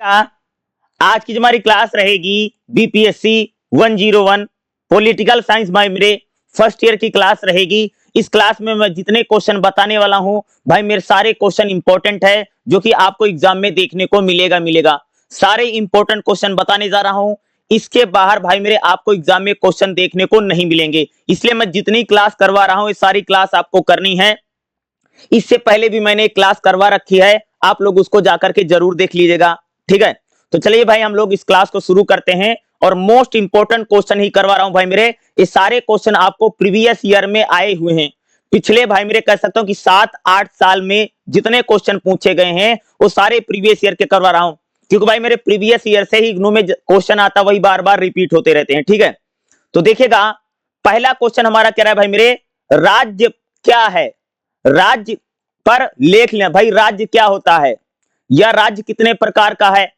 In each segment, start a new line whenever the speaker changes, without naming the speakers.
आज की जो हमारी क्लास रहेगी बीपीएससी 101 पॉलिटिकल साइंस भाई मेरे फर्स्ट ईयर की क्लास रहेगी। इस क्लास में मैं जितने क्वेश्चन बताने वाला हूं भाई मेरे सारे क्वेश्चन इंपॉर्टेंट है जो कि आपको एग्जाम में देखने को मिलेगा। सारे इंपॉर्टेंट क्वेश्चन बताने जा रहा हूं। इसके बाहर भाई मेरे आपको एग्जाम में क्वेश्चन देखने को नहीं मिलेंगे, इसलिए मैं जितनी क्लास करवा रहा हूं ये सारी क्लास आपको करनी है। इससे पहले भी मैंने एक क्लास करवा रखी है, आप लोग उसको जाकर के जरूर देख लीजिएगा, ठीक है। तो चलिए भाई हम लोग इस क्लास को शुरू करते हैं और मोस्ट इंपोर्टेंट क्वेश्चन ही करवा रहा हूं भाई मेरे। ये सारे क्वेश्चन आपको प्रीवियस ईयर में आए हुए हैं, पिछले भाई मेरे कह सकता हूं कि 7-8 साल में जितने क्वेश्चन पूछे गए हैं वो सारे प्रीवियस ईयर के करवा रहा हूं, क्योंकि भाई मेरे प्रीवियस ईयर से ही इग्नू में क्वेश्चन आता वही बार बार रिपीट होते रहते हैं, ठीक है। तो देखिएगा पहला क्वेश्चन हमारा कह रहा है भाई मेरे, राज्य क्या है? राज्य पर लेख लेना भाई, राज्य क्या होता है या राज्य कितने प्रकार का है।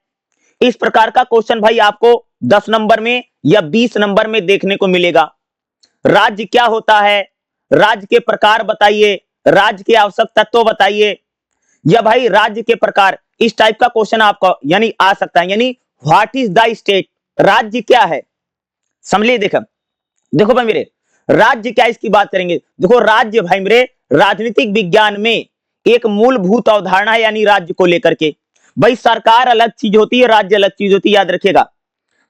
इस प्रकार का क्वेश्चन भाई आपको 10 नंबर में या 20 नंबर में देखने को मिलेगा। राज्य क्या होता है, राज्य के प्रकार बताइए, राज्य के आवश्यक तत्व बताइए, या भाई राज्य के प्रकार, इस टाइप का क्वेश्चन आपको यानी आ सकता है। यानी व्हाट इज द स्टेट, राज्य क्या है, समझिए। देखो भाई मेरे राज्य क्या, इसकी बात करेंगे। देखो राज्य भाई मेरे राजनीतिक विज्ञान में एक मूलभूत अवधारणा है, यानी राज्य को लेकर के। भाई सरकार अलग चीज होती है, राज्य अलग चीज होती है, याद रखिएगा।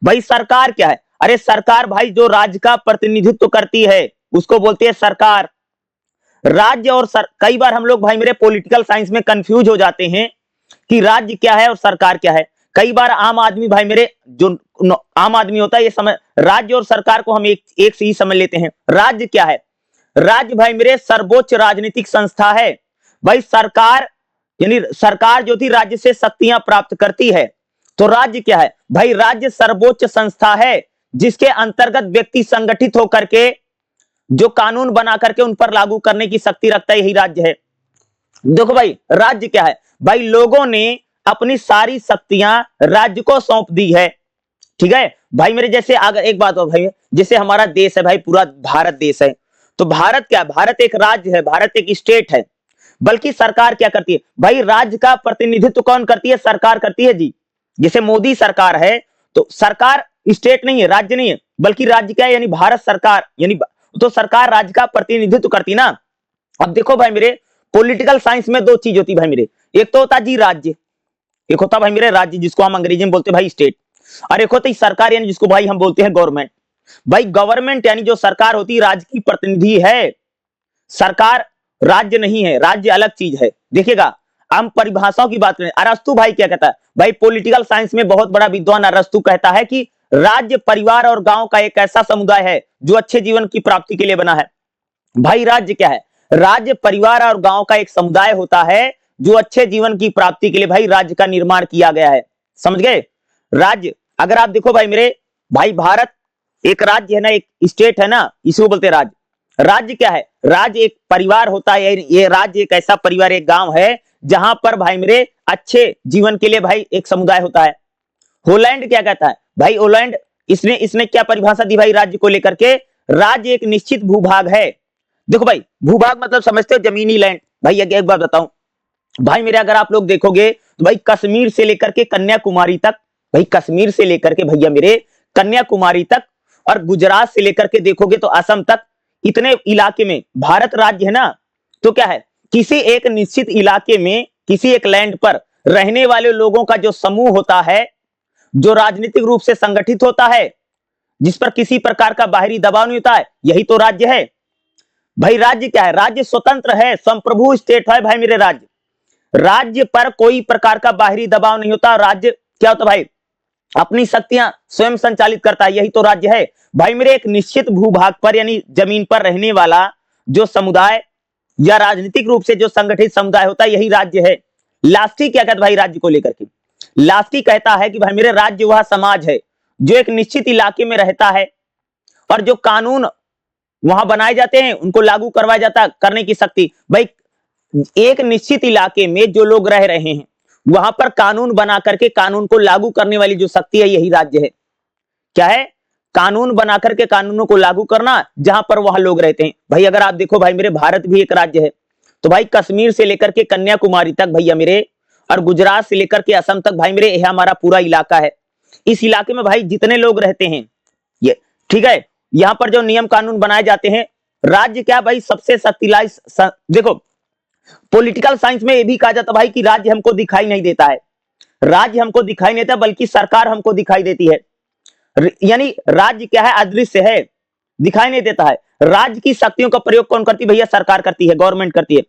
भाई सरकार क्या है? अरे सरकार भाई जो राज्य का प्रतिनिधित्व करती है उसको बोलते हैं सरकार। राज्य और कई बार हम लोग भाई मेरे पॉलिटिकल साइंस में कंफ्यूज हो जाते हैं कि राज्य क्या है और सरकार क्या है। कई बार आम आदमी भाई मेरे जो आम आदमी होता है ये समझ, राज्य और सरकार को हम एक से ही समझ लेते हैं। राज्य क्या है? राज्य भाई मेरे सर्वोच्च राजनीतिक संस्था है। भाई सरकार यानी सरकार जो थी राज्य से शक्तियां प्राप्त करती है। तो राज्य क्या है? भाई राज्य सर्वोच्च संस्था है जिसके अंतर्गत व्यक्ति संगठित होकर के जो कानून बना करके उन पर लागू करने की शक्ति रखता है, यही राज्य है। देखो भाई राज्य क्या है? भाई लोगों ने अपनी सारी शक्तियां राज्य को सौंप दी है, ठीक है भाई मेरे। जैसे अगर एक बात हो भाई, जैसे हमारा देश है भाई, पूरा भारत देश है, तो भारत क्या? भारत एक राज्य है, भारत एक स्टेट है। बल्कि सरकार क्या करती है भाई? राज्य का प्रतिनिधित्व कौन करती है? सरकार करती है जी। जैसे मोदी सरकार है तो सरकार स्टेट नहीं है, राज्य नहीं है, बल्कि राज्य क्या है? यानी भारत सरकार, यानी तो सरकार राज्य का प्रतिनिधित्व करती ना। अब देखो भाई मेरे पॉलिटिकल साइंस में दो चीज होती है भाई मेरे, एक तो होता जी राज्य, एक होता भाई मेरे राज्य जिसको हम अंग्रेजी में बोलते हैं भाई स्टेट, और एक होता है सरकार यानी जिसको भाई हम बोलते हैं गवर्नमेंट। भाई गवर्नमेंट यानी जो सरकार होती है राज्य की प्रतिनिधि है, सरकार राज्य नहीं है, राज्य अलग चीज है। देखिएगा हम परिभाषाओं की बात करें, अरस्तु भाई क्या कहता है? भाई पॉलिटिकल साइंस में बहुत बड़ा विद्वान अरस्तु कहता है कि राज्य परिवार और गांव का एक ऐसा समुदाय है जो अच्छे जीवन की प्राप्ति के लिए बना है। भाई राज्य क्या है? राज्य परिवार और गांव का एक समुदाय होता है जो अच्छे जीवन की प्राप्ति के लिए भाई राज्य का निर्माण किया गया है, समझ गए। राज्य अगर आप देखो भाई मेरे, भाई भारत एक राज्य है ना, एक स्टेट है ना, इसको बोलते हैं राज्य। राज्य क्या है? राज्य एक परिवार होता है, ये राज्य एक ऐसा परिवार, एक गांव है जहां पर भाई मेरे अच्छे जीवन के लिए भाई एक समुदाय होता है। होलैंड क्या कहता है? भाई होलैंड इसने इसने क्या परिभाषा दी भाई राज्य को लेकर के? राज्य एक निश्चित भूभाग है। देखो भाई भूभाग मतलब समझते हो जमीनी लैंड। भाई एक बात बताऊं भाई मेरे, अगर आप लोग देखोगे तो भाई कश्मीर से लेकर के कन्याकुमारी तक, भाई कश्मीर से लेकर के भैया मेरे कन्याकुमारी तक, और गुजरात से लेकर के देखोगे तो असम तक, इतने इलाके में भारत राज्य है ना। तो क्या है? किसी एक निश्चित इलाके में किसी एक लैंड पर रहने वाले लोगों का जो समूह होता है, जो राजनीतिक रूप से संगठित होता है, जिस पर किसी प्रकार का बाहरी दबाव नहीं होता है, यही तो राज्य है। भाई राज्य क्या है? राज्य स्वतंत्र है, संप्रभु स्टेट है भाई मेरे। राज्य पर कोई प्रकार का बाहरी दबाव नहीं होता। राज्य क्या होता भाई? अपनी शक्तियां स्वयं संचालित करता है, यही तो राज्य है भाई मेरे। एक निश्चित भूभाग पर यानी जमीन पर रहने वाला जो समुदाय या राजनीतिक रूप से जो संगठित समुदाय होता है, यही राज्य है। लास्टी क्या कहता है भाई राज्य को लेकर के? लास्टी कहता है कि भाई मेरे राज्य वह समाज है जो एक निश्चित इलाके में रहता है और जो कानून वहां बनाए जाते हैं उनको लागू करवाया जाता करने की शक्ति। भाई एक निश्चित इलाके में जो लोग रह रहे हैं वहां पर कानून बना करके कानून को लागू करने वाली जो शक्ति है, यही राज्य है। क्या है? कानून बना करके कानूनों को लागू करना जहां पर वहां लोग रहते हैं। भाई अगर आप देखो भाई मेरे भारत भी एक राज्य है, तो भाई कश्मीर से लेकर के कन्याकुमारी तक भैया मेरे, और गुजरात से लेकर के असम तक भाई मेरे यह हमारा पूरा इलाका है। इस इलाके में भाई जितने लोग रहते हैं ये, ठीक है, यहाँ पर जो नियम कानून बनाए जाते हैं, राज्य क्या भाई सबसे शक्तिशाली देखो पॉलिटिकल साइंस में ये भी कहा जाता है भाई कि राज्य हमको दिखाई नहीं देता है, राज्य हमको दिखाई नहीं देता बल्कि सरकार हमको दिखाई देती है। यानी राज्य क्या है, अदृश्य है, दिखाई नहीं देता है। राज्य की शक्तियों का प्रयोग कौन करती है भैया, सरकार करती है, गवर्नमेंट करती है।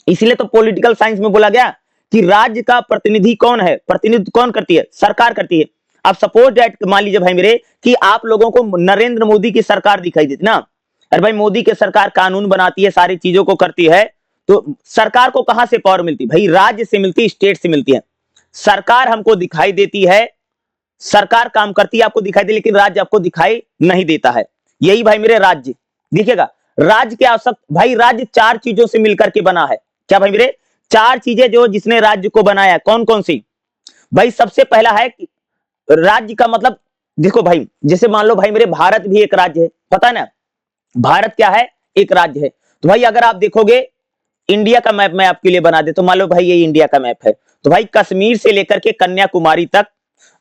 इसलिए तो पॉलिटिकल साइंस में बोला गया कि राज्य का प्रतिनिधि कौन है, प्रतिनिधित्व कौन करती है, सरकार करती है। अब सपोज दैट मान लीजिए भाई मेरे कि आप लोगों को नरेंद्र मोदी की सरकार दिखाई देती ना, अरे भाई मोदी की सरकार कानून बनाती है, सारी चीजों को करती है, तो सरकार को कहां से पावर मिलती है भाई, राज्य से मिलती है, स्टेट से मिलती है। सरकार हमको दिखाई देती है, सरकार काम करती है, आपको दिखाई दे, लेकिन राज्य आपको दिखाई नहीं देता है। यही भाई मेरे राज्य देखिएगा। राज्य क्या आवश्यक भाई, राज्य चार चीजों से मिलकर के बना है। क्या भाई मेरे, चार चीजें जो जिसने राज्य को बनाया, कौन कौन सी भाई, सबसे पहला है कि राज्य का मतलब देखो भाई, जैसे मान लो भाई मेरे भारत भी एक राज्य है, पता है ना, भारत क्या है, एक राज्य है। तो भाई अगर आप देखोगे इंडिया का मैप मैं आपके लिए बना दे, तो मान लो भाई ये इंडिया का मैप है, तो भाई कश्मीर से लेकर के कन्याकुमारी तक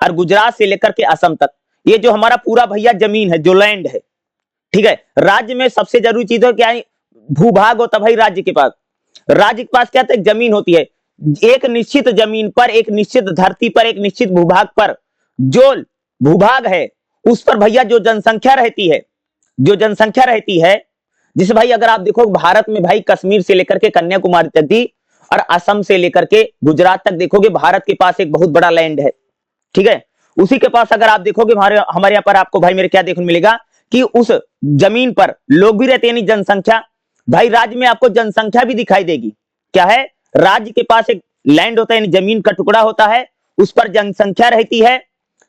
और गुजरात से लेकर के असम तक, ये जो हमारा पूरा भैया जमीन है, जो लैंड है, ठीक है। राज्य में सबसे जरूरी चीज है क्या है, भूभाग होता भाई राज्य के पास। राज्य के पास क्या होता है, जमीन होती है, एक निश्चित जमीन पर, एक निश्चित धरती पर, एक निश्चित भूभाग पर जो भूभाग है उस पर भैया जो जनसंख्या रहती है, जो जनसंख्या रहती है, जिसे भाई अगर आप देखो भारत में भाई कश्मीर से लेकर के कन्याकुमारी तक भी और असम से लेकर के गुजरात तक देखोगे, भारत के पास एक बहुत बड़ा लैंड है, ठीक है। उसी के पास अगर आप देखोगे हमारे यहाँ पर आपको भाई मेरे क्या देखने मिलेगा कि उस जमीन पर लोग भी रहते हैं, यानी जनसंख्या। भाई राज्य में आपको जनसंख्या भी दिखाई देगी, क्या है, राज्य के पास एक लैंड होता है, यानी जमीन का टुकड़ा होता है, उस पर जनसंख्या रहती है।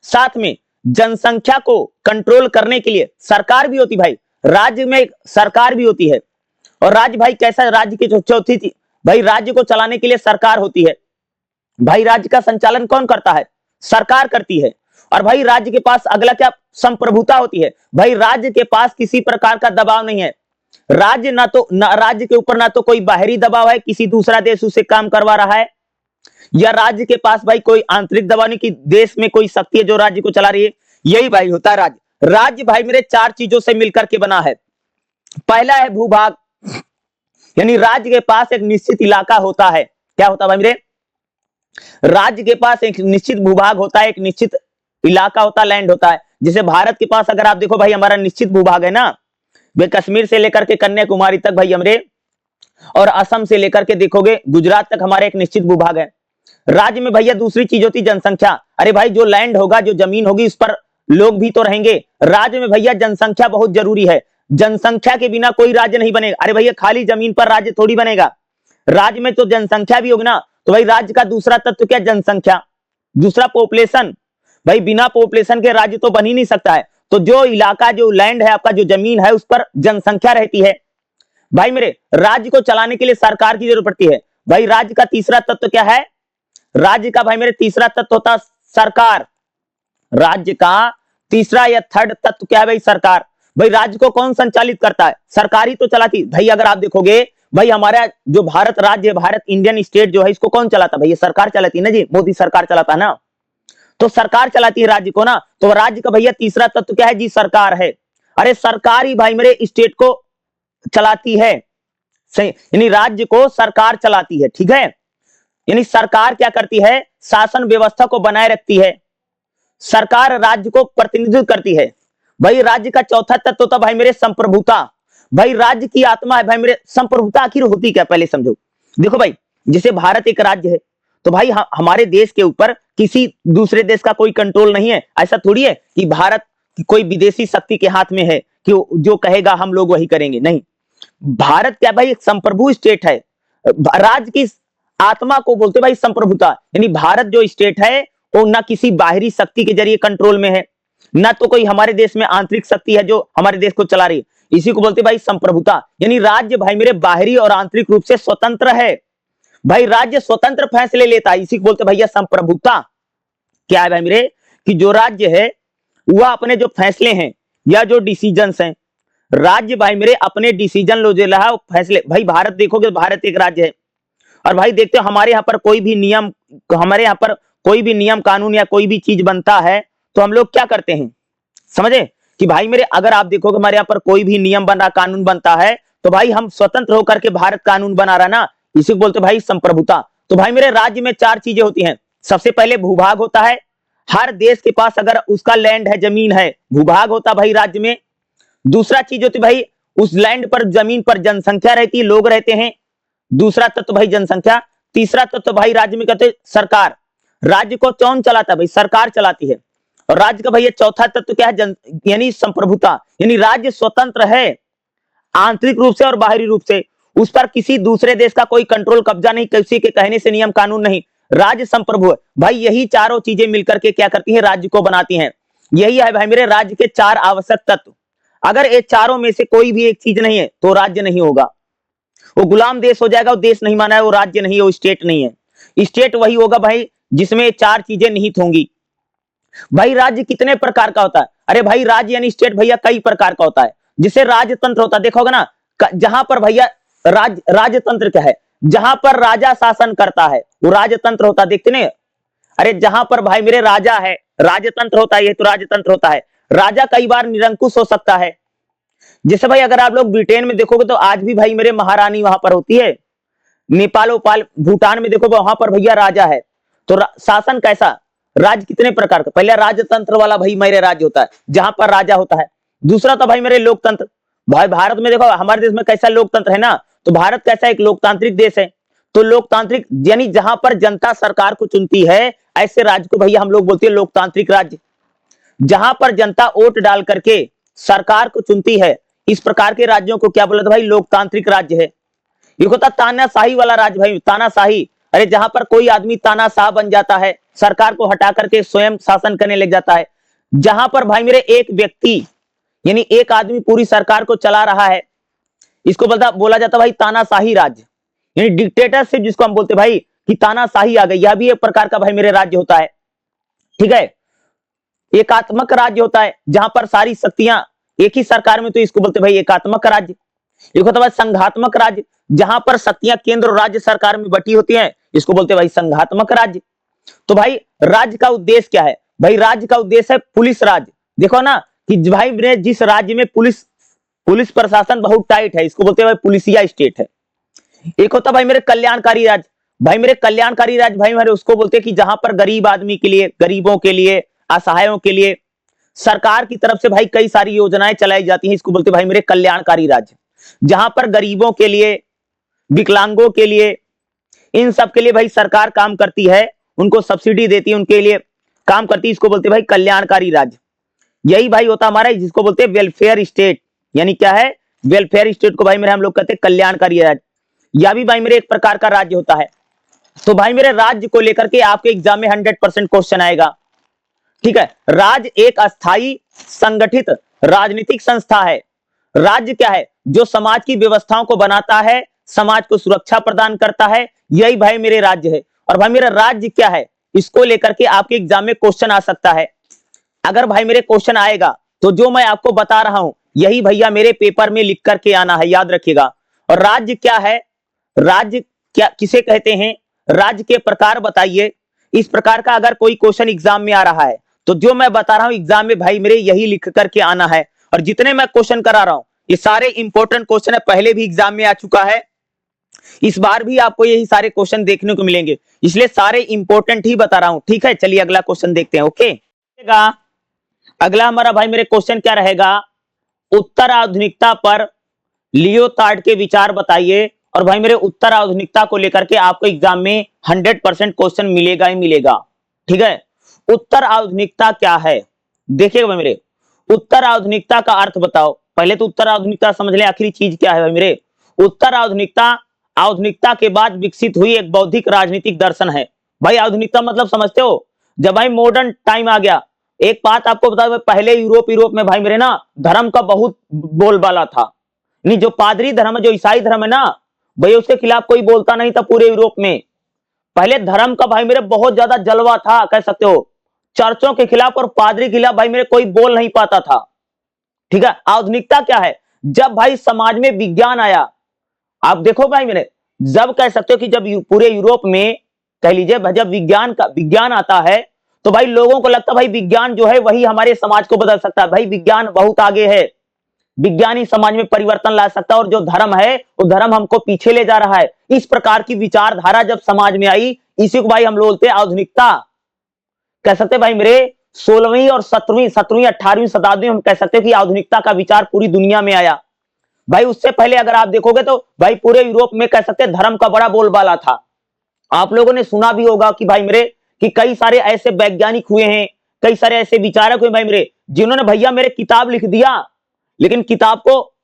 साथ में जनसंख्या को कंट्रोल करने के लिए सरकार भी होती भाई, राज्य में एक सरकार भी होती है। और राज्य भाई कैसा, राज्य की जो चौथी थी भाई, राज्य को चलाने के लिए सरकार होती है। भाई राज्य का संचालन कौन करता है, सरकार करती है। और भाई राज्य के पास अगला क्या, संप्रभुता होती है। भाई राज्य के पास किसी प्रकार का दबाव नहीं है, राज्य ना तो राज्य के ऊपर ना तो कोई बाहरी दबाव है, किसी दूसरा देश उसे काम करवा रहा है, या राज्य के पास भाई कोई आंतरिक दबाव नहीं कि देश में कोई शक्ति है जो राज्य को चला रही है। यही भाई होता है राज्य। राज्य भाई मेरे चार चीजों से मिलकर के बना है। पहला है भूभाग, यानी राज्य के पास एक निश्चित इलाका होता है। क्या होता है भाई मेरे, राज्य के पास एक निश्चित भूभाग होता है, एक निश्चित इलाका होता है, लैंड होता है। जैसे भारत के पास अगर आप देखो भाई हमारा निश्चित भूभाग है ना, वे कश्मीर से लेकर के कन्याकुमारी तक भाई हमारे, और असम से लेकर के देखोगे गुजरात तक हमारे एक निश्चित भूभाग है। राज्य में भैया दूसरी चीज होती जनसंख्या। अरे भाई जो लैंड होगा, जो जमीन होगी, उस पर लोग भी तो रहेंगे। राज्य में भैया जनसंख्या बहुत जरूरी है, जनसंख्या के बिना कोई राज्य नहीं बनेगा। अरे भैया खाली जमीन पर राज्य थोड़ी बनेगा, राज्य में तो जनसंख्या भी होगी ना। तो भाई राज्य का दूसरा तत्व क्या, जनसंख्या। दूसरा पॉपुलेशन, भाई बिना पॉपुलेशन के राज्य तो बन ही नहीं सकता है। तो जो इलाका, जो लैंड है आपका, जो जमीन है, उस पर जनसंख्या रहती है। भाई मेरे राज्य को चलाने के लिए सरकार की जरूरत पड़ती है। भाई राज्य का तीसरा तत्व क्या है, राज्य का भाई मेरे तीसरा तत्व होता सरकार। राज्य का तीसरा या थर्ड तत्व क्या है भाई, सरकार। भाई राज्य को कौन संचालित करता है, सरकार ही तो चलाती। भाई अगर आप देखोगे भाई हमारा जो भारत राज्य है, भारत इंडियन स्टेट जो है, इसको कौन चलाता, भाई ये सरकार चलाती है ना जी, मोदी सरकार चलाता है ना। तो सरकार चलाती है राज्य को ना। तो राज्य का भैया तीसरा तत्व क्या है जी, सरकार है। अरे सरकार ही भाई मेरे स्टेट को चलाती है, सही, यानी राज्य को सरकार चलाती है, ठीक है। यानी सरकार क्या करती है, शासन व्यवस्था को बनाए रखती है, सरकार राज्य को प्रतिनिधित्व करती है। भाई राज्य का चौथा तत्व होता भाई मेरे संप्रभुता। भाई राज्य की आत्मा है भाई मेरे संप्रभुता। आखिर होती क्या, पहले समझो। देखो भाई जैसे भारत एक राज्य है, तो भाई हमारे देश के ऊपर किसी दूसरे देश का कोई कंट्रोल नहीं है। ऐसा थोड़ी है कि भारत कोई विदेशी शक्ति के हाथ में है कि जो कहेगा हम लोग वही करेंगे, नहीं। भारत क्या भाई एक संप्रभु स्टेट है। राज्य की आत्मा को बोलते भाई संप्रभुता। यानी भारत जो स्टेट है वो ना किसी बाहरी शक्ति के जरिए कंट्रोल में है, ना तो कोई हमारे देश में आंतरिक शक्ति है जो हमारे देश को चला रही है। इसी को बोलते भाई संप्रभुता। यानी राज्य भाई मेरे बाहरी और आंतरिक रूप से स्वतंत्र है। भाई राज्य स्वतंत्र फैसले लेता है, इसी को बोलते भैया संप्रभुता। क्या है भाई मेरे कि जो राज्य है वह अपने जो फैसले हैं या जो डिसीजंस हैं, राज्य भाई मेरे अपने डिसीजन लो जो रहा फैसले। भाई भारत देखोगे, भारत एक राज्य है, और भाई देखते हो हमारे यहाँ पर कोई भी नियम हमारे यहाँ पर कोई भी नियम कानून या कोई भी चीज बनता है तो हम लोग क्या करते हैं, समझे कि भाई मेरे अगर आप देखोगे हमारे यहाँ पर कोई भी नियम बन रहा, कानून बनता है, तो भाई हम स्वतंत्र होकर के भारत कानून बना रहा ना, इसी को बोलते भाई संप्रभुता। तो भाई मेरे राज्य में चार चीजें होती हैं। सबसे पहले भूभाग होता है, हर देश के पास अगर उसका लैंड है, जमीन है, भूभाग होता भाई राज्य में। दूसरा चीज होती भाई उस लैंड पर, जमीन पर जनसंख्या रहती है, लोग रहते हैं, दूसरा तत्व भाई जनसंख्या। तीसरा तत्व भाई राज्य में कहते हैं सरकार, राज्य को कौन चलाता है भाई, सरकार चलाती है। और राज्य का भैया चौथा तत्व क्या है, यानी संप्रभुता, यानी राज्य स्वतंत्र है आंतरिक रूप से और बाहरी रूप से, उस पर किसी दूसरे देश का कोई कंट्रोल, कब्जा नहीं, किसी के कहने से नियम कानून नहीं, राज्य संप्रभु है भाई। यही चारों चीजें मिलकर के क्या करती हैं, राज्य को बनाती हैं। यही है भाई मेरे राज्य के चार आवश्यक तत्व। अगर ये चारों में से कोई भी एक चीज नहीं है तो राज्य नहीं होगा, वो गुलाम देश हो जाएगा, वो देश नहीं माना है, वो राज्य नहीं है, वो स्टेट नहीं है। स्टेट वही होगा भाई जिसमें चार चीजें निहित होंगी। भाई राज्य कितने प्रकार का होता है, अरे भाई राज्य यानी स्टेट भैया कई प्रकार का होता है। जिसे राजतंत्र होता है, देखोगे ना, जहां पर भैया राजतंत्र क्या है, जहां पर राजा शासन करता है वो राजतंत्र होता है, देखते नहीं। अरे जहां पर भाई मेरे राजा है, राजतंत्र होता है, ये तो राजतंत्र होता है। राजा कई बार निरंकुश हो सकता है, जैसे भाई अगर आप लोग ब्रिटेन में देखोगे तो आज भी भाई मेरे महारानी वहां पर होती है। नेपाल उपाल भूटान में देखोगे वहां पर भैया राजा है। तो शासन कैसा, राज्य कितने प्रकार का, पहले राजतंत्र वाला भाई मेरे राज्य होता है जहां पर राजा होता है। दूसरा तो भाई मेरे लोकतंत्र, भाई भारत में देखो हमारे देश में कैसा लोकतंत्र है ना, तो भारत कैसा एक लोकतांत्रिक देश है। तो लोकतांत्रिक यानी जहां पर जनता सरकार को चुनती है, ऐसे राज्य को भैया हम लोग बोलते हैं लोकतांत्रिक राज्य। जहां पर जनता वोट डाल करके सरकार को चुनती है, इस प्रकार के राज्यों को क्या बोला था भाई, लोकतांत्रिक राज्य है। ये होता तानाशाही वाला राज्य भाई, तानाशाही, अरे जहां पर कोई आदमी तानाशाह बन जाता है, सरकार को हटा करके स्वयं शासन करने लग जाता है। जहां पर भाई मेरे एक व्यक्ति यानी एक आदमी पूरी सरकार को चला रहा है, इसको बोला जाता भाई तानाशाही राज्य, यानी डिक्टेटरशिप जिसको हम बोलते भाई कि तानाशाही आ गई, यह भी एक प्रकार का भाई मेरे राज्य होता है। ठीक है, एकात्मक राज्य होता है जहां पर सारी शक्तियां एक ही सरकार में, तो इसको बोलते भाई एकात्मक राज्य। एक होता है संघात्मक राज्य, जहां पर शक्तियां केंद्र और राज्य सरकार में बटी होती हैं, इसको बोलते भाई संघात्मक राज्य। तो भाई राज्य का उद्देश्य क्या है, भाई राज्य का उद्देश्य है पुलिस राज्य। देखो ना कि भाई जिस राज्य में पुलिस प्रशासन बहुत टाइट है, इसको बोलते हैं भाई पुलिसिया स्टेट है। एक होता भाई मेरे कल्याणकारी राज्य, भाई मेरे कल्याणकारी राज्य भाई मेरे उसको बोलते हैं कि जहां पर गरीब आदमी के लिए, गरीबों के लिए, असहायों के लिए सरकार की तरफ से भाई कई सारी योजनाएं चलाई जाती हैं, इसको बोलते भाई मेरे कल्याणकारी राज्य। जहां पर गरीबों के लिए, विकलांगों के लिए, इन सब के लिए भाई सरकार काम करती है, उनको सब्सिडी देती है, उनके लिए काम करती है, इसको बोलते भाई कल्याणकारी राज्य। यही भाई होता हमारा जिसको बोलते हैं वेलफेयर स्टेट, यानी क्या है, वेलफेयर स्टेट को भाई मेरे हम लोग कहते हैं कल्याणकारी राज्य। यह भी भाई मेरे एक प्रकार का राज्य होता है। तो भाई मेरे राज्य को लेकर के आपके एग्जाम में 100% क्वेश्चन आएगा। ठीक है, राज्य एक अस्थाई संगठित राजनीतिक संस्था है। राज्य क्या है, जो समाज की व्यवस्थाओं को बनाता है, समाज को सुरक्षा प्रदान करता है, यही भाई मेरे राज्य है। और भाई मेरा राज्य क्या है, इसको लेकर के आपके एग्जाम में क्वेश्चन आ सकता है। अगर भाई मेरे क्वेश्चन आएगा तो जो मैं आपको बता रहा हूं यही भैया मेरे पेपर में लिख करके आना है, याद रखिएगा। और राज्य क्या है, राज्य क्या किसे कहते हैं, राज्य के प्रकार बताइए। इस प्रकार का अगर कोई क्वेश्चन एग्जाम में आ रहा है तो जो मैं बता रहा हूं एग्जाम में भाई मेरे यही लिख करके आना है। और जितने मैं क्वेश्चन करा रहा हूं ये सारे इंपॉर्टेंट क्वेश्चन है, पहले भी एग्जाम में आ चुका है, इस बार भी आपको यही सारे क्वेश्चन देखने को मिलेंगे, इसलिए सारे इंपॉर्टेंट ही बता रहा हूं। ठीक है, चलिए अगला क्वेश्चन देखते हैं। ओके, अगला हमारा भाई मेरे क्वेश्चन क्या रहेगा, उत्तर आधुनिकता पर लियोटार्ड के विचार बताइए। और भाई मेरे उत्तर आधुनिकता को लेकर के आपको एग्जाम में 100% क्वेश्चन मिलेगा ही मिलेगा। ठीक है, उत्तर आधुनिकता क्या है, देखिएगा भाई मेरे, उत्तर आधुनिकता का अर्थ बताओ। पहले तो उत्तर आधुनिकता समझ लें आखिरी चीज क्या है भाई मेरे। उत्तर आधुनिकता आधुनिकता के बाद विकसित हुई एक बौद्धिक राजनीतिक दर्शन है। भाई आधुनिकता मतलब समझते हो, जब भाई मॉडर्न टाइम आ गया। एक बात आपको बता, पहले यूरोप में भाई मेरे ना धर्म का बहुत बोलबाला था, नहीं जो पादरी धर्म है, जो ईसाई धर्म है ना भाई, उसके खिलाफ कोई बोलता नहीं था पूरे यूरोप में। पहले धर्म का भाई मेरे बहुत ज्यादा जलवा था, कह सकते हो, चर्चों के खिलाफ और पादरी के खिलाफ भाई मेरे कोई बोल नहीं पाता था। ठीक है, आधुनिकता क्या है, जब भाई समाज में विज्ञान आया। आप देखो भाई मेरे, जब कह सकते हो कि जब पूरे यूरोप में कह लीजिए जब विज्ञान आता है तो भाई लोगों को लगता है भाई विज्ञान जो है वही हमारे समाज को बदल सकता है। भाई विज्ञान बहुत आगे है, विज्ञान ही समाज में परिवर्तन ला सकता है, और जो धर्म है वो धर्म हमको पीछे ले जा रहा है। इस प्रकार की विचारधारा जब समाज में आई, इसी को भाई हम लोग बोलते हैं आधुनिकता। कह सकते भाई मेरे 16वीं और 17वीं 18वीं शताब्दी में हम कह सकते हैं कि आधुनिकता का विचार पूरी दुनिया में आया। भाई उससे पहले अगर आप देखोगे तो भाई पूरे यूरोप में कह सकते हैं धर्म का बड़ा बोलबाला था। आप लोगों ने सुना भी होगा कि भाई मेरे कि कई सारे ऐसे वैज्ञानिक हुए हैं, कई सारे ऐसे विचारक हुए भाई मेरे, जिन्होंने भैया मेरे किताब लिख दिया, लेकिन किताब को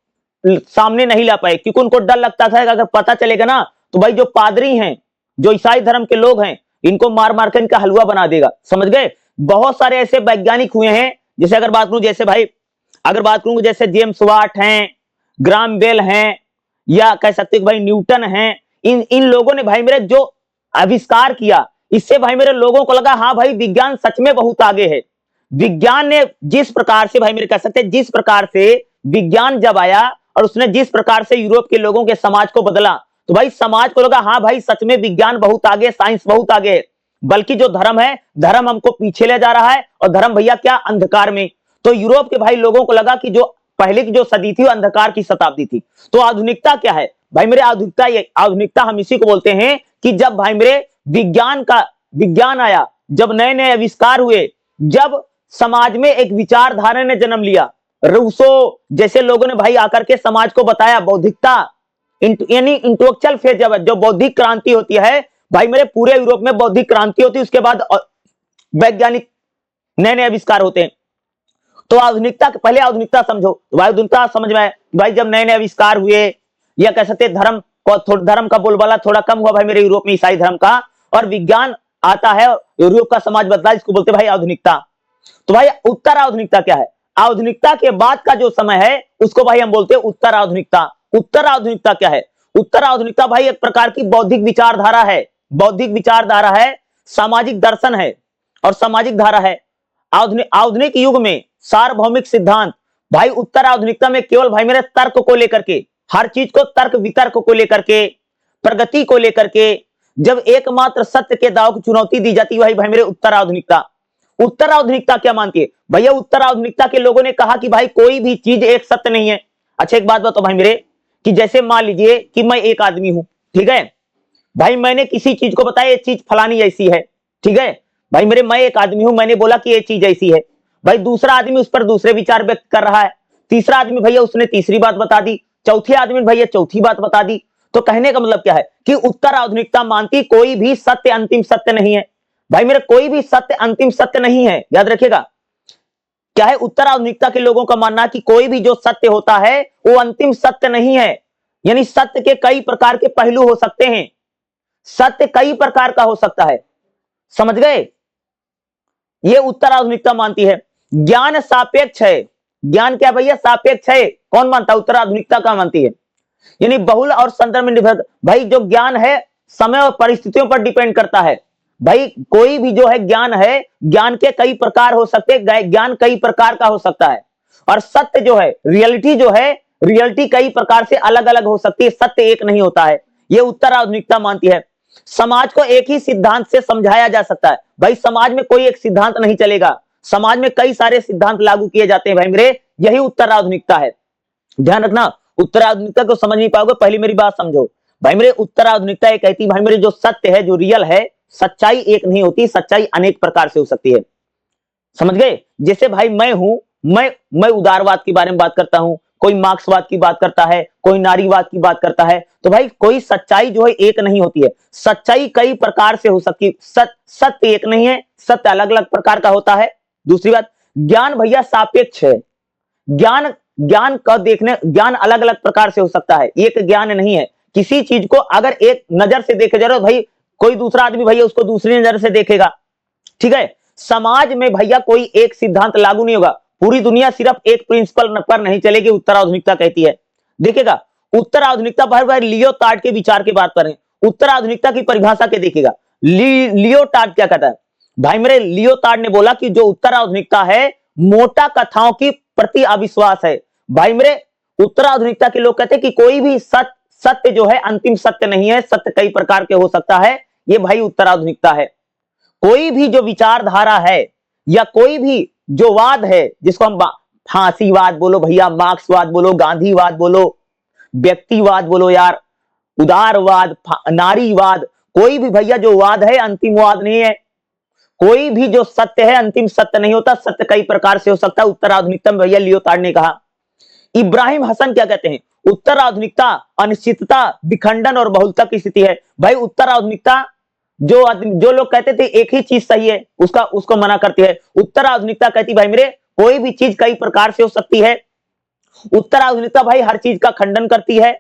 सामने नहीं ला पाए, क्योंकि उनको डर लगता था कि अगर पता चलेगा ना तो भाई जो पादरी हैं, जो ईसाई धर्म के लोग हैं, इनको मार मार कर इनका हलवा बना देगा। समझ गए? बहुत सारे ऐसे वैज्ञानिक हुए हैं, जैसे अगर बात करूं जैसे भाई अगर बात करूं जैसे जेम्स वाट हैं, ग्राम बेल हैं, या कह सकते हैं भाई न्यूटन हैं। इन लोगों ने भाई मेरे जो आविष्कार किया, इससे भाई मेरे लोगों को लगा हाँ भाई विज्ञान सच में बहुत आगे है। विज्ञान ने जिस प्रकार से भाई मेरे कह सकते हैं जिस प्रकार से विज्ञान जब आया और उसने जिस प्रकार से यूरोप के लोगों के समाज को बदला, तो भाई समाज को लगा हाँ भाई सच में विज्ञान बहुत आगे, साइंस बहुत आगे है। बल्कि जो धर्म है, धर्म हमको पीछे ले जा रहा है, और धर्म भैया क्या अंधकार में। तो यूरोप के भाई लोगों को लगा कि जो पहले की जो सदी थी वो अंधकार की शताब्दी थी। तो आधुनिकता क्या है भाई मेरे? आधुनिकता हम इसी को बोलते हैं कि जब भाई मेरे विज्ञान आया, जब नए नए आविष्कार हुए, जब समाज में एक विचारधारा ने जन्म लिया। रूसो जैसे लोगों ने भाई आकर के समाज को बताया बौद्धिकता, यानी इंटेलेक्चुअल फेज, जब जो बौद्धिक क्रांति होती है भाई मेरे, पूरे यूरोप में बौद्धिक क्रांति होती है, उसके बाद वैज्ञानिक नए नए आविष्कार होते हैं। तो आधुनिकता पहले आधुनिकता समझो, तो भाई आधुनिकता समझ में भाई जब नए नए आविष्कार हुए, या कह सकते धर्म का बोलबाला थोड़ा कम हुआ भाई मेरे यूरोप में, ईसाई धर्म का, और विज्ञान आता है, यूरोप का समाज बदला, इसको बोलते भाई आधुनिकता। तो भाई उत्तर आधुनिकता क्या है? आधुनिकता के बाद का जो समय है उसको भाई हम बोलते हैं उत्तर आधुनिकता। उत्तर आधुनिकता क्या है? उत्तर आधुनिकता भाई एक प्रकार की बौद्धिक विचारधारा है, बौद्धिक विचारधारा है, सामाजिक दर्शन है और सामाजिक धारा है। आधुनिक युग में सार्वभौमिक सिद्धांत, भाई उत्तर आधुनिकता में केवल भाई मेरे तर्क को लेकर के, हर चीज को तर्क वितर्क को लेकर के, प्रगति को लेकर के, जब एकमात्र सत्य के दाव को चुनौती दी जाती है भाई मेरे उत्तर आधुनिकता। उत्तर आधुनिकता क्या मानती है भैया? उत्तर आधुनिकता के लोगों ने कहा कि भाई कोई भी चीज एक सत्य नहीं है। अच्छा एक बात बताओ भाई मेरे, कि जैसे मान लीजिए कि मैं एक आदमी हूं, ठीक है भाई, मैंने किसी चीज को बताया ये चीज फलानी ऐसी है, ठीक है भाई मेरे, मैं एक आदमी हूं, मैंने बोला कि ये चीज ऐसी है। भाई दूसरा आदमी उस पर दूसरे विचार व्यक्त कर रहा है, तीसरा आदमी भैया उसने तीसरी बात बता दी, चौथे आदमी भैया चौथी बात बता दी। तो कहने का मतलब क्या है कि उत्तर आधुनिकता मानती कोई भी सत्य अंतिम सत्य नहीं है। भाई मेरे कोई भी सत्य अंतिम सत्य नहीं है, याद रखिएगा। क्या है? उत्तर आधुनिकता के लोगों का मानना कि कोई भी जो सत्य होता है वो अंतिम सत्य नहीं है, यानी सत्य के कई प्रकार के पहलू हो सकते हैं, सत्य कई प्रकार का हो सकता है। समझ गए? ये उत्तर आधुनिकता मानती है। ज्ञान सापेक्ष है। ज्ञान क्या भैया? सापेक्ष है। कौन मानता है? उत्तर आधुनिकता का मानती है, यानी बहुल और संदर्भ में निर्भर। भाई जो ज्ञान है समय और परिस्थितियों पर डिपेंड करता है। भाई कोई भी जो है ज्ञान है, ज्ञान के कई प्रकार हो सकते हैं, ज्ञान कई प्रकार का हो सकता है, और सत्य जो है, रियलिटी जो है, रियलिटी कई प्रकार से अलग अलग हो सकती है, सत्य एक नहीं होता है। ये उत्तर आधुनिकता मानती है। समाज को एक ही सिद्धांत से समझाया जा सकता है। भाई समाज में कोई एक सिद्धांत नहीं चलेगा, समाज में कई सारे सिद्धांत लागू किए जाते हैं भाई मेरे, यही उत्तर आधुनिकता है। ध्यान रखना, उत्तर आधुनिकता को समझ नहीं पाओगे, पहली मेरी बात समझो भाई मेरे। उत्तर आधुनिकता ये कहती है भाई मेरे जो सत्य है, जो रियल है, सच्चाई एक नहीं होती, सच्चाई अनेक प्रकार से हो सकती है। समझ गए? जैसे भाई मैं हूं, मैं उदारवाद के बारे में बात करता हूं, कोई मार्क्सवाद की बात करता है, कोई नारीवाद की बात करता है, तो भाई कोई सच्चाई जो है एक नहीं होती है, सच्चाई कई प्रकार से हो सकती है, सत्य एक नहीं है, सत्य अलग अलग प्रकार का होता है। दूसरी बात, ज्ञान भैया सापेक्ष है। ज्ञान अलग अलग प्रकार से हो सकता है, एक ज्ञान नहीं है। किसी चीज को अगर एक नजर से देखे जा रहे हो भाई, कोई दूसरा आदमी भैया उसको दूसरी नजर से देखेगा, ठीक है। समाज में भैया कोई एक सिद्धांत लागू नहीं होगा, पूरी दुनिया सिर्फ एक प्रिंसिपल पर नहीं चलेगी, उत्तर आधुनिकता कहती है। देखिएगा, उत्तर आधुनिकता भाई लियोटार्ड के विचार की बात करें, उत्तर आधुनिकता की परिभाषा के देखिएगा, लियोटार्ड क्या कहता है भाई मेरे? लियोटार्ड ने बोला कि जो उत्तर आधुनिकता है मोटा कथाओं की प्रति अविश्वास है। भाई मेरे उत्तर आधुनिकता के लोग कहते हैं कि कोई भी सत्य जो है अंतिम सत्य नहीं है, सत्य कई प्रकार के हो सकता है, ये भाई उत्तराधुनिकता है। कोई भी जो विचारधारा है या कोई भी जो वाद है, जिसको हम फांसीवाद बोलो भैया, मार्क्सवाद बोलो, गांधीवाद बोलो, व्यक्तिवाद बोलो यार, उदारवाद, नारीवाद, कोई भी भैया जो वाद है अंतिमवाद नहीं है। कोई भी जो सत्य है अंतिम सत्य नहीं होता, सत्य कई प्रकार से हो सकता है। उत्तराधुनिकता में भैया लियोटार्ड ने कहा। इब्राहिम हसन क्या कहते हैं? उत्तराधुनिकता अनिश्चितता, विखंडन और बहुलता की स्थिति है। भाई उत्तराधुनिकता जो लोग कहते थे एक ही चीज सही है, उसको मना करती है। उत्तराधुनिकता कहती भाई मेरे कोई भी चीज कई प्रकार से हो सकती है। उत्तराधुनिकता भाई हर चीज का खंडन करती है।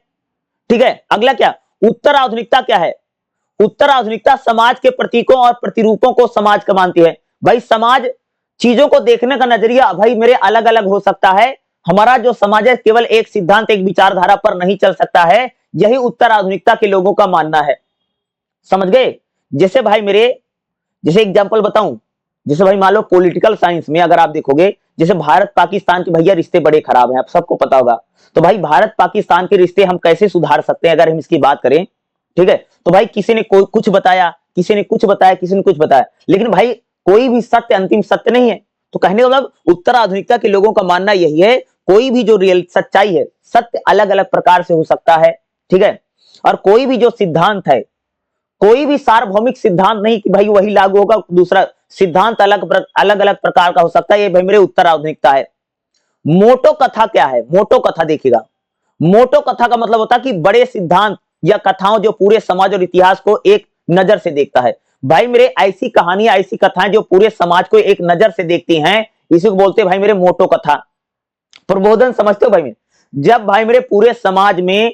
ठीक है, अगला क्या? उत्तराधुनिकता क्या है? उत्तराधुनिकता समाज के प्रतीकों और प्रतिरूपों को समाज का मानती है। भाई समाज, चीजों को देखने का नजरिया भाई मेरे अलग अलग हो सकता है। हमारा जो समाज है केवल एक सिद्धांत, एक विचारधारा पर नहीं चल सकता है। यही उत्तराधुनिकता के लोगों का मानना है। समझ गए? जैसे भाई मेरे, जैसे एग्जांपल बताऊं, जैसे भाई मान लो पॉलिटिकल साइंस में अगर आप देखोगे, जैसे भारत पाकिस्तान के भैया रिश्ते बड़े खराब हैं, आप सबको पता होगा। तो भाई भारत पाकिस्तान के रिश्ते हम कैसे सुधार सकते हैं अगर हम इसकी बात करें? ठीक है, तो भाई किसी ने कुछ बताया, किसी ने कुछ बताया, किसी ने कुछ बताया, लेकिन भाई कोई भी सत्य अंतिम सत्य नहीं है। तो कहने का मतलब उत्तराधुनिकता के लोगों का मानना यही है, कोई भी जो रियल सच्चाई है, सत्य अलग अलग प्रकार से हो सकता है। ठीक है, और कोई भी जो सिद्धांत है, कोई भी सार्वभौमिक सिद्धांत नहीं कि भाई वही लागू होगा, दूसरा सिद्धांत अलग अलग प्रकार का हो सकता है। ये भाई मेरे उत्तराधुनिकता है। मोटो कथा क्या है? मोटो कथा देखिएगा, मोटो कथा का मतलब होता है कि बड़े सिद्धांत या कथाओं जो पूरे समाज और इतिहास को एक नजर से देखता है। भाई मेरे ऐसी कहानियां, ऐसी कथाएं जो पूरे समाज को एक नजर से देखती हैं, इसी को बोलते हैं भाई मेरे मोटो कथा। प्रबोधन समझते हो भाई मेरे? जब भाई मेरे पूरे समाज में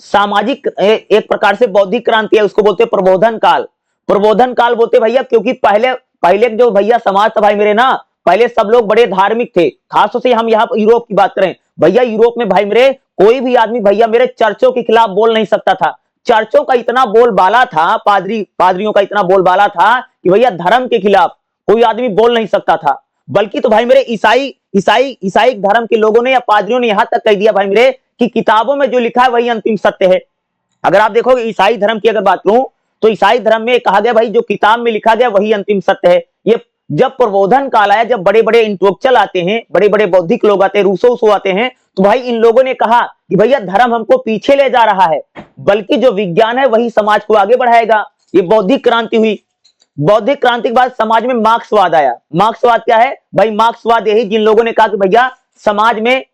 सामाजिक एक प्रकार से बौद्धिक क्रांति है, उसको बोलते हैं प्रबोधन काल। प्रबोधन काल बोलते भैया क्योंकि पहले जो भैया समाज था भाई मेरे ना, पहले सब लोग बड़े धार्मिक थे। खासतौर से हम यहाँ यूरोप की बात करें भैया, यूरोप में भाई मेरे कोई भी आदमी भैया मेरे चर्चों के खिलाफ बोल नहीं सकता था। चर्चों का इतना बोलबाला था, पादरियों का इतना बोलबाला था कि भैया धर्म के खिलाफ कोई आदमी बोल नहीं सकता था। बल्कि तो भाई मेरे ईसाई धर्म के लोगों ने या पादरियों ने यहां तक कह दिया भाई मेरे कि किताबों में जो लिखा है वही अंतिम सत्य है। अगर आप देखोगे ईसाई धर्म की अगर बात करूं तो ईसाई धर्म में कहा गया भाई जो किताब में लिखा गया वही अंतिम सत्य है। ये जब प्रबोधन काल आया, जब बड़े बड़े इंटेलेक्चुअल आते हैं, बड़े बड़े बौद्धिक लोग आते हैं, रूसो आते हैं, तो भाई इन लोगों ने कहा कि भैया धर्म हमको पीछे ले जा रहा है, बल्कि जो विज्ञान है वही समाज को आगे बढ़ाएगा। ये बौद्धिक क्रांति हुई। बौद्धिक क्रांति के बाद समाज में मार्क्सवाद आया। मार्क्सवाद क्या है भाई? मार्क्सवाद यही जिन लोगों ने कहा कि भैया समाज में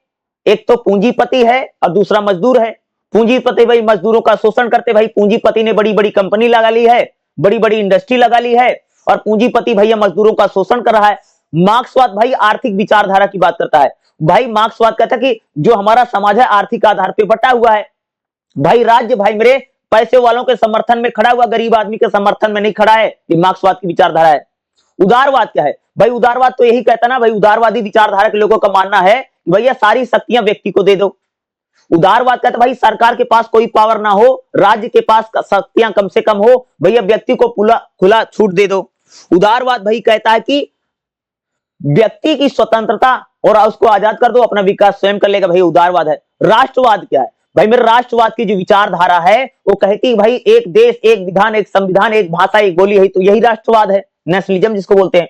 एक तो पूंजीपति है और दूसरा मजदूर है। पूंजीपति भाई मजदूरों का शोषण करते, भाई पूंजीपति ने बड़ी बड़ी कंपनी लगा ली है, बड़ी बड़ी इंडस्ट्री लगा ली है, और पूंजीपति भैया मजदूरों का शोषण कर रहा है। मार्क्सवाद भाई आर्थिक विचारधारा की बात करता है। भाई मार्क्सवाद कहता है कि जो हमारा समाज है आर्थिक आधार पर बटा हुआ है। भाई राज्य भाई मेरे पैसे वालों के समर्थन में खड़ा हुआ, गरीब आदमी के समर्थन में नहीं खड़ा है। ये मार्क्सवाद की विचारधारा है। उदारवाद क्या है भाई? उदारवाद तो यही कहता ना भाई, उदारवादी विचारधारा के लोगों का मानना है कि भैया सारी शक्तियां व्यक्ति को दे दो। उदारवाद कहता भाई सरकार के पास कोई पावर ना हो, राज्य के पास शक्तियां कम से कम हो, भैया व्यक्ति को खुला छूट दे दो। उदारवाद भाई कहता है कि व्यक्ति की स्वतंत्रता और उसको आजाद कर दो, अपना विकास स्वयं कर लेगा। भाई उदारवाद है। राष्ट्रवाद क्या है भाई? मेरे राष्ट्रवाद की जो विचारधारा है वो कहती है भाई एक देश, एक विधान, एक संविधान, एक भाषा, एक बोली है। तो यही राष्ट्रवाद है, नेशनलिज्म जिसको बोलते हैं।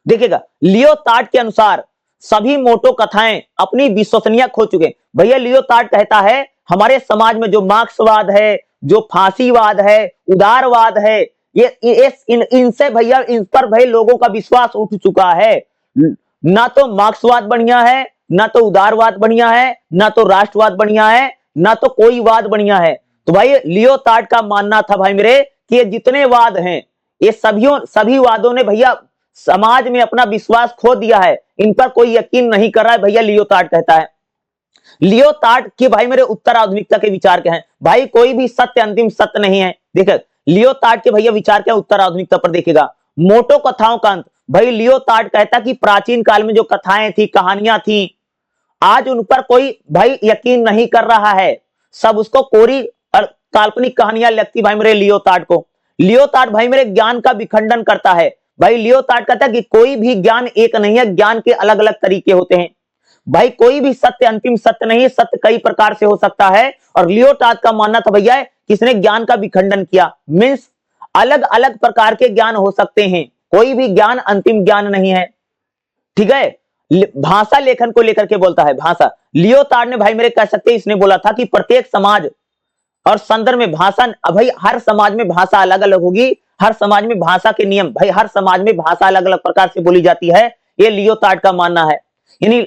देखिएगा लियोटार्ड के अनुसार सभी मोटो कथाएं अपनी विश्वसनीयता खो चुके हैं। भैया लियोटार्ड कहता है हमारे समाज में जो मार्क्सवाद है, जो फांसीवाद है, उदारवाद है, इनसे भैया इन पर भाई लोगों का विश्वास उठ चुका है। ना तो मार्क्सवाद बढ़िया है, ना तो उदारवाद बढ़िया है, ना तो राष्ट्रवाद बढ़िया है, ना तो कोई वाद बढ़िया है। तो भाई लियोटार्ड का मानना था भाई मेरे कि ये जितने वाद हैं, ये सभी वादों ने भैया समाज में अपना विश्वास खो दिया है, इन पर कोई यकीन नहीं कर रहा है। भैया लियोटार्ड कहता है। लियोटार्ड के भाई मेरे उत्तराधुनिकता के विचार क्या है? भाई कोई भी सत्य अंतिम सत्य नहीं है। देखिए लियोटार्ड के भैया विचार क्या उत्तराधुनिकता पर? देखिएगा मोटो कथाओं का अंत। भाई लियोटार्ड कहता कि प्राचीन काल में जो कथाएं थी, कहानियां थी, आज उन पर कोई भाई यकीन नहीं कर रहा है। सब उसको कोरी और काल्पनिक कहानियां लगती भाई मेरे लियोटार्ड को। लियोटार्ड भाई मेरे ज्ञान का विखंडन करता है। भाई लियोटार्ड कहता है कि कोई भी ज्ञान एक नहीं है, ज्ञान के अलग अलग तरीके होते हैं। भाई कोई भी सत्य अंतिम सत्य नहीं है, सत्य कई प्रकार से हो सकता है। और लियोटार्ड का मानना था भैया किसने ज्ञान का विखंडन किया, मीन्स अलग अलग प्रकार के ज्ञान हो सकते हैं, कोई भी ज्ञान अंतिम ज्ञान नहीं है। ठीक है, भाषा लेखन को लेकर के बोलता है भाषा। लियोटार्ड ने भाई मेरे कह सकते हैं, इसने बोला था कि प्रत्येक समाज और संदर्भ में भाषा, भाई हर समाज में भाषा अलग अलग होगी, हर समाज में भाषा के नियम, भाई हर समाज में भाषा अलग अलग प्रकार से बोली जाती है, ये लियोटार्ड का मानना है। यानी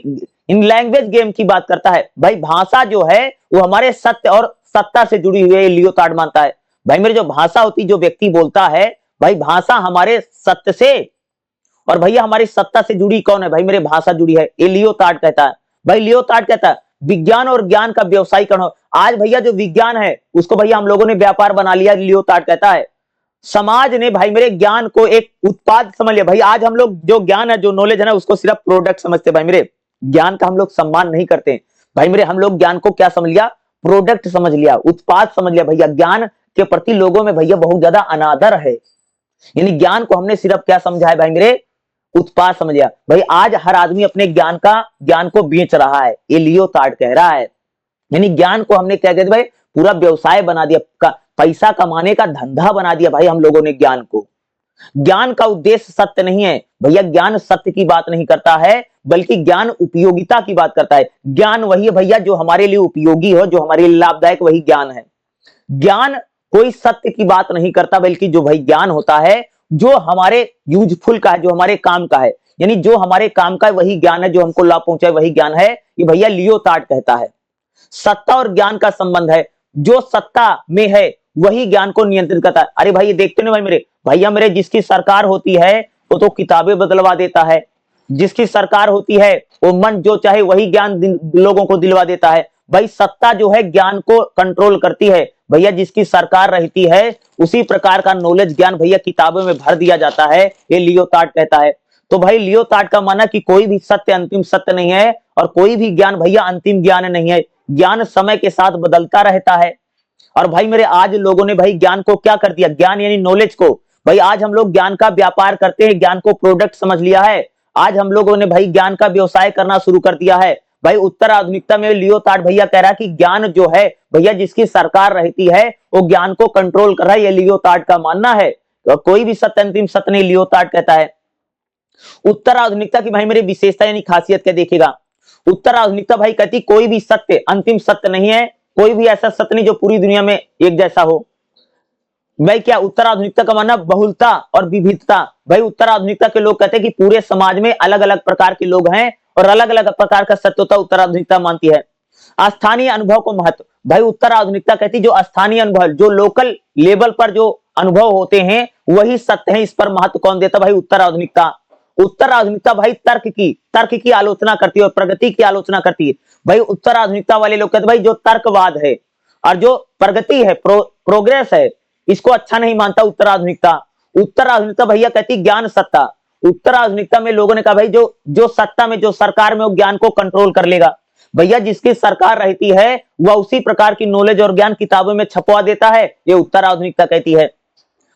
इन लैंग्वेज गेम की बात करता है, भाई भाषा जो है वो हमारे सत्य और सत्ता से जुड़ी हुई है, ये लियोटार्ड मानता है। भाई मेरे जो भाषा होती, जो व्यक्ति बोलता है, भाई भाषा हमारे सत्य से और भैया हमारी सत्ता से जुड़ी कौन है, भाई मेरे भाषा जुड़ी है, ये लियोटार्ड कहता है। भाई लियोटार्ड कहता है विज्ञान और ज्ञान का व्यवसायीकरण हो। आज भैया जो विज्ञान है उसको भैया हम लोगों ने व्यापार बना लिया, लियोटार्ड कहता है। समाज ने भाई मेरे ज्ञान को एक उत्पाद समझ लिया। भाई आज हम लोग जो ज्ञान है, जो नॉलेज है ना, उसको सिर्फ प्रोडक्ट समझते। भाई मेरे ज्ञान का हम लोग सम्मान नहीं करते। भाई मेरे हम लोग ज्ञान को क्या समझ लिया, प्रोडक्ट समझ लिया, उत्पाद समझ लिया। भैया ज्ञान के प्रति लोगों में भैया बहुत ज्यादा अनादर है। यानी ज्ञान को हमने सिर्फ क्या समझा है भाई मेरे, उत्पाद समझ लिया। भाई आज हर आदमी अपने ज्ञान को बेच रहा है, ये लियोटार्ड कह रहा है। यानी ज्ञान को हमने क्या कहते भाई, पूरा व्यवसाय बना दिया, पैसा कमाने का धंधा बना दिया भाई हम लोगों ने ज्ञान को। ज्ञान का उद्देश्य सत्य नहीं है भैया, ज्ञान सत्य की बात नहीं करता है, बल्कि ज्ञान उपयोगिता की बात करता है। ज्ञान वही है भैया जो हमारे लिए उपयोगी हो, जो हमारे लिए लाभदायक, वही ज्ञान है। ज्ञान कोई सत्य की बात नहीं करता, बल्कि जो भाई ज्ञान होता है जो हमारे यूजफुल का है, जो हमारे काम का है, यानी जो हमारे काम का है वही ज्ञान है, जो हमको लाभ पहुंचाए वही ज्ञान है, ये भैया लियोटार्ड कहता है। सत्ता और ज्ञान का संबंध है, जो सत्ता में है वही ज्ञान को नियंत्रित करता है। अरे भाई ये देखते ना भाई मेरे, भैया मेरे जिसकी सरकार होती है वो तो किताबें बदलवा देता है, जिसकी सरकार होती है वो मन जो चाहे वही ज्ञान लोगों को दिलवा देता है। भाई सत्ता जो है ज्ञान को कंट्रोल करती है, भैया जिसकी सरकार रहती है उसी प्रकार का नॉलेज ज्ञान भैया किताबों में भर दिया जाता है, ये लियोटार्ड कहता है। तो भाई लियोटार्ड का मानना कि कोई भी सत्य अंतिम सत्य नहीं है और कोई भी ज्ञान भैया अंतिम ज्ञान नहीं है। ज्ञान समय के साथ बदलता रहता है। और भाई मेरे आज लोगों ने भाई ज्ञान को क्या कर दिया, ज्ञान यानी नॉलेज को, भाई आज हम लोग ज्ञान का व्यापार करते हैं, ज्ञान को प्रोडक्ट समझ लिया है। आज हम लोगों ने भाई ज्ञान का व्यवसाय करना शुरू कर दिया है। भाई उत्तर आधुनिकता में लियोटार्ड भैया कह रहा है कि ज्ञान जो है भैया जिसकी सरकार रहती है वो ज्ञान को कंट्रोल कर रहा है, ये लियोटार्ड का मानना है। तो कोई भी सत्य अंतिम सत्य नहीं, लियोटार्ड कहता है। उत्तर आधुनिकता की भाई मेरी विशेषता यानी खासियत क्या देखिएगा, उत्तर आधुनिकता भाई कहती कोई भी सत्य अंतिम सत्य नहीं है, कोई भी ऐसा सत्य नहीं जो पूरी दुनिया में एक जैसा हो। भाई क्या उत्तर आधुनिकता का मानना बहुलता और विविधता। भाई उत्तर आधुनिकता के लोग कहते हैं कि पूरे समाज में अलग अलग प्रकार के लोग हैं और अलग अलग प्रकार का सत्यता उत्तर आधुनिकता मानती है। स्थानीय अनुभव को महत्व, भाई उत्तर आधुनिकता कहती जो स्थानीय अनुभव, जो लोकल लेवल पर जो अनुभव होते हैं वही सत्य है, इस पर महत्व कौन देता, भाई उत्तर आधुनिकता। उत्तर आधुनिकता भाई तर्क की आलोचना करती है और प्रगति की आलोचना करती है। भाई उत्तर आधुनिकता वाले लोग कहते भाई जो तर्कवाद है और जो प्रगति है, प्रोग्रेस है, इसको अच्छा नहीं मानता उत्तर आधुनिकता। उत्तर आधुनिकता भैया कहती ज्ञान सत्ता। उत्तर आधुनिकता में लोगों ने कहा भाई जो सत्ता में, जो सरकार में, वो ज्ञान को कंट्रोल कर लेगा। भैया जिसकी सरकार रहती है वह उसी प्रकार की नॉलेज और ज्ञान किताबों में छपवा देता है, ये उत्तर आधुनिकता कहती है।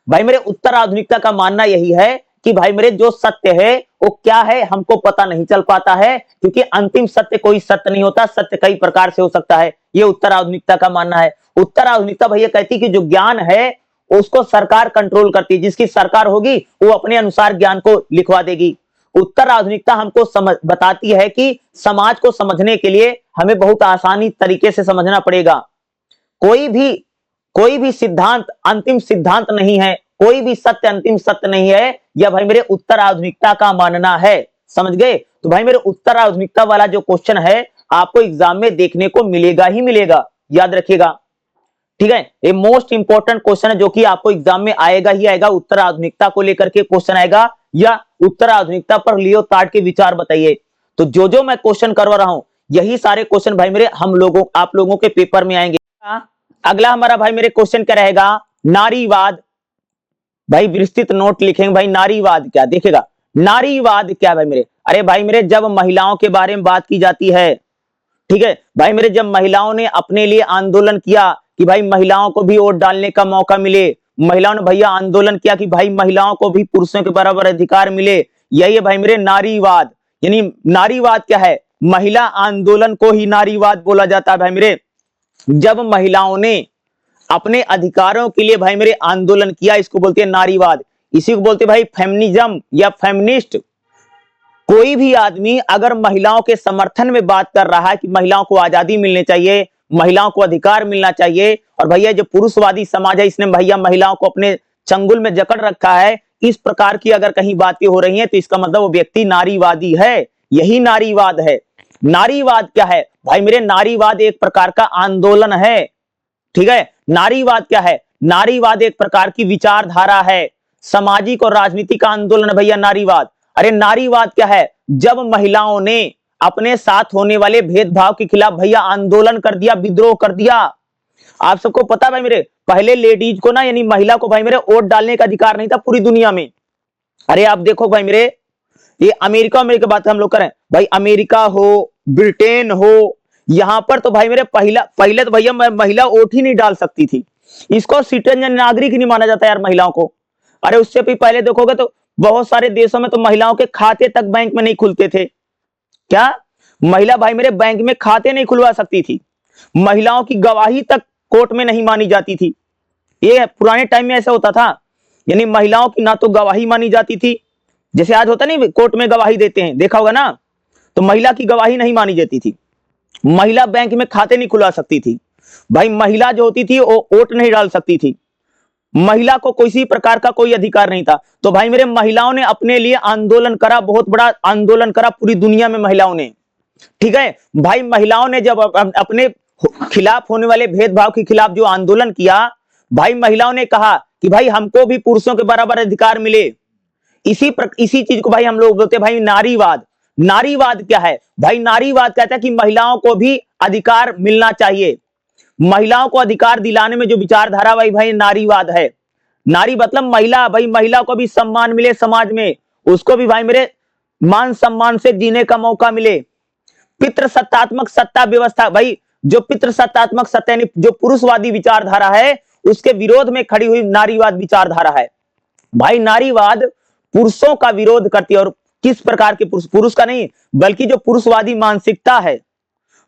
भाई मेरे उत्तर आधुनिकता का मानना यही है कि भाई मेरे जो सत्य है वो क्या है हमको पता नहीं चल पाता है, क्योंकि अंतिम सत्य कोई सत्य नहीं होता, सत्य कई प्रकार से हो सकता है, ये उत्तर आधुनिकता का मानना है। उत्तर आधुनिकता भैया कहती कि जो ज्ञान है उसको सरकार कंट्रोल करती है, जिसकी सरकार होगी वो अपने अनुसार ज्ञान को लिखवा देगी। उत्तर आधुनिकता हमको बताती है कि समाज को समझने के लिए हमें बहुत आसानी तरीके से समझना पड़ेगा। कोई भी सिद्धांत अंतिम सिद्धांत नहीं है, कोई भी सत्य अंतिम सत्य नहीं है, यह भाई मेरे उत्तर आधुनिकता का मानना है। समझ गए? तो भाई मेरे उत्तर आधुनिकता वाला जो क्वेश्चन है आपको एग्जाम में देखने को मिलेगा ही मिलेगा, याद रखिएगा। ठीक है, ये मोस्ट इंपॉर्टेंट क्वेश्चन है जो कि आपको एग्जाम में आएगा ही आएगा। उत्तर आधुनिकता को लेकर के क्वेश्चन आएगा या उत्तर आधुनिकता पर लियोटार्ड के विचार बताइए। तो जो मैं क्वेश्चन करवा रहा हूं यही सारे क्वेश्चन भाई मेरे आप लोगों के पेपर में आएंगे। अगला हमारा भाई मेरे क्वेश्चन क्या रहेगा, नारीवाद। भाई विस्तृत नोट लिखेंगे भाई, नारीवाद क्या, देखेगा नारीवाद क्या भाई मेरे। अरे भाई मेरे जब महिलाओं के बारे में बात की जाती है, ठीक है भाई मेरे, जब महिलाओं ने अपने लिए आंदोलन किया कि भाई महिलाओं को भी वोट डालने का मौका मिले, महिलाओं ने भैया आंदोलन किया कि भाई महिलाओं को भी पुरुषों के बराबर अधिकार मिले, यही है भाई मेरे नारीवाद। यानी नारीवाद क्या है, महिला आंदोलन को ही नारीवाद बोला जाता है भाई मेरे। जब महिलाओं ने अपने अधिकारों के लिए भाई मेरे आंदोलन किया, इसको बोलते हैं नारीवाद। इसी को बोलते हैं भाई फेमिनिज्म या फेमिनिस्ट। कोई भी आदमी अगर महिलाओं के समर्थन में बात कर रहा है कि महिलाओं को आजादी मिलनी चाहिए, महिलाओं को अधिकार मिलना चाहिए, और भैया जो पुरुषवादी समाज है इसने भैया महिलाओं को अपने चंगुल में जकड़ रखा है, इस प्रकार की अगर कहीं बातें हो रही हैं तो इसका मतलब वो व्यक्ति नारीवादी है। यही नारीवाद है। नारीवाद क्या है भाई मेरे? नारीवाद एक प्रकार का आंदोलन है। ठीक है, नारीवाद क्या है? नारीवाद एक प्रकार की विचारधारा है, सामाजिक और राजनीतिक आंदोलन है भैया नारीवाद। अरे नारीवाद क्या है? जब महिलाओं ने अपने साथ होने वाले भेदभाव के खिलाफ भैया आंदोलन कर दिया, विद्रोह कर दिया। आप सबको पता है भाई मेरे, पहले लेडीज को ना यानी महिला को भाई मेरे वोट डालने का अधिकार नहीं था पूरी दुनिया में। अरे आप देखो भाई मेरे, ये अमेरिका की बात हम लोग करें भाई, अमेरिका हो, ब्रिटेन हो, यहां पर तो भाई मेरे पहले तो भैया महिला वोट ही नहीं डाल सकती थी। इसको सिटीजन नागरिक नहीं माना जाता यार महिलाओं को। अरे उससे भी पहले देखोगे तो बहुत सारे देशों में तो महिलाओं के खाते तक बैंक में नहीं खुलते थे। क्या महिला भाई मेरे बैंक में खाते नहीं खुलवा सकती थी? महिलाओं की गवाही तक कोर्ट में नहीं मानी जाती थी। ये पुराने टाइम में ऐसा होता था, यानी महिलाओं की ना तो गवाही मानी जाती थी, जैसे आज होता नहीं कोर्ट में गवाही देते हैं, देखा होगा ना, तो महिला की गवाही नहीं मानी जाती थी। महिला बैंक में खाते नहीं खुलवा सकती थी भाई। महिला जो होती थी वो वोट नहीं डाल सकती थी। महिला को किसी प्रकार का कोई अधिकार नहीं था। तो भाई मेरे महिलाओं ने अपने लिए आंदोलन करा, बहुत बड़ा आंदोलन करा पूरी दुनिया में महिलाओं ने। ठीक है भाई, महिलाओं ने जब अपने खिलाफ होने वाले भेदभाव के खिलाफ जो आंदोलन किया, भाई महिलाओं ने कहा कि भाई हमको भी पुरुषों के बराबर अधिकार मिले। इसी चीज को भाई हम लोग बोलते हैं भाई नारीवाद। नारीवाद क्या है भाई? नारीवाद कहता है कि महिलाओं को भी अधिकार मिलना चाहिए। महिलाओं को अधिकार दिलाने में जो विचारधारा भाई नारीवाद है। नारी मतलब महिला, भाई महिला को भी सम्मान मिले समाज में, उसको भी भाई मेरे मान सम्मान से जीने का मौका मिले। पितृसत्तात्मक सत्ता व्यवस्था, भाई जो पितृसत्तात्मक सत्ता यानी जो पुरुषवादी विचारधारा है उसके विरोध में खड़ी हुई नारीवाद विचारधारा है। भाई नारीवाद पुरुषों का विरोध करती है, और किस प्रकार के पुरुष का नहीं बल्कि जो पुरुषवादी मानसिकता है,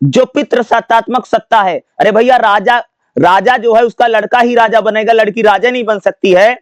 जो पितृसत्तात्मक सत्ता है। अरे भैया राजा जो है उसका लड़का ही राजा बनेगा, लड़की राजा नहीं बन सकती है।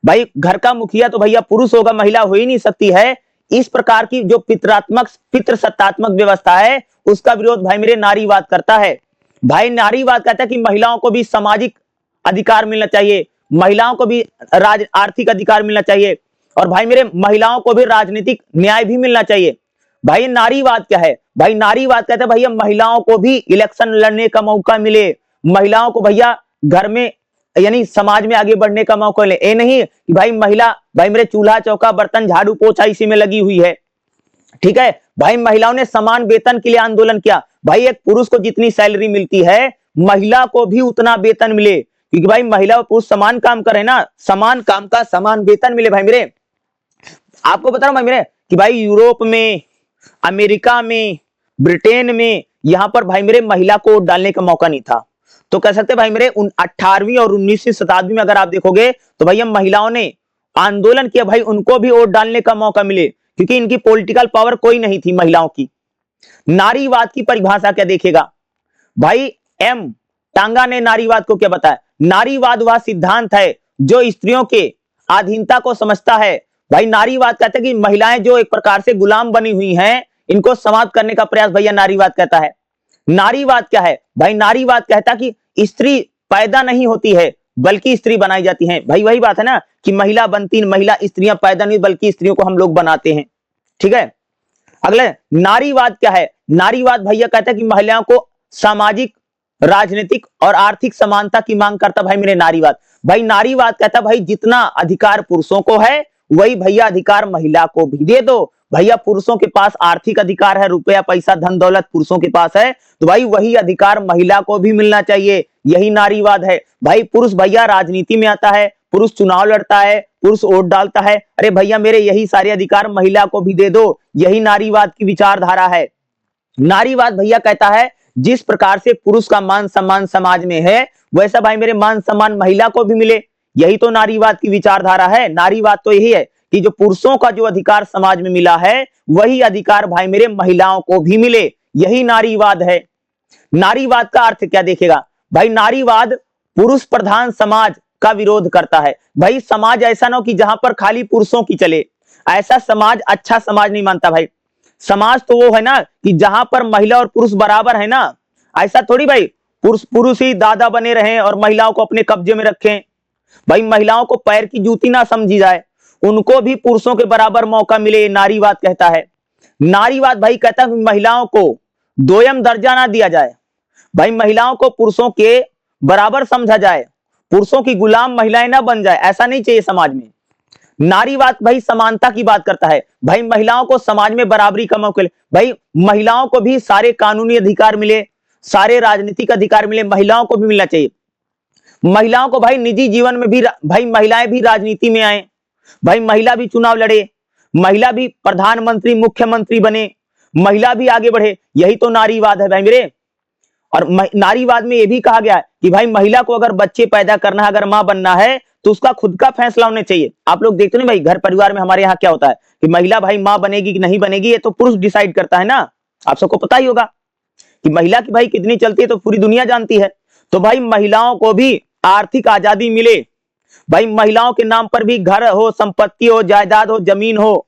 भाई घर का मुखिया तो भैया पुरुष होगा, महिला हो ही नहीं सकती है। इस प्रकार की जो पितृसत्तात्मक व्यवस्था है उसका विरोध भाई मेरे नारीवाद करता है। भाई नारीवाद कहता है कि महिलाओं को भी सामाजिक अधिकार मिलना चाहिए, महिलाओं को भी आर्थिक अधिकार मिलना चाहिए, और भाई मेरे महिलाओं को भी राजनीतिक न्याय भी मिलना चाहिए। भाई नारीवाद क्या है? भाई नारीवाद कहता है भैया महिलाओं को भी इलेक्शन लड़ने का मौका मिले, महिलाओं को भैया घर में यानी समाज में आगे बढ़ने का मौका मिले। ये नहीं कि भाई महिला भाई मेरे चूल्हा चौका बर्तन झाड़ू पोछा इसी में लगी हुई है। ठीक है भाई, महिलाओं ने समान वेतन के लिए आंदोलन किया। भाई एक पुरुष को जितनी सैलरी मिलती है महिला को भी उतना वेतन मिले, क्योंकि भाई महिला और पुरुष समान काम करे ना, समान काम का समान वेतन मिले। भाई मेरे आपको बता रहा हूं भाई मेरे कि भाई यूरोप में, अमेरिका में, ब्रिटेन में, यहां पर भाई मेरे महिला को वोट डालने का मौका नहीं था। तो कह सकते भाई मेरे 18वीं और 19वीं शताब्दी में अगर आप देखोगे तो भैया महिलाओं ने आंदोलन किया, भाई उनको भी वोट डालने का मौका मिले, क्योंकि इनकी पॉलिटिकल पावर कोई नहीं थी महिलाओं की। नारीवाद की परिभाषा क्या देखेगा भाई? एम टांगा ने नारीवाद को क्या बताया? नारीवाद वह सिद्धांत है जो स्त्रियों के अधीनता को समझता है। भाई नारीवाद कहता है कि महिलाएं जो एक प्रकार से गुलाम बनी हुई हैं इनको समाप्त करने का प्रयास भैया नारीवाद कहता है। नारीवाद क्या है भाई? नारीवाद कहता कि स्त्री पैदा नहीं होती है बल्कि स्त्री बनाई जाती है। भाई वही बात है ना कि महिला बनती, महिला स्त्रियां पैदा नहीं बल्कि स्त्रियों को हम लोग बनाते हैं। ठीक है, अगले नारीवाद क्या है? नारीवाद भैया कहता है कि महिलाओं को सामाजिक, राजनीतिक और आर्थिक समानता की मांग करता भाई मेरे नारीवाद। भाई नारीवाद कहता भाई जितना अधिकार पुरुषों को है वही भैया अधिकार महिला को भी दे दो। भैया पुरुषों के पास आर्थिक अधिकार है, रुपया पैसा धन दौलत पुरुषों के पास है, तो भाई वही अधिकार महिला को भी मिलना चाहिए। यही नारीवाद है। भाई पुरुष भैया राजनीति में आता है, पुरुष चुनाव लड़ता है, पुरुष वोट डालता है, अरे भैया मेरे यही सारे अधिकार महिला को भी दे दो। यही नारीवाद की विचारधारा है। नारीवाद भैया कहता है जिस प्रकार से पुरुष का मान सम्मान समाज में है वैसा भाई मेरे मान सम्मान महिला को भी मिले। यही तो नारीवाद की विचारधारा है। नारीवाद तो यही है कि जो पुरुषों का जो अधिकार समाज में मिला है वही अधिकार भाई मेरे महिलाओं को भी मिले। यही नारीवाद है। नारीवाद का अर्थ क्या देखेगा भाई? नारीवाद पुरुष प्रधान समाज का विरोध करता है। भाई समाज ऐसा ना हो कि जहां पर खाली पुरुषों की चले, ऐसा समाज अच्छा समाज नहीं मानता भाई। समाज तो वो है ना कि जहां पर महिला और पुरुष बराबर है ना, ऐसा थोड़ी भाई पुरुष पुरुष ही दादा बने रहें और महिलाओं को अपने कब्जे में रखें। भाई महिलाओं को पैर की जूती ना समझी जाए, उनको भी पुरुषों के बराबर मौका मिले, नारीवाद कहता है। नारीवाद भाई कहता है कि महिलाओं को दोयम दर्जा ना दिया जाए, भाई महिलाओं को पुरुषों के बराबर समझा जाए, पुरुषों की गुलाम महिलाएं ना बन जाए, ऐसा नहीं चाहिए समाज में। नारीवाद भाई समानता की बात करता है, भाई महिलाओं को समाज में बराबरी का मौका मिले, भाई महिलाओं को भी सारे कानूनी अधिकार मिले, सारे राजनीतिक अधिकार मिले, महिलाओं को भी मिलना चाहिए। महिलाओं को भाई निजी जीवन में भी भाई महिलाएं भी राजनीति में आए, भाई महिला भी चुनाव लड़े, महिला भी प्रधानमंत्री मुख्यमंत्री बने, महिला भी आगे बढ़े, यही तो नारीवाद है भाई मेरे। और नारीवाद में यह भी कहा गया है कि भाई महिला को अगर बच्चे पैदा करना है, अगर मां बनना है तो उसका खुद का फैसला होना चाहिए। आप लोग देखते नहीं भाई घर परिवार में हमारे यहाँ क्या होता है कि महिला भाई मां बनेगी कि नहीं बनेगी, ये तो पुरुष डिसाइड करता है ना। आप सबको पता ही होगा कि महिला की भाई कितनी चलती है तो पूरी दुनिया जानती है। तो भाई महिलाओं को भी आर्थिक आजादी मिले, भाई महिलाओं के नाम पर भी घर हो, संपत्ति हो, जायदाद हो, जमीन हो,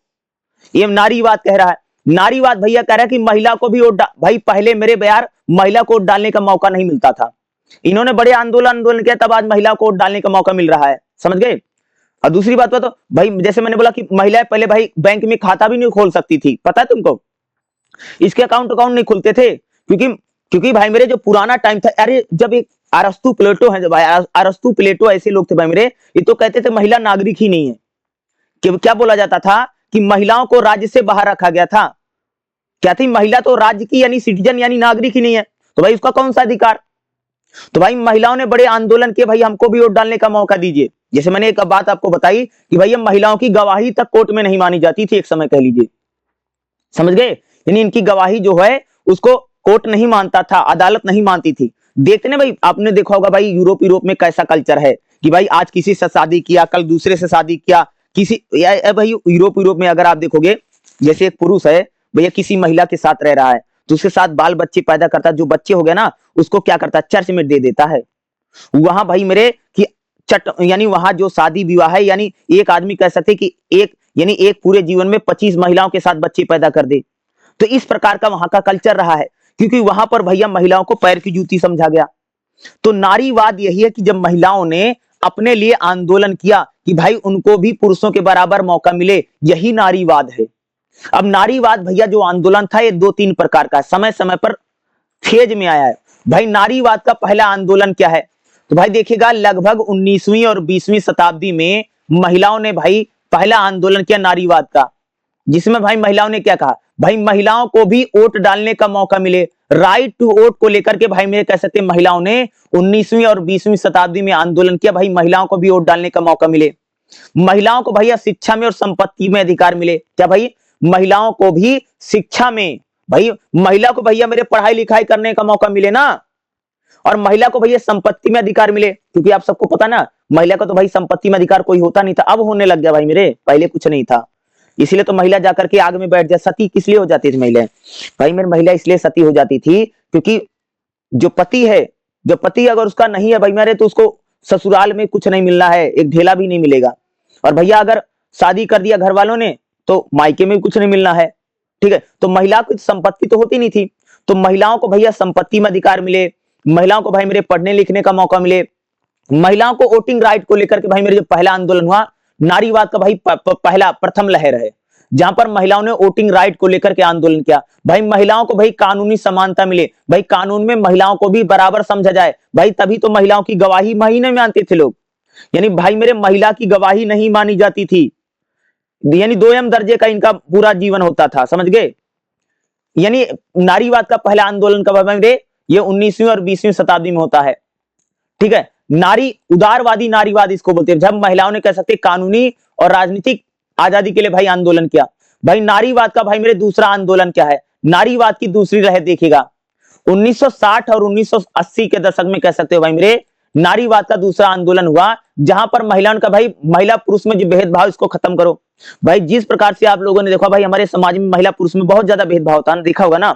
ये नारीवाद कह रहा है। नारीवाद भैया कह रहा है कि महिला को भी वोट, भाई पहले मेरे बयार महिला को वोट डालने का मौका नहीं मिलता था, इन्होंने बड़े आंदोलन किया, तब आज महिला को वोट डालने का मौका मिल रहा है, समझ गए। और दूसरी बात तो भाई जैसे मैंने बोला कि महिलाएं पहले भाई बैंक में खाता भी नहीं खोल सकती थी, पता है तुमको, इसके अकाउंट नहीं खुलते थे, क्योंकि भाई मेरे जो पुराना टाइम था, अरे जब एक अरस्तु प्लेटो है, जब अरस्तु प्लेटो ऐसे लोग थे भाई मेरे, ये तो कहते थे महिला नागरिक ही नहीं है। क्या बोला जाता था कि महिलाओं को राज्य से बाहर रखा गया था, क्या थी महिला तो राज्य की यानी सिटीजन यानी नागरिक ही नहीं है, तो भाई उसका कौन सा अधिकार। तो भाई महिलाओं ने बड़े आंदोलन किए, भाई हमको भी वोट डालने का मौका दीजिए। जैसे मैंने एक बात आपको बताई कि भाई महिलाओं की गवाही तक कोर्ट में नहीं मानी जाती थी एक समय, कह लीजिए, समझ गए, यानी इनकी गवाही जो है उसको कोर्ट नहीं मानता था, अदालत नहीं मानती थी। देखते ना भाई, आपने देखा होगा भाई यूरोप में कैसा कल्चर है कि भाई आज किसी से शादी किया, कल दूसरे से शादी किया, किसी भाई यूरोप में अगर आप देखोगे, जैसे एक पुरुष है भैया किसी महिला के साथ रह रहा है तो उसके साथ बाल बच्चे पैदा करता है, जो बच्चे हो गए ना उसको क्या करता है, चर्च में दे देता है। वहां भाई मेरे कि यानी वहां जो शादी विवाह है, यानी एक आदमी कह सकते कि एक पूरे जीवन में 25 महिलाओं के साथ बच्चे पैदा कर दे। तो इस प्रकार का वहां का कल्चर रहा है, क्योंकि वहां पर भैया महिलाओं को पैर की जूती समझा गया। तो नारीवाद यही है कि जब महिलाओं ने अपने लिए आंदोलन किया कि भाई उनको भी पुरुषों के बराबर मौका मिले, यही नारीवाद है। अब नारीवाद भैया जो आंदोलन था ये 2-3 प्रकार का समय समय पर फेज में आया है। भाई नारीवाद का पहला आंदोलन क्या है, तो भाई देखिएगा लगभग 19वीं और 20वीं शताब्दी में महिलाओं ने भाई पहला आंदोलन किया नारीवाद का, जिसमें भाई महिलाओं ने क्या कहा, भाई महिलाओं को भी वोट डालने का मौका मिले, राइट टू वोट को लेकर के भाई मेरे कह सकते महिलाओं ने 19वीं और 20वीं शताब्दी में आंदोलन किया, भाई महिलाओं को भी वोट डालने का मौका मिले, महिलाओं को भैया शिक्षा में और संपत्ति में अधिकार मिले। क्या भाई महिलाओं को भी शिक्षा में, भाई महिला को भैया मेरे पढ़ाई लिखाई करने का मौका मिले ना, और महिला को भैया संपत्ति में अधिकार मिले, क्योंकि आप सबको पता ना महिला का तो भाई संपत्ति में अधिकार कोई होता नहीं था, अब होने लग गया भाई मेरे, पहले कुछ नहीं था। इसलिए तो महिला जाकर के आग में बैठ जाए, सती किस लिए हो जाती थी महिलाएं, भाई मेरी महिला इसलिए सती हो जाती थी क्योंकि जो पति है, जो पति अगर उसका नहीं है भाई मेरे, तो उसको ससुराल में कुछ नहीं मिलना है, एक ढेला भी नहीं मिलेगा। और भैया अगर शादी कर दिया घर वालों ने तो मायके में भी कुछ नहीं मिलना है, ठीक है। तो महिला की संपत्ति तो होती नहीं थी, तो महिलाओं को भैया संपत्ति में अधिकार मिले, महिलाओं को भाई मेरे पढ़ने लिखने का मौका मिले, महिलाओं को वोटिंग राइट को लेकर के भाई मेरे जो पहला आंदोलन हुआ नारीवाद का, भाई पहला प्रथम लहर है जहां पर महिलाओं ने वोटिंग राइट को लेकर के आंदोलन किया। भाई महिलाओं को भाई कानूनी समानता मिले, भाई कानून में महिलाओं को भी बराबर समझा जाए, भाई तभी तो महिलाओं की गवाही महीने में मानते थे लोग, यानी भाई मेरे महिला की गवाही नहीं मानी जाती थी, यानी दोयम दर्जे का इनका पूरा जीवन होता था, समझ गए। यानी नारीवाद का पहला आंदोलन कब है, ये 19वीं और 20वीं शताब्दी में होता है, ठीक है। नारी उदारवादी नारीवाद इसको बोलते हैं, जब महिलाओं ने कह सकते कानूनी और राजनीतिक आजादी के लिए भाई आंदोलन किया। भाई नारीवाद का भाई मेरे दूसरा आंदोलन क्या है, नारीवाद की दूसरी लहर देखिएगा 1960 और 1980 के दशक में कह सकते हो भाई मेरे नारीवाद का दूसरा आंदोलन हुआ, जहां पर महिलाओं का भाई महिला पुरुष में जो भेदभाव इसको खत्म करो। भाई जिस प्रकार से आप लोगों ने देखा भाई हमारे समाज में महिला पुरुष में बहुत ज्यादा भेदभाव होता है, देखा होगा ना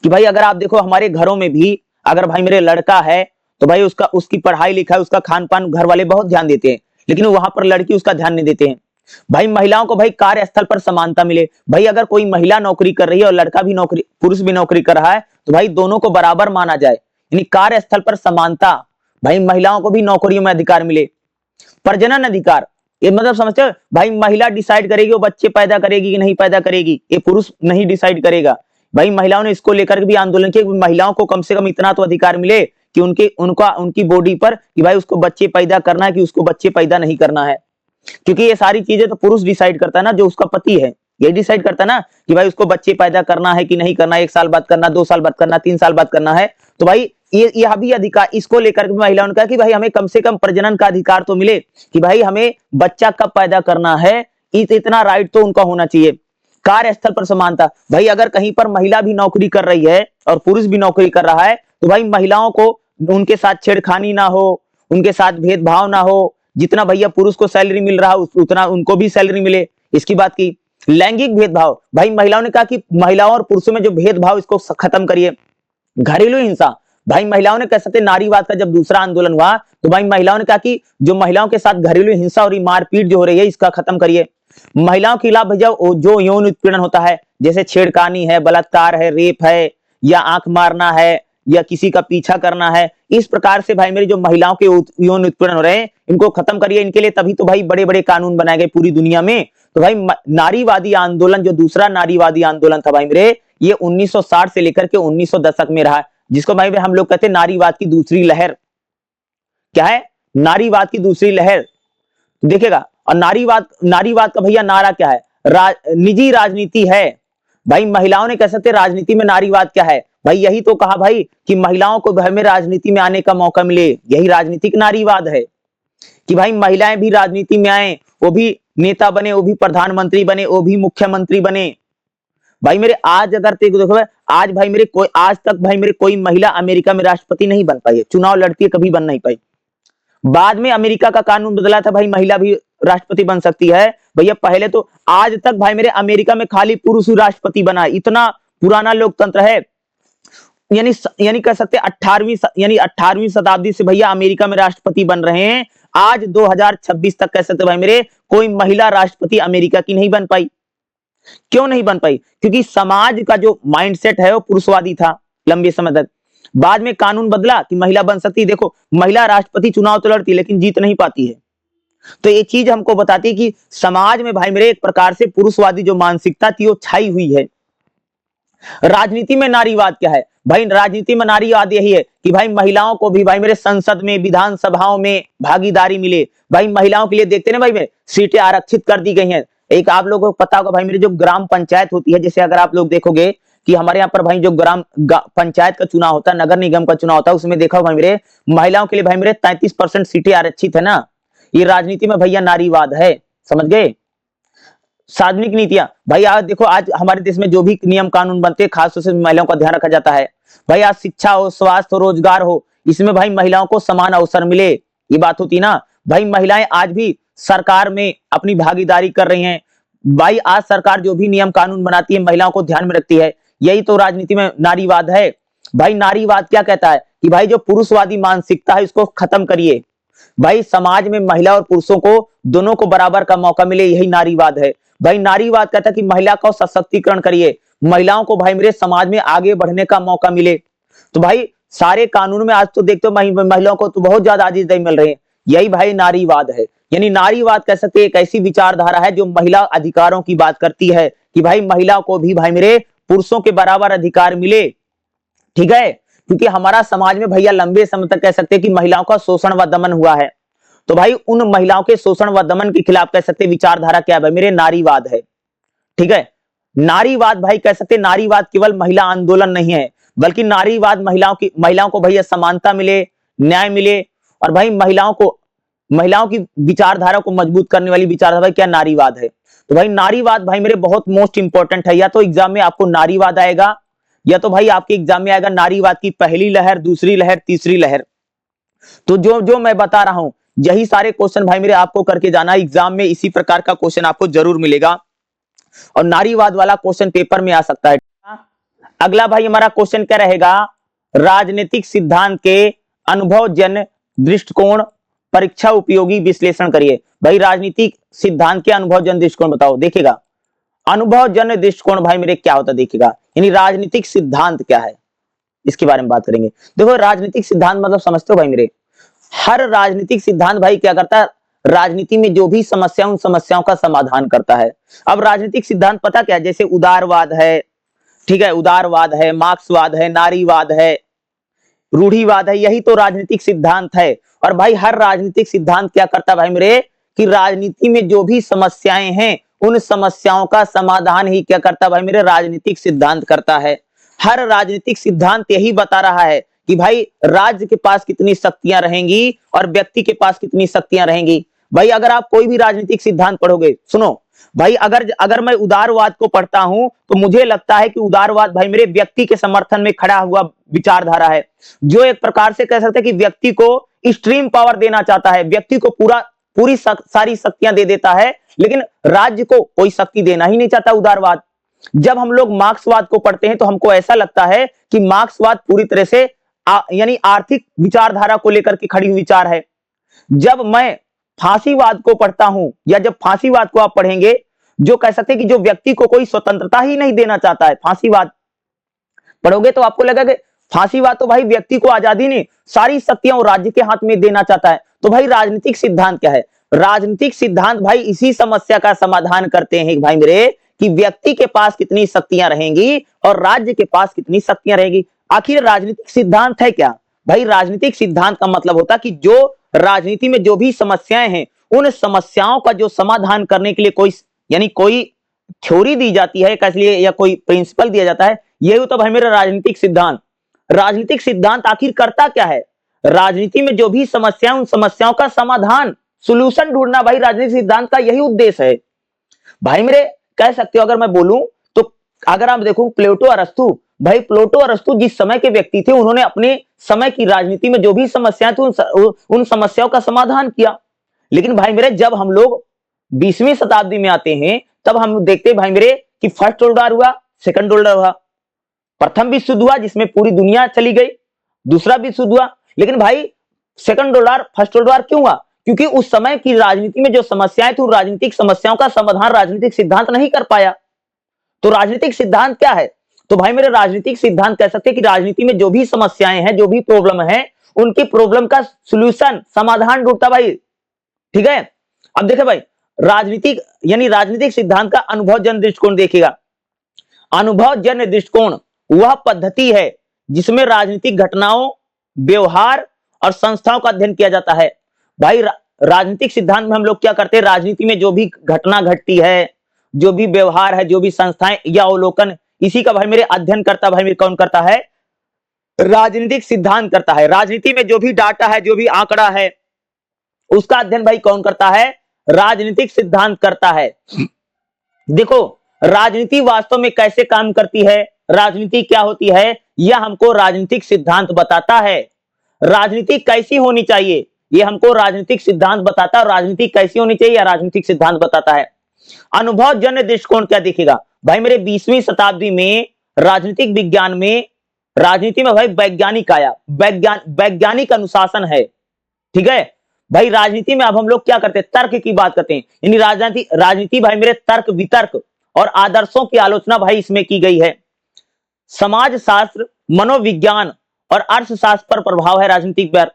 कि भाई अगर आप देखो हमारे घरों में भी अगर भाई मेरे लड़का है तो भाई उसका उसकी पढ़ाई लिखाई उसका खान पान घर वाले बहुत ध्यान देते हैं, लेकिन वहां पर लड़की उसका ध्यान नहीं देते हैं। भाई महिलाओं को भाई कार्यस्थल पर समानता मिले। भाई अगर कोई महिला नौकरी कर रही है और लड़का भी नौकरी पुरुष भी नौकरी कर रहा है तो भाई दोनों को बराबर माना जाए, यानी कार्यस्थल पर समानता। भाई महिलाओं को भी नौकरियों में अधिकार मिले। प्रजनन अधिकार, ये मतलब समझते हो भाई, महिला डिसाइड करेगी वो बच्चे पैदा करेगी कि नहीं पैदा करेगी, ये पुरुष नहीं डिसाइड करेगा। भाई महिलाओं ने इसको लेकर के भी आंदोलन किया कि महिलाओं को कम से कम इतना तो अधिकार मिले कि उनकी बॉडी पर कि भाई उसको बच्चे पैदा करना है कि उसको बच्चे पैदा नहीं करना है। क्योंकि ये सारी चीजें तो पुरुष डिसाइड करता है ना, जो उसका पति है ये डिसाइड करता है ना कि भाई उसको बच्चे पैदा करना है कि नहीं करना, 1 साल बाद करना, 2 साल बाद करना, 3 साल बाद करना है। तो भाई ये यह भी अधिकार, इसको लेकर के महिलाओं ने कहा कि भाई हमें कम से कम प्रजनन का अधिकार तो मिले कि भाई हमें बच्चा कब पैदा करना है, इतना राइट तो उनका होना चाहिए। कार्यस्थल पर समानता, भाई अगर कहीं पर महिला भी नौकरी कर रही है और पुरुष भी नौकरी कर रहा है तो भाई महिलाओं को उनके साथ छेड़खानी ना हो, उनके साथ भेदभाव ना हो, जितना भैया पुरुष को सैलरी मिल रहा उतना उनको भी सैलरी मिले, इसकी बात की। लैंगिक भेदभाव, भाई महिलाओं ने कहा कि महिलाओं और पुरुषों में जो भेदभाव इसको खत्म करिए। घरेलू हिंसा, भाई महिलाओं ने कह सकते नारीवाद का जब दूसरा आंदोलन हुआ तो भाई महिलाओं ने कहा कि जो महिलाओं के साथ घरेलू हिंसा और मारपीट जो हो रही है इसका खत्म करिए। महिलाओं के खिलाफ भैया जो यौन उत्पीड़न होता है, जैसे छेड़खानी है, बलात्कार है, रेप है, या आंख मारना है, या किसी का पीछा करना है, इस प्रकार से भाई मेरी जो महिलाओं के यौन उत्पीड़न हो रहे हैं इनको खत्म करिए। इनके लिए तभी तो भाई बड़े बड़े कानून बनाए गए पूरी दुनिया में। तो भाई नारीवादी आंदोलन, जो दूसरा नारीवादी आंदोलन था भाई मेरे, ये 1960 से लेकर के 1900 दशक में रहा, जिसको भाई हम लोग कहते हैं नारीवाद की दूसरी लहर। क्या है? नारीवाद की दूसरी लहर। देखेगा, और नारीवाद का भैया नारा क्या है? निजी राजनीति है। भाई महिलाओं ने कह सकते राजनीति में नारीवाद क्या है? भाई यही तो कहा भाई कि महिलाओं को घर में राजनीति में आने का मौका मिले, यही राजनीतिक नारीवाद है कि भाई महिलाएं भी राजनीति में आए, वो भी नेता बने, वो भी प्रधानमंत्री बने, वो भी मुख्यमंत्री बने। भाई मेरे आज अगर देखो, आज भाई मेरे कोई आज तक भाई मेरे कोई महिला अमेरिका में राष्ट्रपति नहीं बन पाई है, चुनाव लड़ती है कभी बन नहीं पाई। बाद में अमेरिका का कानून बदला था, भाई महिला भी राष्ट्रपति बन सकती है। भैया पहले तो आज तक भाई मेरे अमेरिका में खाली पुरुष राष्ट्रपति बना है, इतना पुराना लोकतंत्र है। यानी कह सकते 18वीं शताब्दी से भैया अमेरिका में राष्ट्रपति बन रहे हैं। आज 2026 तक कह सकते भाई मेरे कोई महिला राष्ट्रपति अमेरिका की नहीं बन पाई। क्यों नहीं बन पाई? क्योंकि समाज का जो माइंडसेट है वो पुरुषवादी था लंबे समय तक। बाद में कानून बदला कि महिला बन सकती है। देखो महिला राष्ट्रपति चुनाव तो लड़ती है लेकिन जीत नहीं पाती है। तो ये चीज हमको बताती है कि समाज में भाई मेरे एक प्रकार से पुरुषवादी जो मानसिकता थी वो छाई हुई है। राजनीति में नारीवाद क्या है? भाई राजनीति में नारीवाद यही है कि भाई महिलाओं को भी भाई मेरे संसद में, विधानसभाओं में भागीदारी मिले। भाई महिलाओं के लिए देखते ना भाई मेरे सीटें आरक्षित कर दी गई हैं। एक आप लोगों को पता होगा भाई मेरे जो ग्राम पंचायत होती है, जैसे अगर आप लोग देखोगे कि हमारे यहाँ पर भाई जो ग्राम पंचायत का चुनाव होता है, नगर निगम का चुनाव होता है, उसमें देखा भाई मेरे महिलाओं के लिए भाई मेरे 33% सीटें आरक्षित है ना। ये राजनीति में भैया नारीवाद है, समझ गए। सार्वजनिक नीतियां, भाई आज देखो आज हमारे देश में जो भी नियम कानून बनते हैं खासतौर से महिलाओं का ध्यान रखा जाता है। भाई आज शिक्षा हो, स्वास्थ्य हो, रोजगार हो, इसमें भाई महिलाओं को समान अवसर मिले, ये बात होती ना। भाई महिलाएं आज भी सरकार में अपनी भागीदारी कर रही हैं। भाई आज सरकार जो भी नियम कानून बनाती है महिलाओं को ध्यान में रखती है, यही तो राजनीति में नारीवाद है। भाई नारीवाद क्या कहता है कि भाई जो पुरुषवादी मानसिकता है इसको खत्म करिए। भाई समाज में महिला और पुरुषों को दोनों को बराबर का मौका मिले, यही नारीवाद है। भाई नारीवाद कहता है कि महिला को सशक्तिकरण करिए, महिलाओं को भाई मेरे समाज में आगे बढ़ने का मौका मिले। तो भाई सारे कानून में आज तो देखते हो महिलाओं को तो बहुत ज्यादा आजीज़ मिल रहे हैं, यही भाई नारीवाद है। यानी नारीवाद कह सकते एक ऐसी विचारधारा है जो महिला अधिकारों की बात करती है कि भाई महिला को भी भाई मेरे पुरुषों के बराबर अधिकार मिले, ठीक है। क्योंकि हमारा समाज में भैया लंबे समय तक कह सकते हैं कि महिलाओं का शोषण व दमन हुआ है। तो भाई उन महिलाओं के शोषण व दमन के खिलाफ कह सकते विचारधारा क्या है? मेरे नारीवाद है, ठीक है। नारीवाद भाई कह सकते नारीवाद केवल महिला आंदोलन नहीं है, बल्कि नारीवाद महिलाओं को भैया समानता मिले, न्याय मिले, और भाई महिलाओं की विचारधारा को मजबूत करने वाली विचारधारा क्या नारीवाद है। तो भाई नारीवाद भाई मेरे बहुत मोस्ट इंपॉर्टेंट है। या तो एग्जाम में आपको नारीवाद आएगा, या तो भाई आपके एग्जाम में आएगा नारीवाद की पहली लहर, दूसरी लहर, तीसरी लहर। तो जो मैं बता रहा हूं यही सारे क्वेश्चन भाई मेरे आपको करके जाना, एग्जाम में इसी प्रकार का क्वेश्चन आपको जरूर मिलेगा और नारीवाद वाला क्वेश्चन पेपर में आ सकता है। अगला भाई हमारा क्वेश्चन क्या रहेगा? राजनीतिक सिद्धांत के अनुभवजन्य दृष्टिकोण परीक्षा उपयोगी विश्लेषण करिए। भाई राजनीतिक सिद्धांत के अनुभवजन्य दृष्टिकोण बताओ। देखिएगा अनुभवजन्य दृष्टिकोण भाई मेरे क्या होता है, देखिएगा यानी राजनीतिक सिद्धांत क्या है इसके बारे में बात करेंगे। देखो राजनीतिक सिद्धांत मतलब समझते हो भाई मेरे, हर राजनीतिक सिद्धांत भाई क्या करता है, राजनीति में जो भी समस्या उन समस्याओं का समाधान करता है। अब राजनीतिक सिद्धांत पता क्या है, जैसे उदारवाद है, ठीक है, उदारवाद है, मार्क्सवाद है, नारीवाद है, रूढ़िवाद है, यही तो राजनीतिक सिद्धांत है। और भाई हर राजनीतिक सिद्धांत क्या करता है भाई मेरे, कि राजनीति में जो भी समस्याएं हैं उन समस्याओं का समाधान ही क्या करता है भाई मेरे, राजनीतिक सिद्धांत करता है। हर राजनीतिक सिद्धांत यही बता रहा है कि भाई राज्य के पास कितनी शक्तियां रहेंगी और व्यक्ति के पास कितनी शक्तियां रहेंगी। भाई अगर आप कोई भी राजनीतिक सिद्धांत पढ़ोगे, सुनो भाई, अगर अगर मैं उदारवाद को पढ़ता हूं तो मुझे लगता है कि उदारवाद भाई मेरे व्यक्ति के समर्थन में खड़ा हुआ विचारधारा है, जो एक प्रकार से कह सकते हैं कि व्यक्ति को एक्सट्रीम पावर देना चाहता है, व्यक्ति को पूरी सारी शक्तियां दे देता है, लेकिन राज्य को कोई शक्ति देना ही नहीं चाहता उदारवाद। जब हम लोग मार्क्सवाद को पढ़ते हैं तो हमको ऐसा लगता है कि मार्क्सवाद पूरी तरह से यानी आर्थिक विचारधारा को लेकर के खड़ी हुई विचार है। जब मैं फांसीवाद को पढ़ता हूं, या जब फांसीवाद को आप पढ़ेंगे, जो कह सकते हैं कि जो व्यक्ति को कोई स्वतंत्रता ही नहीं देना चाहता है, फांसीवाद पढ़ोगे तो आपको लगेगा कि फांसीवाद तो भाई व्यक्ति को आजादी नहीं, सारी शक्तियां वो राज्य के हाथ में देना चाहता है। तो भाई राजनीतिक सिद्धांत क्या है, राजनीतिक सिद्धांत भाई इसी समस्या का समाधान करते हैं भाई मेरे, कि व्यक्ति के पास कितनी शक्तियां रहेंगी और राज्य के पास कितनी शक्तियां रहेंगी। आखिर राजनीतिक सिद्धांत है क्या भाई, राजनीतिक सिद्धांत का मतलब होता है कि जो राजनीति में जो भी समस्याएं हैं उन समस्याओं का जो समाधान करने के लिए कोई यानी कोई थ्योरी दी जाती है, इसलिए या कोई प्रिंसिपल दिया जाता है, यही तो भाई मेरा राजनीतिक सिद्धांत। राजनीतिक सिद्धांत आखिर करता क्या है, राजनीति में जो भी समस्याएं उन समस्याओं का समाधान, सोल्यूशन ढूंढना, भाई राजनीतिक सिद्धांत का यही उद्देश्य है। भाई मेरे कह सकते हो, अगर मैं बोलूं तो अगर आप देखो प्लेटो अरस्तु, भाई प्लेटो अरस्तु जिस समय के व्यक्ति थे, उन्होंने अपने समय की राजनीति में जो भी समस्याएं थी उन समस्याओं का समाधान किया। लेकिन भाई मेरे जब हम लोग 20वीं शताब्दी में आते हैं तब हम देखते हैं भाई मेरे कि फर्स्ट वर्ल्ड वॉर हुआ, सेकंड वर्ल्ड वॉर हुआ, प्रथम विश्व युद्ध हुआ जिसमें पूरी दुनिया चली गई, दूसरा विश्व युद्ध हुआ। लेकिन भाई second world war first world war क्यों हुआ, क्योंकि उस समय की राजनीति में जो समस्याएं थी उन राजनीतिक समस्याओं का समाधान राजनीतिक सिद्धांत नहीं कर पाया। तो राजनीतिक सिद्धांत क्या है, तो भाई मेरे राजनीतिक सिद्धांत कह सकते हैं कि राजनीति में जो भी समस्याएं हैं, जो भी प्रॉब्लम है, उनकी प्रॉब्लम का सॉल्यूशन, समाधान ढूंढता भाई, ठीक है। अब देखिए भाई राजनीतिक यानी राजनीतिक सिद्धांत का अनुभवजन्य दृष्टिकोण देखिएगा। अनुभवजन्य दृष्टिकोण वह पद्धति है जिसमें राजनीतिक घटनाओं, व्यवहार और संस्थाओं का अध्ययन किया जाता है। भाई राजनीतिक सिद्धांत में हम लोग क्या करते हैं, राजनीति में जो भी घटना घटती है, जो भी व्यवहार है, जो भी संस्थाएं या अवलोकन, इसी का भाई मेरे अध्ययन करता भाई मेरे कौन करता है, राजनीतिक सिद्धांत करता है। राजनीति में जो भी डाटा है, जो भी आंकड़ा है, उसका अध्ययन भाई कौन करता है, राजनीतिक सिद्धांत करता है। देखो राजनीति वास्तव में कैसे काम करती है, राजनीति क्या होती है, यह हमको राजनीतिक सिद्धांत बताता है। राजनीति कैसी होनी चाहिए, यह हमको राजनीतिक सिद्धांत बताता है। राजनीति कैसी होनी चाहिए, यह राजनीतिक सिद्धांत बताता है। अनुभवजन्य दृष्टिकोण क्या दिखेगा भाई मेरे, 20वीं शताब्दी में राजनीतिक विज्ञान में, राजनीति में भाई वैज्ञानिक आया, वैज्ञानिक अनुशासन है, ठीक है भाई। राजनीति में अब हम लोग क्या करते हैं, तर्क की बात करते हैं, यानी राजनीति भाई मेरे तर्क, वितर्क और आदर्शों की आलोचना भाई इसमें की गई है। समाज शास्त्र, मनोविज्ञान और अर्थशास्त्र पर प्रभाव है राजनीतिक पर।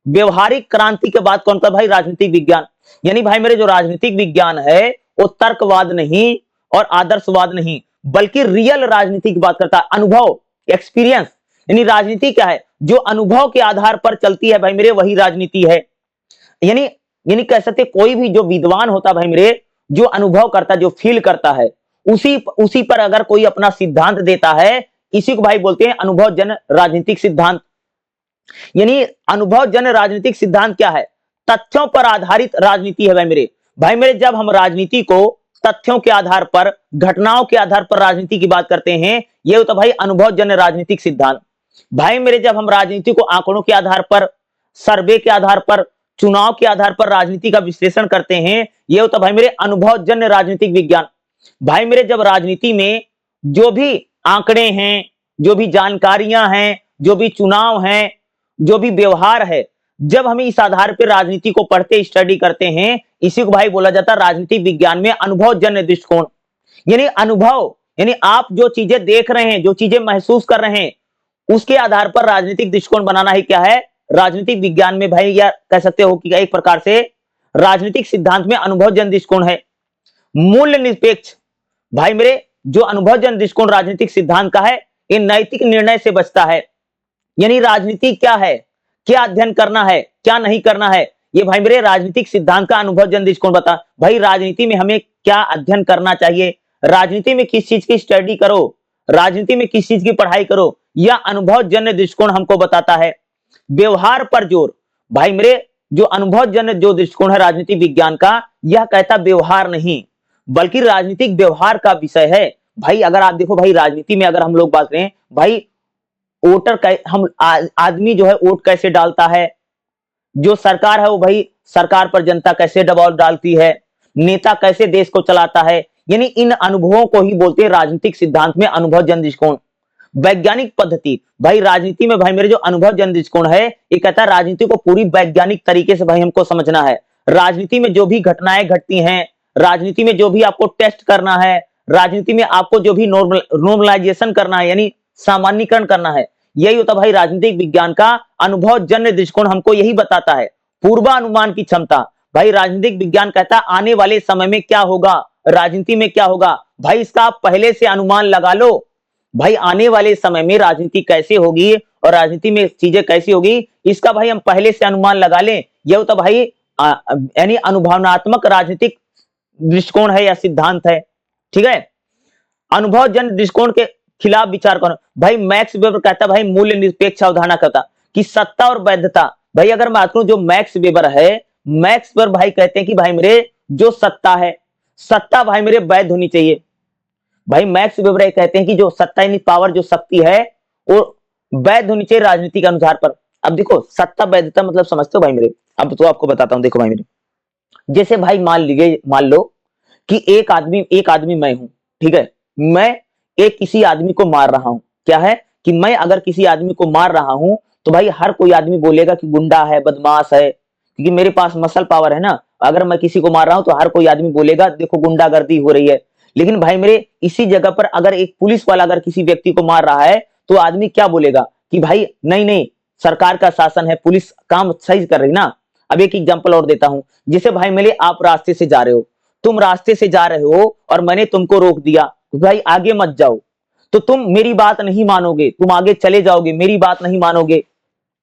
व्यवहारिक क्रांति के बाद कौन सा भाई, राजनीतिक विज्ञान। यानी भाई मेरे जो राजनीतिक विज्ञान है वो तर्कवाद नहीं और आदर्शवाद नहीं, बल्कि रियल राजनीति की बात करता है, अनुभव, एक्सपीरियंस। यानी राजनीति क्या है, जो अनुभव के आधार पर चलती है भाई मेरे, वही राजनीति है। यानी कह सकते कोई भी जो विद्वान होता भाई मेरे, जो अनुभव करता, जो फील करता है, उसी पर अगर कोई अपना सिद्धांत देता है, इसी को भाई बोलते हैं अनुभवजन्य राजनीतिक सिद्धांत। यानी अनुभवजन्य राजनीतिक सिद्धांत क्या है, तथ्यों पर आधारित राजनीति है भाई मेरे। जब हम राजनीति को तथ्यों के आधार पर, घटनाओं के आधार पर राजनीति की बात करते हैं, यह होता भाई अनुभवजन्य राजनीतिक सिद्धांत। भाई मेरे जब हम राजनीति को आंकड़ों के आधार पर, सर्वे के आधार पर, चुनाव के आधार पर राजनीति का विश्लेषण करते हैं, यह होता भाई मेरे अनुभवजन्य राजनीतिक विज्ञान। भाई मेरे जब राजनीति में जो भी आंकड़े हैं, जो भी जानकारियां हैं, जो भी चुनाव हैं, जो भी व्यवहार है, जब हम इस आधार पर राजनीति को पढ़ते स्टडी करते हैं, इसी को भाई बोला जाता है राजनीतिक विज्ञान में अनुभवजन्य दृष्टिकोण। यानी अनुभव, यानी आप जो चीजें देख रहे हैं, जो चीजें महसूस कर रहे हैं, उसके आधार पर राजनीतिक दृष्टिकोण बनाना ही क्या है, राजनीतिक विज्ञान में भाई, या कह सकते हो कि एक प्रकार से राजनीतिक सिद्धांत में अनुभवजन्य दृष्टिकोण है। मूल्य निरपेक्ष, भाई मेरे जो अनुभवजन्य दृष्टिकोण राजनीतिक सिद्धांत का है, ये नैतिक निर्णय से बचता है। यानी राजनीति क्या है, क्या अध्ययन करना है, क्या नहीं करना है, ये भाई मेरे राजनीतिक सिद्धांत का अनुभवजन्य दृष्टिकोण बता। भाई राजनीति में हमें क्या अध्ययन करना चाहिए, राजनीति में किस चीज की स्टडी करो, राजनीति में किस चीज की पढ़ाई करो, यह अनुभवजन्य दृष्टिकोण हमको बताता है। व्यवहार पर जोर, भाई मेरे जो अनुभवजन्य जो दृष्टिकोण है राजनीतिक विज्ञान का, यह कहता व्यवहार नहीं बल्कि राजनीतिक व्यवहार का विषय है। भाई अगर आप देखो भाई राजनीति में अगर हम लोग बात करें, भाई वोटर हम आदमी जो है वोट कैसे डालता है, जो सरकार है वो भाई सरकार पर जनता कैसे दबाव डालती है, नेता कैसे देश को चलाता है, यानी इन अनुभवों को ही बोलते हैं राजनीतिक सिद्धांत में अनुभवजन्य दृष्टिकोण। वैज्ञानिक पद्धति, भाई राजनीति में भाई मेरे जो अनुभवजन्य दृष्टिकोण है, ये कहता है राजनीति को पूरी वैज्ञानिक तरीके से भाई हमको समझना है। राजनीति में जो भी घटनाएं घटती हैं, राजनीति में जो भी आपको टेस्ट करना है, राजनीति में आपको जो भी नॉर्मलाइजेशन करना है, यानी सामान्यीकरण करना है, यही होता भाई राजनीतिक विज्ञान का अनुभवजन्य दृष्टिकोण हमको यही बताता है। पूर्वानुमान की क्षमता, भाई राजनीतिक विज्ञान कहता है आने वाले समय में क्या होगा, राजनीति में क्या होगा, भाई इसका आप पहले से अनुमान लगा लो। भाई आने वाले समय में राजनीति कैसे होगी और राजनीति में चीजें कैसी होगी, इसका भाई हम पहले से अनुमान लगा लें, यह होता भाई यानी अनुभवनात्मक राजनीतिक दृष्टिकोण है या सिद्धांत है। ठीक है, अनुभवजन्य दृष्टिकोण के खिलाफ विचार करो। भाई मैक्स वेबर कहता भाई मूल्य निरपेक्ष अवधारणा कहता कि सत्ता और वैधता। भाई अगर बात करूं जो मैक्स वेबर है, मैक्स वेबर भाई कहते हैं कि भाई मेरे जो सत्ता है, सत्ता भाई मेरे वैध होनी चाहिए। भाई मैक्स वेबर कहते हैं कि जो सत्ता यानी पावर, जो शक्ति है वो वैध होनी चाहिए राजनीति के अनुसार। पर अब देखो सत्ता वैधता मतलब समझते हो भाई मेरे, अब तो आपको बताता हूं। देखो भाई मेरे, जैसे भाई मान लो कि एक आदमी मैं हूं, ठीक है, मैं एक किसी आदमी को मार रहा हूं। क्या है कि मैं अगर किसी आदमी को मार रहा हूं तो भाई हर कोई आदमी बोलेगा कि गुंडा है, बदमाश है, क्योंकि मेरे पास मसल पावर है ना। अगर मैं किसी को मार रहा हूं तो हर कोई आदमी बोलेगा देखो गुंडागर्दी हो रही है। लेकिन भाई मेरे इसी जगह पर अगर एक पुलिस वाला अगर किसी व्यक्ति को मार रहा है तो आदमी क्या बोलेगा कि भाई नहीं सरकार का शासन है, पुलिस काम सही कर रही ना। अब एक एग्जांपल और देता हूं, जैसे भाई मेरे आप रास्ते से जा रहे हो, तुम रास्ते से जा रहे हो और मैंने तुमको रोक दिया, भाई आगे मत जाओ, तो तुम मेरी बात नहीं मानोगे, तुम आगे चले जाओगे, मेरी बात नहीं मानोगे।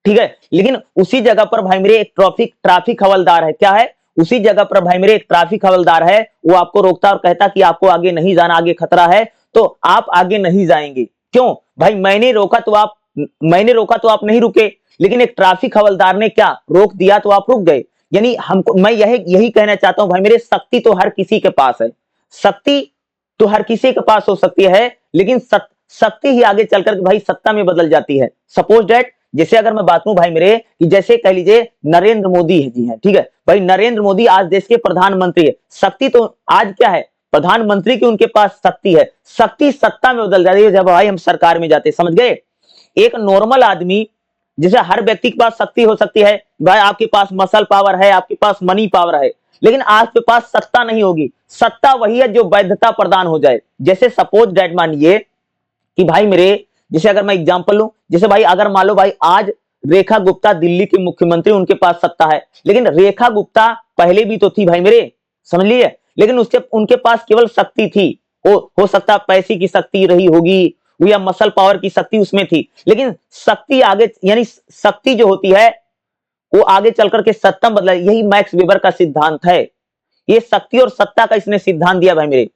ठीक है, लेकिन उसी जगह पर भाई मेरे एक ट्रैफिक हवलदार है। क्या है, उसी जगह पर भाई मेरे एक ट्रैफिक हवलदार है, वो आपको रोकता और कहता कि आपको आगे नहीं जाना, आगे खतरा है, तो आप आगे नहीं जाएंगे। क्यों भाई, मैंने रोका तो आप नहीं रुके, लेकिन एक ट्रैफिक हवलदार ने क्या रोक दिया तो आप रुक गए। यानी हमको, मैं यही कहना चाहता हूं भाई मेरे, शक्ति तो हर किसी के पास है, शक्ति तो हर किसी के पास हो सकती है, लेकिन शक्ति ही आगे चलकर भाई सत्ता में बदल जाती है। सपोज दैट, जैसे अगर मैं बात करूं भाई मेरे कि जैसे कह लीजिए नरेंद्र मोदी जी हैं, ठीक है भाई, नरेंद्र मोदी आज देश के प्रधानमंत्री है, शक्ति तो आज क्या है, प्रधानमंत्री की उनके पास शक्ति है, शक्ति सत्ता में बदल जाती है जब भाई हम सरकार में जाते, समझ गए। एक नॉर्मल आदमी, जैसे हर व्यक्ति के पास शक्ति हो सकती है, भाई आपके पास मसल पावर है, आपके पास मनी पावर है, लेकिन आपके पास सत्ता नहीं होगी। सत्ता वही है जो वैधता प्रदान हो जाए। जैसे सपोज दैट मानिए कि भाई मेरे, जैसे अगर मैं एग्जांपल लूं, जैसे भाई अगर मान लो भाई आज रेखा गुप्ता दिल्ली की मुख्यमंत्री, उनके पास सत्ता है, लेकिन रेखा गुप्ता पहले भी तो थी भाई मेरे, समझ लिए, लेकिन उसके उनके पास केवल शक्ति थी, हो सकता पैसे की शक्ति रही होगी या मसल पावर की शक्ति उसमें थी, लेकिन शक्ति आगे, यानी शक्ति जो होती है वो आगे चलकर के सत्ता बदला। यही मैक्स वेबर का सिद्धांत है, ये शक्ति और सत्ता का इसने सिद्धांत दिया भाई मेरे।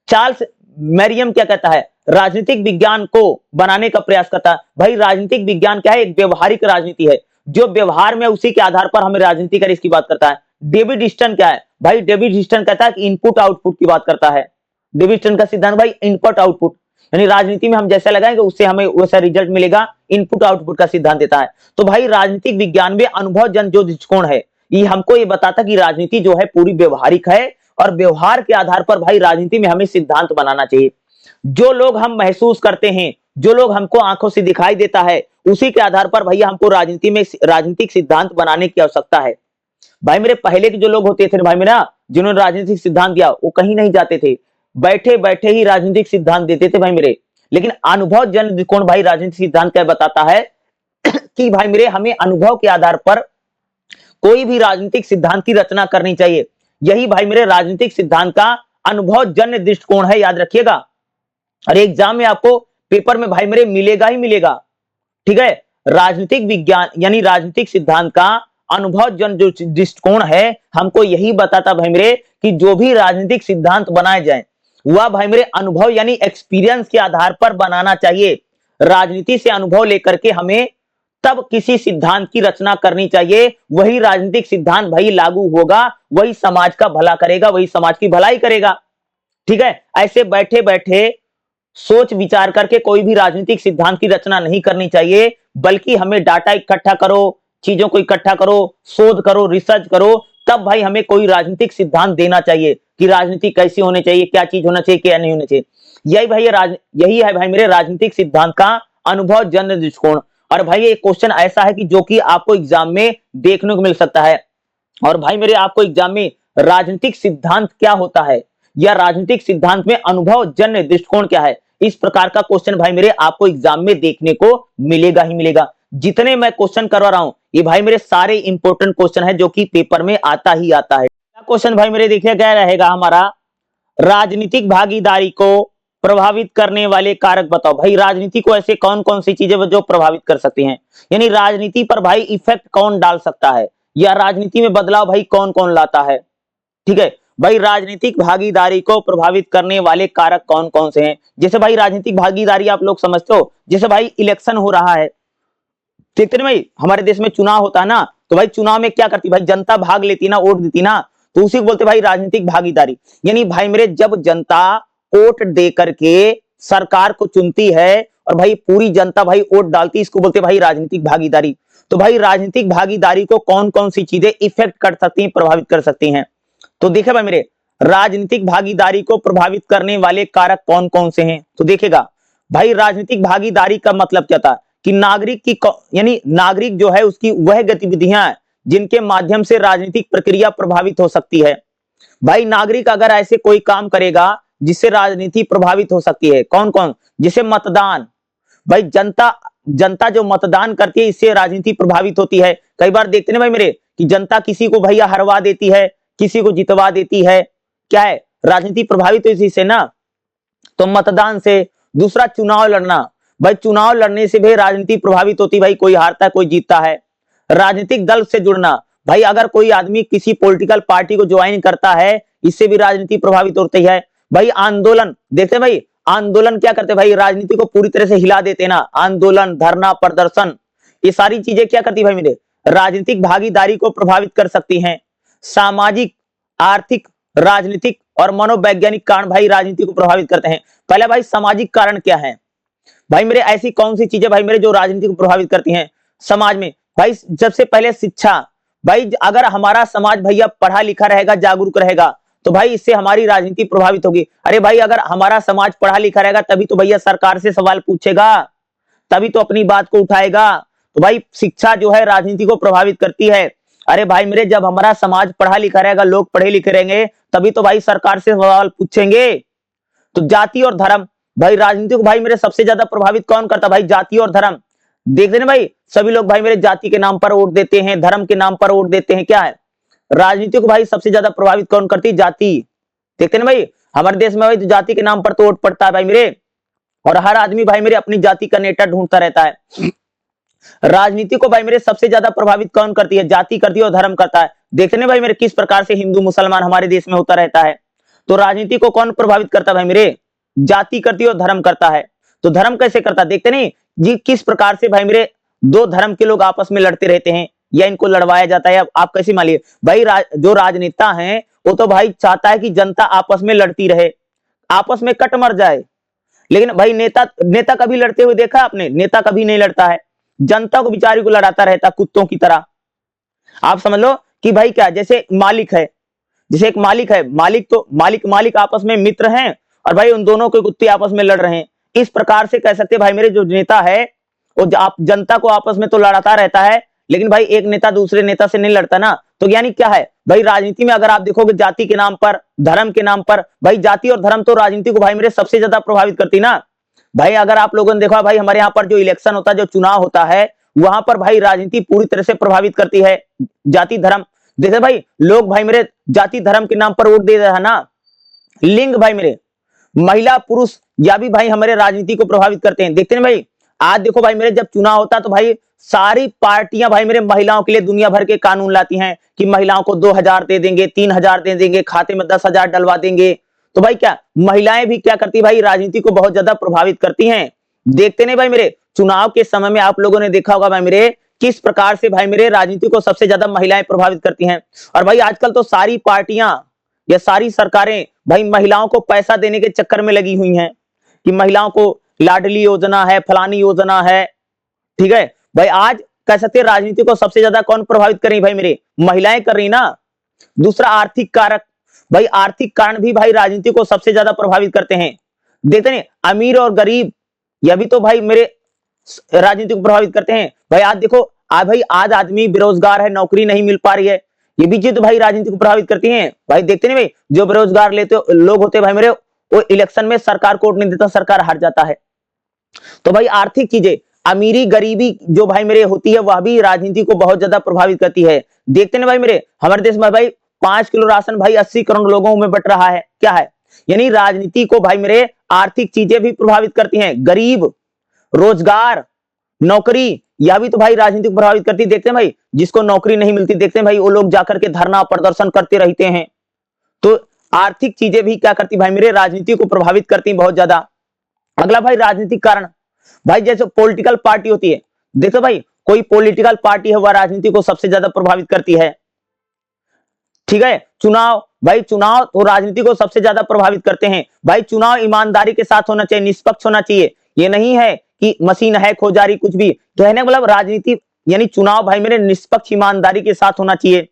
चार्ल्स मैरियम क्या कहता है, राजनीतिक विज्ञान को बनाने का प्रयास करता है। भाई राजनीतिक विज्ञान क्या है, एक व्यवहारिक राजनीति है, जो व्यवहार में उसी के आधार पर हमें राजनीति कर इसकी बात करता है। डेविड हिस्टन क्या है, भाई डेविड हिस्टन कहता है कि इनपुट आउटपुट की बात करता है। डेविड हिस्टन का सिद्धांत भाई इनपुट आउटपुट, यानी राजनीति में हम जैसा लगाएंगे उससे हमें वैसा रिजल्ट मिलेगा, इनपुट आउटपुट का सिद्धांत देता है। तो भाई राजनीतिक विज्ञान में अनुभवजन्य जो दृष्टिकोण है, ये हमको ये बताता कि राजनीति जो है पूरी व्यवहारिक है, और व्यवहार के आधार पर भाई राजनीति में हमें सिद्धांत बनाना चाहिए। जो लोग हम महसूस करते हैं, जो लोग हमको आंखों से दिखाई देता है, उसी के आधार पर भैया हमको राजनीति में राजनीतिक सिद्धांत बनाने की आवश्यकता है। भाई मेरे पहले के जो लोग होते थे भाई मेरा, जिन्होंने राजनीतिक सिद्धांत दिया, वो कहीं नहीं जाते थे, बैठे बैठे ही राजनीतिक सिद्धांत देते थे भाई मेरे। लेकिन अनुभव जन दृष्टिकोण भाई राजनीतिक सिद्धांत क्या बताता है कि भाई मेरे हमें अनुभव के आधार पर कोई भी राजनीतिक सिद्धांत की रचना करनी चाहिए। यही भाई मेरे राजनीतिक सिद्धांत का अनुभव जन्य दृष्टिकोण है, याद रखिएगा। और एग्जाम में आपको पेपर में भाई मेरे मिलेगा ही मिलेगा, ठीक है। राजनीतिक विज्ञान यानी राजनीतिक सिद्धांत का अनुभव जन जो दृष्टिकोण है हमको यही बताता भाई मेरे कि जो भी राजनीतिक सिद्धांत बनाए जाए वह भाई मेरे अनुभव यानी एक्सपीरियंस के आधार पर बनाना चाहिए। राजनीति से अनुभव लेकर के हमें तब किसी सिद्धांत की रचना करनी चाहिए, वही राजनीतिक सिद्धांत भाई लागू होगा, वही समाज का भला करेगा, वही समाज की भलाई करेगा, ठीक है। ऐसे बैठे बैठे सोच विचार करके कोई भी राजनीतिक सिद्धांत की रचना नहीं करनी चाहिए, बल्कि हमें डाटा इकट्ठा करो, चीजों को इकट्ठा करो, शोध करो, रिसर्च करो, तब भाई हमें कोई राजनीतिक सिद्धांत देना चाहिए कि राजनीति कैसी होनी चाहिए, क्या चीज होना चाहिए, क्या नहीं होना चाहिए। यही है भाई मेरे राजनीतिक सिद्धांत का अनुभव जन्य दृष्टिकोण। और भाई ये क्वेश्चन ऐसा है कि जो कि आपको एग्जाम में देखने को मिल सकता है। और भाई मेरे आपको एग्जाम में राजनीतिक सिद्धांत क्या होता है या राजनीतिक सिद्धांत में अनुभव जन्य दृष्टिकोण क्या है, इस प्रकार का क्वेश्चन भाई मेरे आपको एग्जाम में देखने को मिलेगा ही मिलेगा। जितने मैं क्वेश्चन करवा रहा हूं ये भाई मेरे सारे इंपॉर्टेंट क्वेश्चन है जो कि पेपर में आता ही आता है। क्वेश्चन भाई मेरे देखिए क्या रहेगा हमारा, राजनीतिक भागीदारी को प्रभावित करने वाले कारक बताओ। भाई राजनीति को ऐसे कौन कौन सी चीजें जो प्रभावित कर सकती हैं, यानी राजनीति पर भाई इफेक्ट कौन डाल सकता है या राजनीति में बदलाव भाई कौन कौन लाता है, ठीक है। भाई राजनीतिक भागीदारी को प्रभावित करने वाले कारक कौन कौन से हैं। जैसे भाई राजनीतिक भागीदारी आप लोग समझते हो, जैसे भाई इलेक्शन हो रहा है, ठीक है भाई, हमारे देश में चुनाव होता है ना, तो भाई चुनाव में क्या करती भाई जनता भाग लेती ना, वोट देती ना, तो उसी को बोलते भाई राजनीतिक भागीदारी। यानी भाई मेरे जब जनता वोट दे करके सरकार को चुनती है और भाई पूरी जनता भाई वोट डालती है, इसको बोलते भाई राजनीतिक भागीदारी। तो भाई राजनीतिक भागीदारी को कौन कौन सी चीजें इफेक्ट कर सकती हैं, प्रभावित कर सकती हैं। तो देखे भाई मेरे राजनीतिक भागीदारी को प्रभावित करने वाले कारक कौन कौन से हैं। तो देखेगा भाई राजनीतिक भागीदारी का मतलब क्या था कि नागरिक की यानी नागरिक जो है उसकी वह गतिविधियां जिनके माध्यम से राजनीतिक प्रक्रिया प्रभावित हो सकती है। भाई नागरिक अगर ऐसे कोई काम करेगा जिससे राजनीति प्रभावित हो सकती है, कौन कौन, जैसे मतदान। भाई जनता जो मतदान करती है इससे राजनीति प्रभावित होती है। कई बार देखते हैं भाई मेरे कि जनता किसी को भैया हरवा देती है, किसी को जितवा देती है, क्या है राजनीति प्रभावित इसी से ना, तो मतदान से। दूसरा चुनाव लड़ना, भाई चुनाव लड़ने से भी राजनीति प्रभावित होती है, भाई कोई हारता है कोई जीतता है। राजनीतिक दल से जुड़ना, भाई अगर कोई आदमी किसी पॉलिटिकल पार्टी को ज्वाइन करता है इससे भी राजनीति प्रभावित होती है। भाई आंदोलन, देखते भाई आंदोलन क्या करते भाई राजनीति को पूरी तरह से हिला देते ना, आंदोलन, धरना, प्रदर्शन, ये सारी चीजें क्या करती भाई मेरे राजनीतिक भागीदारी को प्रभावित कर सकती हैं। सामाजिक, आर्थिक, राजनीतिक और मनोवैज्ञानिक कारण भाई राजनीति को प्रभावित करते हैं। पहले भाई सामाजिक कारण क्या है भाई मेरे, ऐसी कौन सी चीजें भाई मेरे जो राजनीति को प्रभावित करती हैं समाज में। भाई सबसे पहले शिक्षा, भाई अगर हमारा समाज भैया पढ़ा लिखा रहेगा, जागरूक रहेगा, तो भाई इससे हमारी राजनीति प्रभावित होगी। अरे भाई अगर हमारा समाज पढ़ा लिखा रहेगा तभी तो भैया सरकार से सवाल पूछेगा, तभी तो अपनी बात को उठाएगा। तो भाई शिक्षा जो है राजनीति को प्रभावित करती है। अरे भाई मेरे जब हमारा समाज पढ़ा लिखा रहेगा, लोग पढ़े लिखे रहेंगे, तभी तो भाई सरकार से सवाल पूछेंगे। तो जाति और धर्म, भाई राजनीति को भाई मेरे सबसे ज्यादा प्रभावित कौन करता, भाई जाति और धर्म। देखते ना भाई सभी लोग भाई मेरे जाति के नाम पर वोट देते हैं, धर्म के नाम पर वोट देते हैं, क्या है राजनीति को भाई सबसे ज्यादा प्रभावित कौन करती है, जाति। देखते ना भाई हमारे देश में भाई तो जाति के नाम पर तो वोट पड़ता है भाई मेरे, और हर आदमी भाई मेरे अपनी जाति का नेता ढूंढता रहता है। राजनीति को भाई मेरे सबसे ज्यादा प्रभावित कौन करती है, जाति करती है और धर्म करता है। देखते ना भाई मेरे किस प्रकार से हिंदू मुसलमान हमारे देश में होता रहता है। तो राजनीति को कौन प्रभावित करता है भाई मेरे, जाति करती है और धर्म करता है। तो धर्म कैसे करता है, देखते नहीं जी किस प्रकार से भाई मेरे दो धर्म के लोग आपस में लड़ते रहते हैं या इनको लड़वाया जाता है। आप कैसे मानिए भाई जो राजनेता हैं वो तो भाई चाहता है कि जनता आपस में लड़ती रहे, आपस में कट मर जाए। लेकिन भाई नेता कभी लड़ते हुए देखा आपने, नेता कभी नहीं लड़ता है, जनता को बेचारी को लड़ाता रहता कुत्तों की तरह। आप समझ लो कि भाई क्या, जैसे मालिक है, जैसे एक मालिक है, मालिक आपस में मित्र हैं और भाई उन दोनों के कुत्ते आपस में लड़ रहे हैं। इस प्रकार से कह सकते भाई मेरे जो नेता है वो आप जनता को आपस में तो लड़ाता रहता है, लेकिन भाई एक नेता दूसरे नेता से नहीं लड़ता ना। तो यानी क्या है भाई, राजनीति में अगर आप देखोगे जाति के नाम पर, धर्म के नाम पर, भाई जाति और धर्म तो राजनीति को भाई मेरे सबसे ज्यादा प्रभावित करती ना। भाई अगर आप लोगों ने देखा भाई, हमारे यहाँ पर जो इलेक्शन होता है, जो चुनाव होता है, वहां पर भाई राजनीति पूरी तरह से प्रभावित करती है जाति धर्म। जैसे भाई लोग भाई मेरे जाति धर्म के नाम पर वोट दे रहे हैं ना। लिंग भाई मेरे, महिला पुरुष, या भी भाई हमारे राजनीति को प्रभावित करते हैं। देखते हैं भाई, आज देखो भाई मेरे, जब चुनाव होता है तो भाई सारी पार्टियां भाई मेरे महिलाओं के लिए दुनिया भर के कानून लाती हैं कि महिलाओं को 2,000 दे देंगे, 3,000 दे देंगे, खाते में 10,000 डलवा देंगे। तो भाई क्या महिलाएं भी क्या करती भाई, राजनीति को बहुत ज्यादा प्रभावित करती हैं। देखते नहीं भाई मेरे, चुनाव के समय में आप लोगों ने देखा होगा भाई मेरे, किस प्रकार से भाई मेरे राजनीति को सबसे ज्यादा महिलाएं प्रभावित करती हैं। और भाई आजकल तो सारी पार्टियां या सारी सरकारें भाई महिलाओं को पैसा देने के चक्कर में लगी हुई हैं कि महिलाओं को लाडली योजना है, फलानी योजना है। ठीक है भाई, आज कह सकते हैं राजनीति को सबसे ज्यादा कौन प्रभावित कर रही भाई मेरे, महिलाएं कर रही ना। दूसरा आर्थिक कारक, भाई आर्थिक कारण भी भाई राजनीति को सबसे ज्यादा प्रभावित करते हैं। देखते नहीं, अमीर और गरीब, यह भी तो भाई मेरे राजनीति को प्रभावित करते हैं। भाई आज देखो, आज आदमी बेरोजगार है, नौकरी नहीं मिल पा रही है, ये भी चीज तो भाई राजनीति को प्रभावित करती हैं। भाई देखते नहीं भाई, जो बेरोजगार लेते लोग होते भाई मेरे, वो इलेक्शन में सरकार को वोट नहीं देता, सरकार हार जाता है। तो भाई आर्थिक चीजें, अमीरी गरीबी जो भाई मेरे होती है, वह भी राजनीति को बहुत ज्यादा प्रभावित करती है। देखते ना भाई मेरे, हमारे देश में भाई 5 किलो राशन भाई 80 करोड़ लोगों में बट रहा है। क्या है, यानी राजनीति को भाई मेरे आर्थिक चीजें भी प्रभावित करती हैं। गरीब, रोजगार, नौकरी, यह भी तो भाई राजनीति को प्रभावित करती है। देखते हैं भाई, जिसको नौकरी नहीं मिलती, देखते हैं भाई वो लोग जाकर के धरना प्रदर्शन करते रहते हैं। तो आर्थिक चीजें भी क्या करती भाई मेरे, राजनीति को प्रभावित करती हैं बहुत ज्यादा। अगला भाई राजनीतिक कारण, भाई जैसे पॉलिटिकल पार्टी होती है, देखो भाई कोई पॉलिटिकल पार्टी है वह राजनीति को सबसे ज्यादा प्रभावित करती है। ठीक है, चुनाव, भाई चुनाव तो राजनीति को सबसे ज्यादा प्रभावित करते हैं। भाई चुनाव ईमानदारी के साथ होना चाहिए, निष्पक्ष होना चाहिए। ये नहीं है कि मशीन हैक हो जा रही, कुछ भी कहने का मतलब राजनीति यानी चुनाव भाई मेरे निष्पक्ष ईमानदारी के साथ होना चाहिए।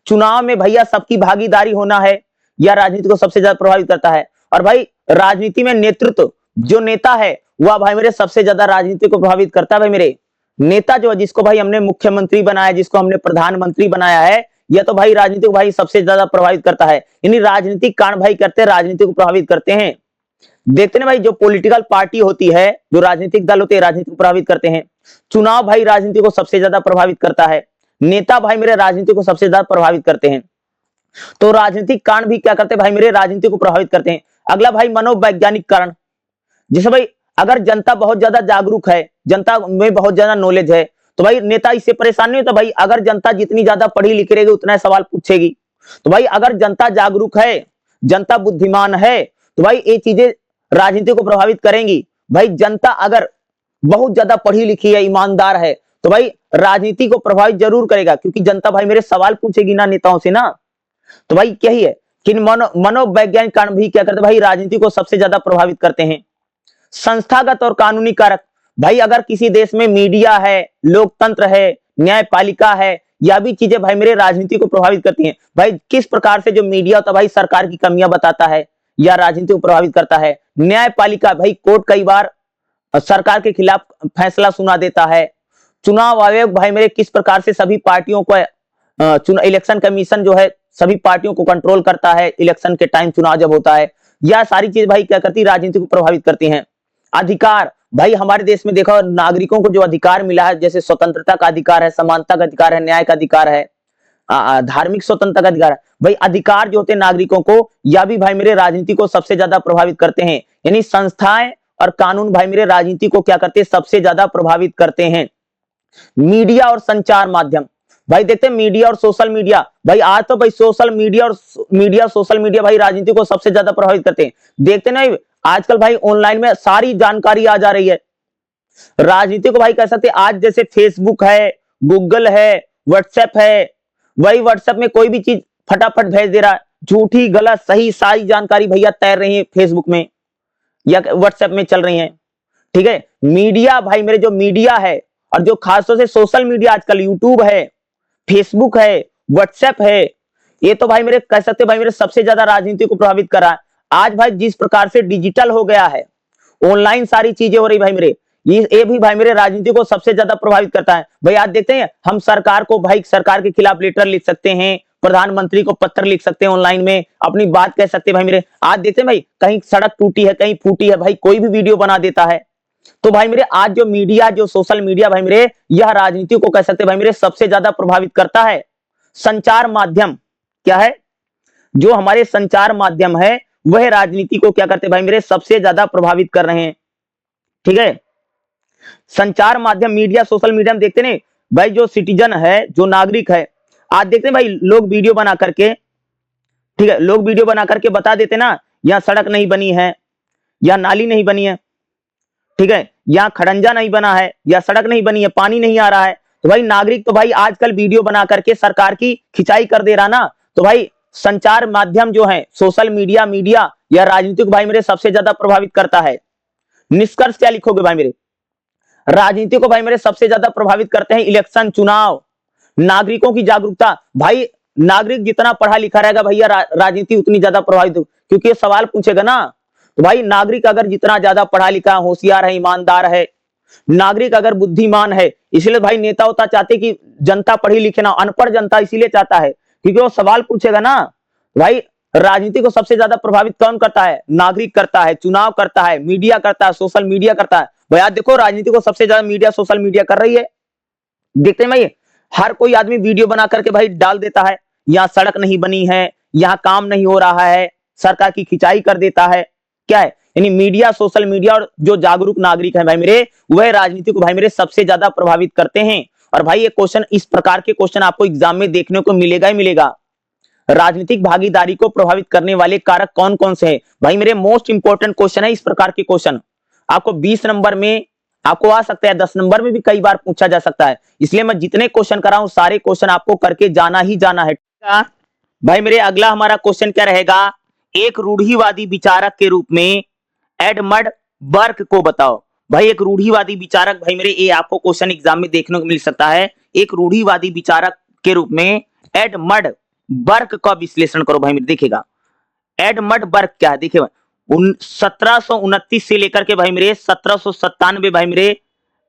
चुनाव में भैया सबकी भागीदारी होना है, यह राजनीति को सबसे ज्यादा प्रभावित करता है। और भाई राजनीति में नेतृत्व, जो नेता है वह भाई मेरे सबसे ज्यादा राजनीति को प्रभावित करता है। भाई मेरे नेता जो है, जिसको भाई हमने मुख्यमंत्री बनाया, जिसको हमने प्रधानमंत्री बनाया है, यह तो भाई राजनीति को भाई सबसे ज्यादा प्रभावित करता है। यानी राजनीतिक कारण भाई करते हैं, राजनीति को प्रभावित करते हैं। देखते हैं भाई, जो पॉलिटिकल पार्टी होती है, जो राजनीतिक दल होते हैं, राजनीति को प्रभावित करते हैं। चुनाव भाई राजनीति को सबसे ज्यादा प्रभावित करता है। नेता भाई मेरे राजनीति को सबसे ज्यादा प्रभावित करते हैं। तो राजनीतिक कारण भी क्या करते हैं भाई मेरे, राजनीति को प्रभावित करते हैं। अगला भाई मनोवैज्ञानिक कारण, जैसे भाई अगर जनता बहुत ज्यादा जागरूक है, जनता में बहुत ज्यादा नॉलेज है, तो भाई नेता इससे परेशान नहीं होता। भाई अगर जनता जितनी ज्यादा पढ़ी लिखी रहेगी उतना सवाल पूछेगी। तो भाई अगर जनता जागरूक है, जनता बुद्धिमान है, तो भाई ये चीजें राजनीति को प्रभावित करेंगी। भाई जनता अगर बहुत ज्यादा पढ़ी लिखी है, ईमानदार है, तो भाई राजनीति को प्रभावित जरूर करेगा, क्योंकि जनता भाई मेरे सवाल पूछेगी ना नेताओं से ना। तो भाई यही है कि मनोवैज्ञानिक कारण भी क्या करते भाई, राजनीति को सबसे ज्यादा प्रभावित करते हैं। संस्थागत और कानूनी कारक, भाई अगर किसी देश में मीडिया है, लोकतंत्र है, न्यायपालिका है, यह भी चीजें भाई मेरे राजनीति को प्रभावित करती हैं। भाई किस प्रकार से जो मीडिया होता है भाई सरकार की कमियां बताता है, या राजनीति को प्रभावित करता है। न्यायपालिका, भाई कोर्ट कई बार सरकार के खिलाफ फैसला सुना देता है। चुनाव आयोग भाई मेरे किस प्रकार से सभी पार्टियों को इलेक्शन कमीशन जो है सभी पार्टियों को कंट्रोल करता है इलेक्शन के टाइम, चुनाव जब होता है। यह सारी चीज भाई क्या करती है, राजनीति को प्रभावित करती हैं। अधिकार, भाई हमारे देश में देखो नागरिकों को जो अधिकार मिला है, जैसे स्वतंत्रता का अधिकार है, समानता का अधिकार है, न्याय का अधिकार है, धार्मिक स्वतंत्रता का अधिकार है। भाई अधिकार जो होते हैं नागरिकों को, यह भी भाई मेरे राजनीति को सबसे ज्यादा प्रभावित करते हैं। यानी संस्थाएं और कानून भाई मेरे राजनीति को क्या करते हैं, सबसे ज्यादा प्रभावित करते हैं। मीडिया और संचार माध्यम, भाई देखते हैं मीडिया और सोशल मीडिया, भाई आज तो भाई सोशल मीडिया भाई राजनीति को सबसे ज्यादा प्रभावित करते हैं। देखते नहीं आजकल भाई ऑनलाइन में सारी जानकारी आ जा रही है। राजनीति को भाई कह सकते हैं आज जैसे फेसबुक है, गूगल है, व्हाट्सएप है, वही व्हाट्सएप में कोई भी चीज फटाफट भेज दे रहा है। झूठी गलत सही सारी जानकारी भैया तैर रही है फेसबुक में या व्हाट्सएप में चल रही है। ठीक है, मीडिया भाई मेरे जो मीडिया है, और जो खासतौर से सोशल मीडिया आजकल यूट्यूब है, फेसबुक है, व्हाट्सएप है, ये तो भाई मेरे कह सकते भाई मेरे सबसे ज्यादा राजनीति को प्रभावित कर रहा है। आज भाई जिस प्रकार से डिजिटल हो गया है, ऑनलाइन सारी चीजें हो रही भाई मेरे, ये भी भाई मेरे राजनीति को सबसे ज्यादा प्रभावित करता है। भाई आज देखते हैं हम सरकार को, भाई सरकार के खिलाफ लेटर लिख सकते हैं, प्रधानमंत्री को पत्र लिख सकते हैं, ऑनलाइन में अपनी बात कह सकते हैं। भाई मेरे आज देखते हैं भाई कहीं सड़क टूटी है, कहीं फूटी है, भाई कोई भी वीडियो बना देता है। तो भाई मेरे आज जो मीडिया, जो सोशल मीडिया भाई मेरे, यह राजनीति को कह सकते हैं भाई मेरे सबसे ज्यादा प्रभावित करता है। संचार माध्यम क्या है, जो हमारे संचार माध्यम है वह राजनीति को क्या करते हैं भाई मेरे सबसे ज्यादा प्रभावित कर रहे हैं। ठीक है, संचार माध्यम मीडिया, सोशल मीडिया में देखते नहीं भाई, जो सिटीजन है, जो नागरिक है, आज देखते हैं भाई लोग वीडियो बना करके, ठीक है, लोग वीडियो बना करके बता देते ना, यहाँ सड़क नहीं बनी है, यहाँ नाली नहीं बनी है, ठीक है, यहाँ खड़ंजा नहीं बना है, या सड़क नहीं बनी है, पानी नहीं आ रहा है। तो भाई नागरिक तो भाई आजकल वीडियो बना करके सरकार की खिंचाई कर दे रहा ना। तो भाई संचार माध्यम जो है, सोशल मीडिया, मीडिया या राजनीति को भाई मेरे सबसे ज्यादा प्रभावित करता है। निष्कर्ष क्या लिखोगे भाई मेरे, राजनीति को भाई मेरे सबसे ज्यादा प्रभावित करते हैं इलेक्शन, चुनाव, नागरिकों की जागरूकता। भाई नागरिक जितना पढ़ा लिखा रहेगा भैया राजनीति उतनी ज्यादा प्रभावित हो, क्योंकि ये सवाल पूछेगा ना। तो भाई नागरिक अगर जितना ज्यादा पढ़ा लिखा, होशियार है, ईमानदार है, नागरिक अगर बुद्धिमान है, इसलिए भाई नेता होता चाहते कि जनता पढ़ी लिखे ना, अनपढ़ जनता इसीलिए चाहता है क्योंकि वो सवाल पूछेगा ना। भाई राजनीति को सबसे ज्यादा प्रभावित कौन करता है, नागरिक करता है, चुनाव करता है, मीडिया करता है, सोशल मीडिया करता है। भाई आज देखो राजनीति को सबसे ज्यादा मीडिया, सोशल मीडिया कर रही है। देखते हैं भाई हर कोई आदमी वीडियो बना करके भाई डाल देता है, यहाँ सड़क नहीं बनी है, यहाँ काम नहीं हो रहा है, सरकार की खिंचाई कर देता है। क्या है, यानी मीडिया, सोशल मीडिया और जो जागरूक नागरिक है भाई मेरे, वह राजनीति को भाई मेरे सबसे ज्यादा प्रभावित करते हैं। और भाई ये क्वेश्चन, इस प्रकार के क्वेश्चन आपको एग्जाम में देखने को मिलेगा ही मिलेगा। राजनीतिक भागीदारी को प्रभावित करने वाले कारक कौन कौन से हैं भाई मेरे, मोस्ट इंपोर्टेंट क्वेश्चन है। इस प्रकार के क्वेश्चन आपको 20 नंबर में आपको आ सकता है, 10 नंबर में भी कई बार पूछा जा सकता है। इसलिए मैं जितने क्वेश्चन कर रहा हूं सारे क्वेश्चन आपको करके जाना ही जाना है। भाई मेरे अगला हमारा क्वेश्चन क्या रहेगा, एक रूढ़िवादी विचारक के रूप में एडमंड बर्क को बताओ। भाई एक रूढ़िवादी विचारक, भाई मेरे ये आपको क्वेश्चन एग्जाम में देखने को मिल सकता है। एक रूढ़िवादी विचारक के रूप में एडमंड बर्क का विश्लेषण करो। भाई मेरे देखिएगा एडमंड बर्क क्या है, देखिए 1729 से लेकर के भाई मेरे 1797 भाई मेरे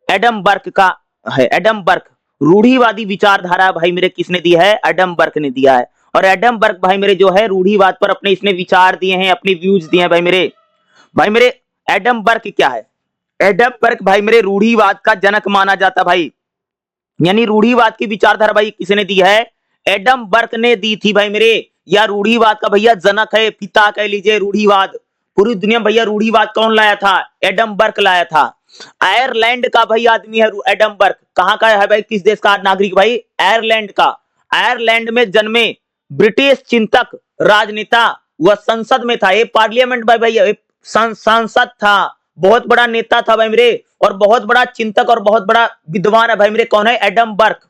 एडम बर्क का है। एडम बर्क रूढ़िवादी विचारधारा भाई मेरे किसने दी है, एडम बर्क ने दिया है। और एडम बर्क भाई मेरे जो है रूढ़िवाद पर अपने इसने विचार दिए हैं, अपने व्यूज दिए हैं। भाई मेरे एडम बर्क क्या है, एडम बर्क भाई मेरे रूढ़िवाद का जनक माना जाता भाई, यानी रूढ़िवाद की विचारधारा भाई किसने दी है, एडम बर्क ने दी थी भाई मेरे। या रूढ़िवाद का भैया जनक है, पिता कह लीजिए रूढ़िवाद। पूरी दुनिया में भैया रूढ़िवाद कौन लाया था, एडम बर्क लाया था। आयरलैंड का भाई आदमी है एडम बर्क। कहां का है भाई, किस देश का नागरिक भाई, आयरलैंड का। आयरलैंड में जन्मे ब्रिटिश चिंतक, राजनेता, वह संसद में था, ये पार्लियामेंट भाई संसद था, बहुत बड़ा नेता था भाई मेरे, और बहुत बड़ा चिंतक और बहुत बड़ा विद्वान है भाई मेरे। कौन है, एडम बर्क।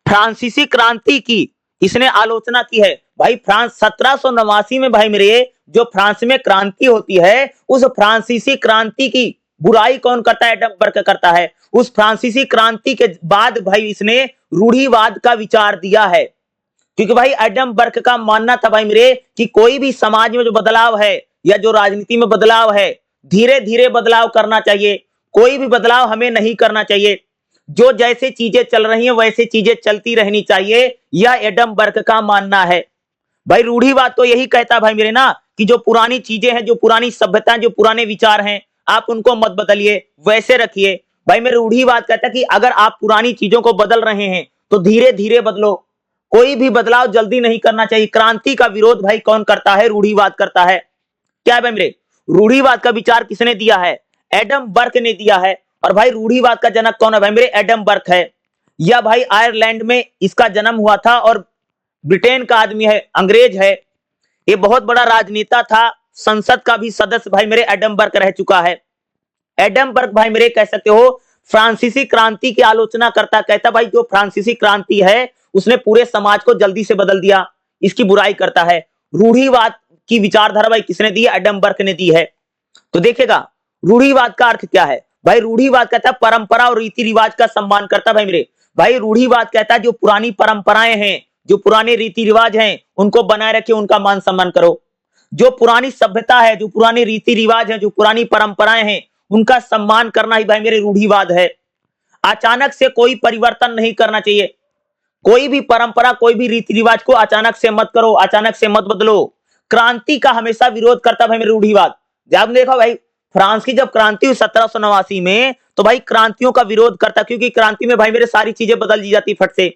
फ्रांसीसी क्रांति की इसने आलोचना की है भाई। फ्रांस 1789 में भाई मेरे जो फ्रांस में क्रांति होती है, उस फ्रांसीसी क्रांति की बुराई कौन करता है, एडम बर्क करता है। उस फ्रांसीसी क्रांति के बाद भाई इसने रूढ़िवाद का विचार दिया है, क्योंकि भाई एडम बर्क का मानना था भाई मेरे कि कोई भी समाज में जो बदलाव है या जो राजनीति में बदलाव है, धीरे धीरे बदलाव करना चाहिए, कोई भी बदलाव हमें नहीं करना चाहिए, जो जैसे चीजें चल रही हैं वैसे चीजें चलती रहनी चाहिए, यह एडम बर्क का मानना है। भाई रूढ़िवाद तो यही कहता है भाई मेरे ना कि जो पुरानी चीजें हैं, जो पुरानी सभ्यता, जो पुराने विचार हैं, आप उनको मत बदलिए, वैसे रखिए। भाई मेरे रूढ़िवाद कहता है कि अगर आप पुरानी चीजों को बदल रहे हैं तो धीरे धीरे बदलो, कोई भी बदलाव जल्दी नहीं करना चाहिए। क्रांति का विरोध भाई कौन करता है, रूढ़िवाद करता है। क्या है भाई मेरे, रूढ़िवाद का विचार किसने दिया है, एडम बर्क ने दिया है। और भाई रूढ़िवाद का जनक कौन है भाई मेरे, एडम बर्क है। यह भाई आयरलैंड में इसका जन्म हुआ था और ब्रिटेन का आदमी है, अंग्रेज है। ये बहुत बड़ा राजनेता था, संसद का भी सदस्य भाई मेरे एडम बर्क रह चुका है। एडम बर्क भाई मेरे कह सकते हो फ्रांसीसी क्रांति की आलोचना करता, कहता भाई जो फ्रांसीसी क्रांति है उसने पूरे समाज को जल्दी से बदल दिया, इसकी बुराई करता है। रूढ़िवाद की विचारधारा भाई किसने दी है, एडम बर्क ने दी है। तो देखिएगा रूढ़िवाद का अर्थ क्या है भाई, रूढ़िवाद कहता है परंपरा और रीति रिवाज का सम्मान करता भाई मेरे। भाई रूढ़िवाद कहता है जो पुरानी परंपराएं हैं, जो पुराने रीति रिवाज हैं, उनको बनाए रखिए, उनका मान सम्मान करो। जो पुरानी सभ्यता है, जो पुराने रीति रिवाज हैं, जो पुरानी परंपराएं हैं, उनका सम्मान करना ही भाई मेरे रूढ़िवाद है। अचानक से कोई परिवर्तन नहीं करना चाहिए। कोई भी परंपरा, कोई भी रीति रिवाज को अचानक से मत करो, अचानक से मत बदलो। क्रांति का हमेशा विरोध करता भाई मेरे रूढ़िवाद। जब आपने देखा भाई फ्रांस की जब क्रांति हुई 1789 में, तो भाई क्रांतियों का विरोध करता, क्योंकि क्रांति में भाई मेरे सारी चीजें बदल दी जाती फट से।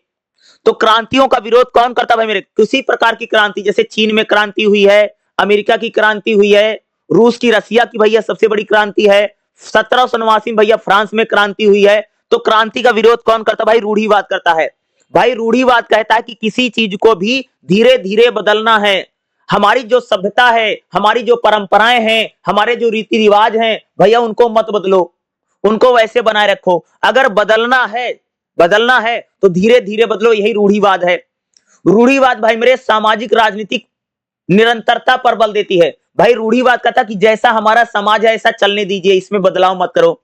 तो क्रांतियों का विरोध कौन करता भाई मेरे? किसी प्रकार की क्रांति, जैसे चीन में क्रांति हुई है, अमेरिका की क्रांति हुई है, रूस की, रसिया की भैया सबसे बड़ी क्रांति है, 1789 में भैया फ्रांस में क्रांति हुई है। तो क्रांति का विरोध कौन करता भाई? रूढ़िवाद करता है। भाई रूढ़िवाद कहता है कि किसी चीज को भी धीरे धीरे बदलना है। हमारी जो सभ्यता है, हमारी जो परंपराएं हैं, हमारे जो रीति रिवाज हैं भैया, उनको मत बदलो, उनको वैसे बनाए रखो। अगर बदलना है तो धीरे धीरे बदलो, यही रूढ़िवाद है। रूढ़िवाद भाई मेरे सामाजिक राजनीतिक निरंतरता पर बल देती है। भाई रूढ़िवाद कहता कि जैसा हमारा समाज है ऐसा चलने दीजिए, इसमें बदलाव मत करो।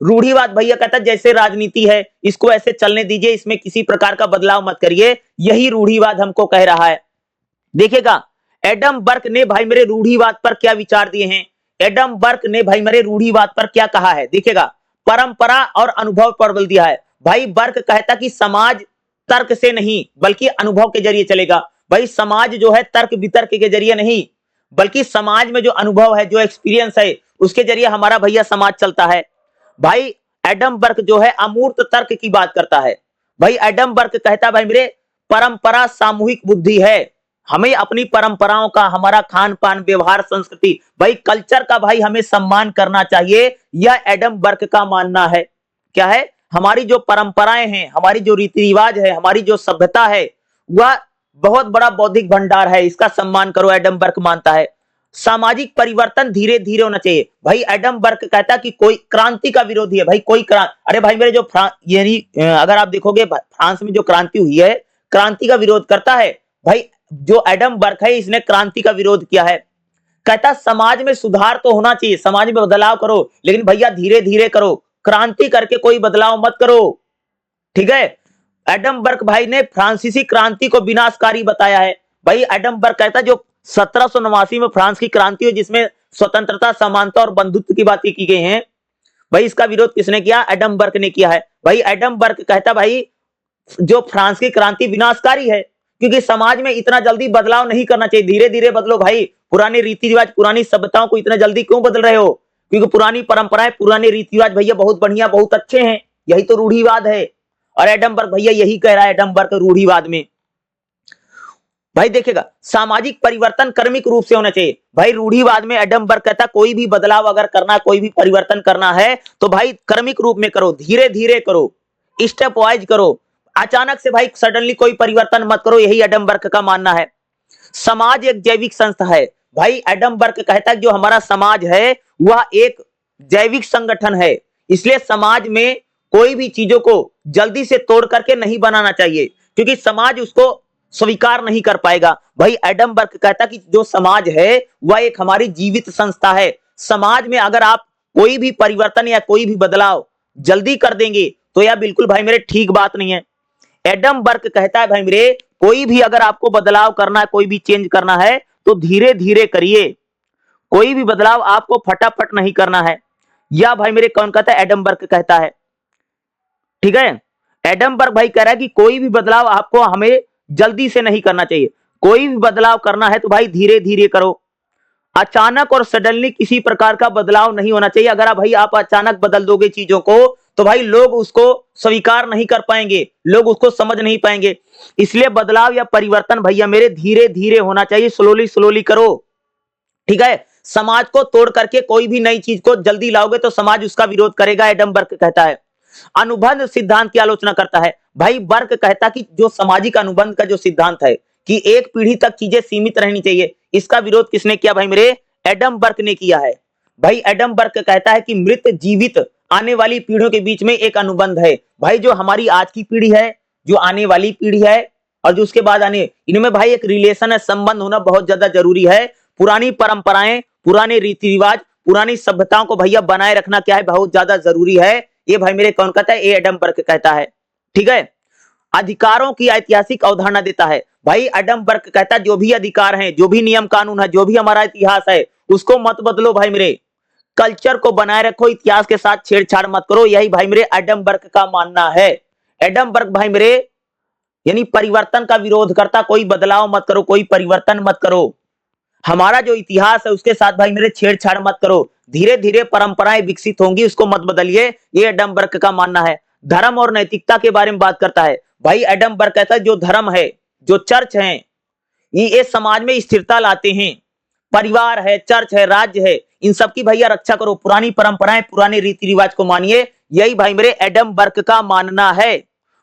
रूढ़िवाद भैया कहता जैसे राजनीति है इसको ऐसे चलने दीजिए, इसमें किसी प्रकार का बदलाव मत करिए। यही रूढ़िवाद हमको कह रहा है। देखिएगा एडम बर्क ने भाई मेरे रूढ़िवाद पर क्या विचार दिए हैं। एडम बर्क ने भाई मेरे रूढ़िवाद पर क्या कहा है, देखिएगा। परंपरा और अनुभव पर बल दिया है। भाई बर्क कहता कि समाज तर्क से नहीं बल्कि अनुभव के जरिए चलेगा। भाई समाज जो है तर्क वितर्क के जरिए नहीं, बल्कि समाज में जो अनुभव है, जो एक्सपीरियंस है, उसके जरिए हमारा भैया समाज चलता है। भाई एडम बर्क जो है अमूर्त तर्क की बात करता है। भाई एडम बर्क कहता भाई मेरे परंपरा सामूहिक बुद्धि है। हमें अपनी परंपराओं का, हमारा खान पान, व्यवहार, संस्कृति, भाई कल्चर का भाई हमें सम्मान करना चाहिए। यह एडम बर्क का मानना है। क्या है? हमारी जो परंपराएं हैं, हमारी जो रीति रिवाज है, हमारी जो सभ्यता है, वह बहुत बड़ा बौद्धिक भंडार है, इसका सम्मान करो, एडम बर्क मानता है। सामाजिक परिवर्तन धीरे धीरे होना चाहिए। भाई एडम बर्क कहता कि कोई क्रांति का विरोधी है। भाई कोई अरे भाई मेरे जो यानी अगर आप देखोगे फ्रांस में जो क्रांति हुई है, क्रांति का विरोध करता है। भाई जो एडम बर्क है इसने क्रांति का विरोध किया है। कहता समाज में सुधार तो होना चाहिए, समाज में बदलाव करो, लेकिन भैया धीरे धीरे करो, क्रांति करके कोई बदलाव मत करो। ठीक है? एडम बर्क भाई ने फ्रांसीसी क्रांति को विनाशकारी बताया है। भाई एडम बर्क कहता जो 1789 में फ्रांस की क्रांति हुई, जिसमें स्वतंत्रता, समानता और बंधुत्व की बातें की गई हैं, भाई इसका विरोध किसने किया? एडम बर्क ने किया है। भाई एडम बर्क कहता भाई जो फ्रांस की क्रांति विनाशकारी है, क्योंकि समाज में इतना जल्दी बदलाव नहीं करना चाहिए, धीरे धीरे बदलो। भाई पुराने रीति रिवाज, पुरानी सभ्यताओं को इतना जल्दी क्यों बदल रहे हो? क्योंकि पुरानी परंपराएं, पुराने रीति रिवाज भैया बहुत बढ़िया, बहुत अच्छे हैं। यही तो रूढ़िवाद है। और एडम बर्क भैया यही कह रहा है, एडम बर्क रूढ़िवाद में। भाई देखिएगा सामाजिक परिवर्तन क्रमिक रूप से होना चाहिए। भाई रूढ़िवाद में एडम बर्क कहता कोई भी बदलाव अगर करना, कोई भी परिवर्तन करना है तो भाई क्रमिक रूप में करो, धीरे धीरे करो, स्टेप वाइज करो। अचानक से भाई सडनली कोई परिवर्तन मत करो, यही एडम बर्क का मानना है। समाज एक जैविक संस्था है। भाई एडम बर्क कहता है जो हमारा समाज है वह एक जैविक संगठन है, इसलिए समाज में कोई भी चीजों को जल्दी से तोड़ करके नहीं बनाना चाहिए, क्योंकि समाज उसको स्वीकार नहीं कर पाएगा। भाई एडम बर्क कहता कि जो समाज है वह एक हमारी जीवित संस्था है। समाज में अगर आप कोई भी परिवर्तन या कोई भी बदलाव जल्दी कर देंगे तो यह बिल्कुल भाई मेरे ठीक बात नहीं है। एडम बर्क कहता है भाई मेरे कोई भी अगर आपको बदलाव करना है, कोई भी चेंज करना है तो धीरे धीरे करिए, कोई भी बदलाव आपको फटाफट नहीं करना है। या भाई मेरे कौन कहता है? एडम बर्क कहता है। ठीक है? एडम बर्क भाई कह रहा है कि कोई भी बदलाव आपको हमें जल्दी से नहीं करना चाहिए, कोई भी बदलाव करना है तो भाई धीरे धीरे करो। अचानक और सडनली किसी प्रकार का बदलाव नहीं होना चाहिए। अगर भाई आप अचानक बदल दोगे चीजों को तो भाई लोग उसको स्वीकार नहीं कर पाएंगे, लोग उसको समझ नहीं पाएंगे। इसलिए बदलाव या परिवर्तन भैया मेरे धीरे धीरे होना चाहिए, स्लोली स्लोली करो। ठीक है? समाज को तोड़ करके कोई भी नई चीज को जल्दी लाओगे तो समाज उसका विरोध करेगा, एडम बर्क कहता है। अनुबंध सिद्धांत की आलोचना करता है। भाई बर्क कहता कि जो सामाजिक अनुबंध का जो सिद्धांत है कि एक पीढ़ी तक चीजें सीमित रहनी चाहिए, इसका विरोध किसने किया भाई मेरे? एडम बर्क ने किया है। भाई एडम बर्क कहता है कि मृत जीवित आने वाली पीढ़ियों के बीच में एक अनुबंध है। भाई जो हमारी आज की पीढ़ी है, जो आने वाली पीढ़ी है और जो उसके बाद आने, इनमें भाई एक रिलेशन है, संबंध होना बहुत ज्यादा जरूरी है। पुरानी परंपराएं, पुराने रीति रिवाज, पुरानी सभ्यताओं को भैया बनाए रखना क्या है, बहुत ज्यादा जरूरी है। ये भाई मेरे कौन कहता है? ये एडम बर्क कहता है। ठीक है? अधिकारों की ऐतिहासिक अवधारणा देता है। भाई एडम बर्क कहता है जो भी अधिकार हैं, जो भी नियम कानून है, जो भी हमारा इतिहास है, उसको मत बदलो भाई मेरे। कल्चर को बनाए रखो, इतिहास के साथ छेड़छाड़ मत करो, यही भाई मेरे एडम बर्क का मानना है। एडम बर्क भाई मेरे यानी परिवर्तन का विरोध करता, कोई बदलाव मत करो, कोई परिवर्तन मत करो, हमारा जो इतिहास है उसके साथ भाई मेरे छेड़छाड़ मत करो, धीरे धीरे परंपराएं विकसित होंगी, उसको मत बदलिए, ये एडम बर्क का मानना है। धर्म और नैतिकता के बारे में बात करता है भाई एडम बर्क, कहता है जो धर्म है, जो चर्च है, ये समाज में स्थिरता लाते हैं, परिवार है, चर्च है, राज्य है, इन सब की भैया रक्षा करो, पुरानी परंपराएं, पुराने रीति रिवाज को मानिए, यही भाई मेरे एडम बर्क का मानना है।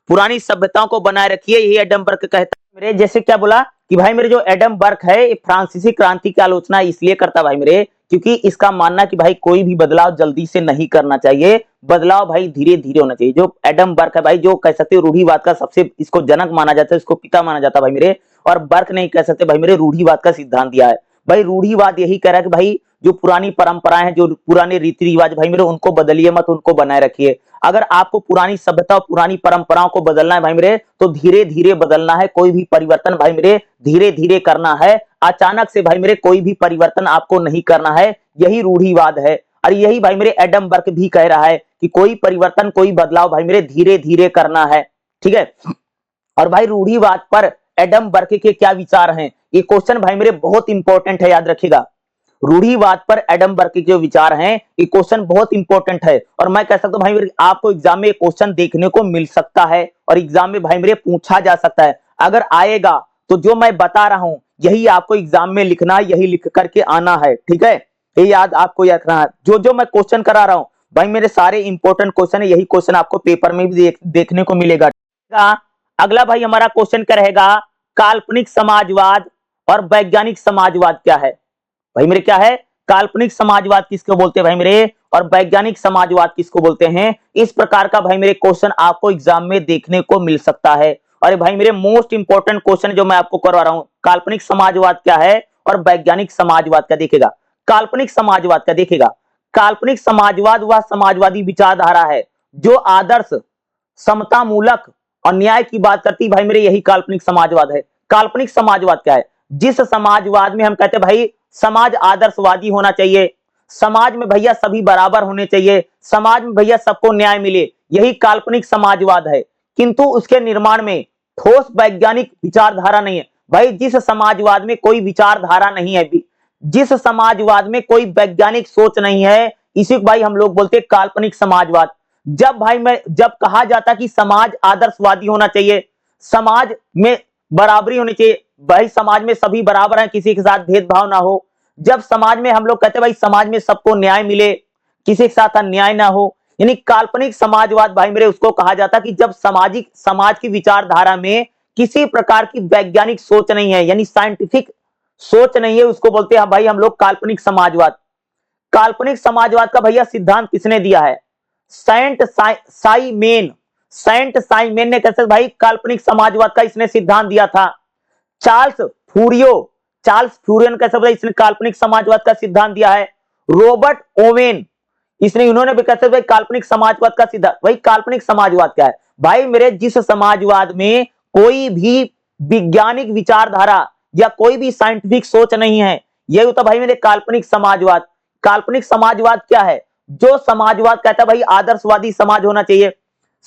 पुरानी सभ्यताओं को बनाए रखिए, यही एडम बर्क कहता है। मेरे जैसे क्या बोला कि भाई मेरे जो एडम बर्क है ये फ्रांसीसी क्रांति की आलोचना इसलिए करता भाई मेरे, क्योंकि इसका मानना कि भाई कोई भी बदलाव जल्दी से नहीं करना चाहिए, बदलाव भाई धीरे धीरे होना चाहिए। जो एडम बर्क है भाई, जो कह सकते हो रूढ़िवाद का सबसे इसको जनक माना जाता है, इसको पिता माना जाता है भाई मेरे, और बर्क नहीं कह सकते भाई मेरे, रूढ़िवाद का सिद्धांत दिया है भाई। रूढ़िवाद यही कह रहा है कि भाई जो पुरानी परंपराएं हैं, जो पुराने रीति रिवाज भाई मेरे, उनको बदलिए मत, उनको बनाए रखिए। अगर आपको पुरानी सभ्यता और पुरानी परंपराओं को बदलना है भाई मेरे, तो धीरे धीरे बदलना है, कोई भी परिवर्तन भाई मेरे धीरे धीरे करना है, अचानक से भाई मेरे कोई भी परिवर्तन आपको नहीं करना है, यही रूढ़िवाद है। और यही भाई मेरे एडम बर्क भी कह रहा है कि कोई परिवर्तन, कोई बदलाव भाई मेरे धीरे धीरे करना है, ठीक है। और भाई रूढ़िवाद पर एडम बर्क के क्या विचार हैं, ये क्वेश्चन भाई मेरे बहुत इंपॉर्टेंट है, याद रखिएगा। रूढ़िवाद पर एडम बर्क के जो विचार हैं, ये क्वेश्चन बहुत इंपॉर्टेंट है, और मैं कह सकता हूं भाई मेरे आपको एग्जाम में क्वेश्चन देखने को मिल सकता है, और एग्जाम में भाई मेरे पूछा जा सकता है। अगर आएगा तो जो मैं बता रहा हूं यही आपको एग्जाम में लिखना है, यही लिख करके आना है, ठीक है। ये याद आपको याद रखना है, जो जो मैं क्वेश्चन करा रहा हूं भाई मेरे सारे इंपॉर्टेंट क्वेश्चन है, यही क्वेश्चन आपको पेपर में भी देखने को मिलेगा। अगला भाई हमारा क्वेश्चन क्या रहेगा, काल्पनिक समाजवाद और वैज्ञानिक समाजवाद क्या है भाई मेरे, क्या है काल्पनिक समाजवाद किसको बोलते हैं भाई मेरे, और वैज्ञानिक समाजवाद किसको बोलते हैं। इस प्रकार का भाई मेरे क्वेश्चन आपको एग्जाम में देखने को मिल सकता है। और भाई मेरे मोस्ट इंपॉर्टेंट क्वेश्चन जो मैं आपको करवा रहा हूं, काल्पनिक समाजवाद क्या है और वैज्ञानिक समाजवाद क्या, देखेगा काल्पनिक समाजवाद क्या, देखेगा काल्पनिक समाजवाद वह समाजवादी विचारधारा है जो आदर्श, समता मूलक और न्याय की बात करती भाई मेरे, यही काल्पनिक समाजवाद है। काल्पनिक समाजवाद क्या है, जिस समाजवाद में हम कहते हैं भाई समाज आदर्शवादी होना चाहिए, समाज में भैया सभी बराबर होने चाहिए, समाज में भैया सबको न्याय मिले, यही काल्पनिक समाजवाद है। किंतु उसके निर्माण में ठोस वैज्ञानिक विचारधारा नहीं है भाई। जिस समाजवाद में कोई विचारधारा नहीं है, जिस समाजवाद में कोई वैज्ञानिक सोच नहीं है, इसी को भाई हम लोग बोलते हैं काल्पनिक समाजवाद। जब कहा जाता कि समाज आदर्शवादी होना चाहिए, समाज में बराबरी होनी चाहिए भाई, समाज में सभी बराबर हैं, किसी के साथ भेदभाव ना हो, जब समाज में हम लोग कहते हैं भाई समाज में सबको न्याय मिले, किसी के साथ अन्याय ना हो, यानी काल्पनिक समाजवाद भाई मेरे उसको कहा जाता कि जब समाज की विचारधारा में किसी प्रकार की वैज्ञानिक सोच नहीं है, यानी साइंटिफिक सोच नहीं है, उसको बोलते हैं भाई हम लोग काल्पनिक समाजवाद। काल्पनिक समाजवाद का भैया सिद्धांत किसने दिया है, सेंट साइमेन ने कैसे भाई काल्पनिक समाजवाद का इसने सिद्धांत दिया था। चार्ल्स फ्यूरियो ने कैसे इसने काल्पनिक समाजवाद का सिद्धांत दिया है। रॉबर्ट ओवेन इन्होंने भी कैसे भाई काल्पनिक समाजवाद का सिद्धांत। भाई काल्पनिक समाजवाद क्या है भाई मेरे, जिस समाजवाद में कोई भी वैज्ञानिक विचारधारा या कोई भी साइंटिफिक सोच नहीं है, यही होता भाई मेरे काल्पनिक समाजवाद। काल्पनिक समाजवाद क्या है, जो समाजवाद कहता है भाई आदर्शवादी समाज होना चाहिए,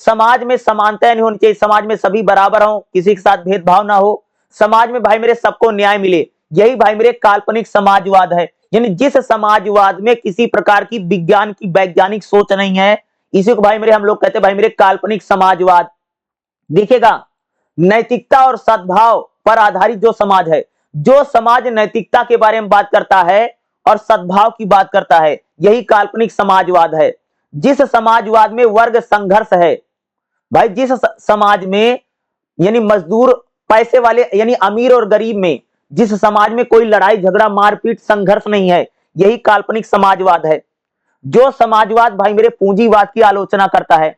समाज में समानता नहीं होनी चाहिए, समाज में सभी बराबर हो, किसी के साथ भेदभाव ना हो, समाज में भाई मेरे सबको न्याय मिले, यही भाई मेरे काल्पनिक समाजवाद है। यानी जिस समाजवाद में किसी प्रकार की विज्ञान की वैज्ञानिक सोच नहीं है, इसी को भाई मेरे हम लोग कहते हैं भाई मेरे काल्पनिक समाजवाद। देखिएगा नैतिकता और सद्भाव पर आधारित जो समाज है, जो समाज नैतिकता के बारे में बात करता है और सद्भाव की बात करता है, यही काल्पनिक समाजवाद है। जिस समाजवाद में वर्ग संघर्ष है भाई, जिस समाज में यानी मजदूर पैसे वाले यानी अमीर और गरीब में, जिस समाज में कोई लड़ाई झगड़ा मारपीट संघर्ष नहीं है, यही काल्पनिक समाजवाद है। जो समाजवाद भाई मेरे पूंजीवाद की आलोचना करता है,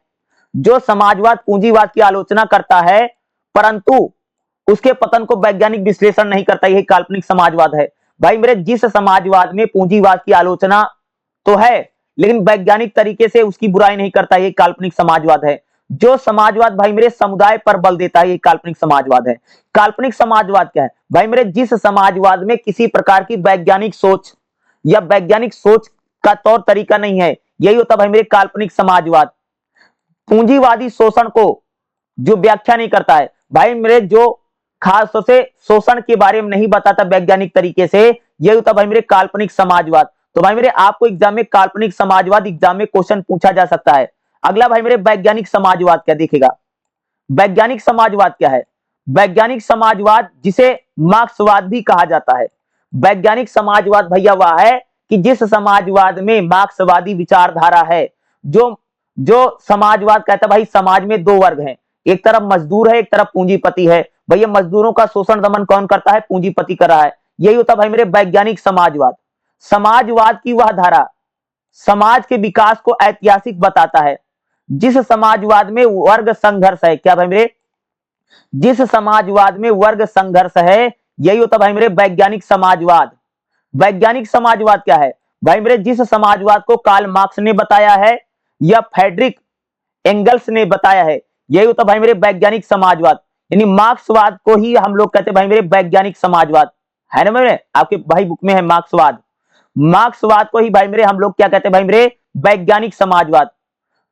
जो समाजवाद पूंजीवाद की आलोचना करता है परंतु उसके पतन को वैज्ञानिक विश्लेषण नहीं करता, यही काल्पनिक समाजवाद है। भाई मेरे जिस समाजवाद में पूंजीवाद की आलोचना तो है लेकिन वैज्ञानिक तरीके से उसकी बुराई नहीं करता, यही काल्पनिक समाजवाद है। जो समाजवाद भाई मेरे समुदाय पर बल देता है, ये काल्पनिक समाजवाद है। काल्पनिक समाजवाद क्या है भाई मेरे, जिस समाजवाद में किसी प्रकार की वैज्ञानिक सोच या वैज्ञानिक सोच का तौर तरीका नहीं है, यही होता भाई मेरे काल्पनिक समाजवाद। पूंजीवादी शोषण को जो व्याख्या नहीं करता है भाई मेरे, जो खास तौर से शोषण के बारे में नहीं बताता वैज्ञानिक तरीके से, यही होता भाई मेरे काल्पनिक समाजवाद। तो भाई मेरे आपको एग्जाम में काल्पनिक समाजवाद एग्जाम में क्वेश्चन पूछा जा सकता है। अगला भाई मेरे वैज्ञानिक समाजवाद क्या देखिएगा। वैज्ञानिक समाजवाद क्या है? वैज्ञानिक समाजवाद जिसे मार्क्सवाद भी कहा जाता है। वैज्ञानिक समाजवाद भैया वह है कि जिस समाजवाद में मार्क्सवादी विचारधारा है, जो जो समाजवाद कहता है भाई समाज में दो वर्ग हैं, एक तरफ मजदूर है, एक तरफ पूंजीपति है। भैया मजदूरों का शोषण दमन कौन करता है? पूंजीपति कर रहा है। यही होता भाई मेरे वैज्ञानिक समाजवाद। समाजवाद की वह धारा समाज के विकास को ऐतिहासिक बताता है जिस समाजवाद में वर्ग संघर्ष है। क्या भाई मेरे? जिस समाजवाद में वर्ग संघर्ष है, यही होता भाई मेरे वैज्ञानिक समाजवाद। वैज्ञानिक समाजवाद क्या है भाई मेरे? जिस समाजवाद को कार्ल मार्क्स ने बताया है या फ्रेडरिक एंगल्स ने बताया है, यही होता भाई मेरे वैज्ञानिक समाजवाद। यानी मार्क्सवाद को ही हम लोग कहते हैं भाई मेरे वैज्ञानिक समाजवाद, है ना मेरे? आपके भाई बुक में है मार्क्सवाद। मार्क्सवाद को ही भाई मेरे हम लोग क्या कहते हैं भाई मेरे? वैज्ञानिक समाजवाद।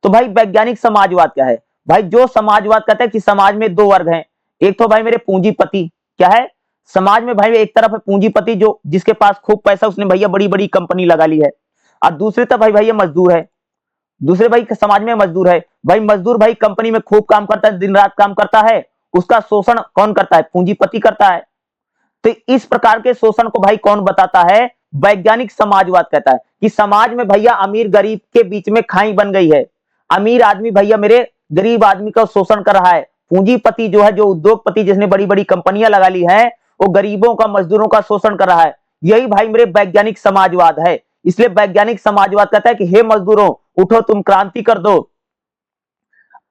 तो भाई वैज्ञानिक समाजवाद क्या है भाई? जो समाजवाद कहता है कि समाज में दो वर्ग हैं, एक तो भाई मेरे पूंजीपति, क्या है समाज में भाई एक तरफ है पूंजीपति जो जिसके पास खूब पैसा, उसने भैया बड़ी बड़ी कंपनी लगा ली है, और दूसरी तरफ भाई भैया मजदूर है। दूसरे भाई समाज में मजदूर है, भाई मजदूर भाई कंपनी में खूब काम करता है, दिन रात काम करता है, उसका शोषण कौन करता है? पूंजीपति करता है। तो इस प्रकार के शोषण को भाई कौन बताता है? वैज्ञानिक समाजवाद कहता है कि समाज में भैया अमीर गरीब के बीच में खाई बन गई है। अमीर आदमी भैया मेरे गरीब आदमी का शोषण कर रहा है। पूंजीपति जो है, जो उद्योगपति जिसने बड़ी बड़ी कंपनियां लगा ली है, वो गरीबों का मजदूरों का शोषण कर रहा है। यही भाई मेरे वैज्ञानिक समाजवाद है। इसलिए वैज्ञानिक समाजवाद कहता है कि हे मजदूरों उठो, तुम क्रांति कर दो।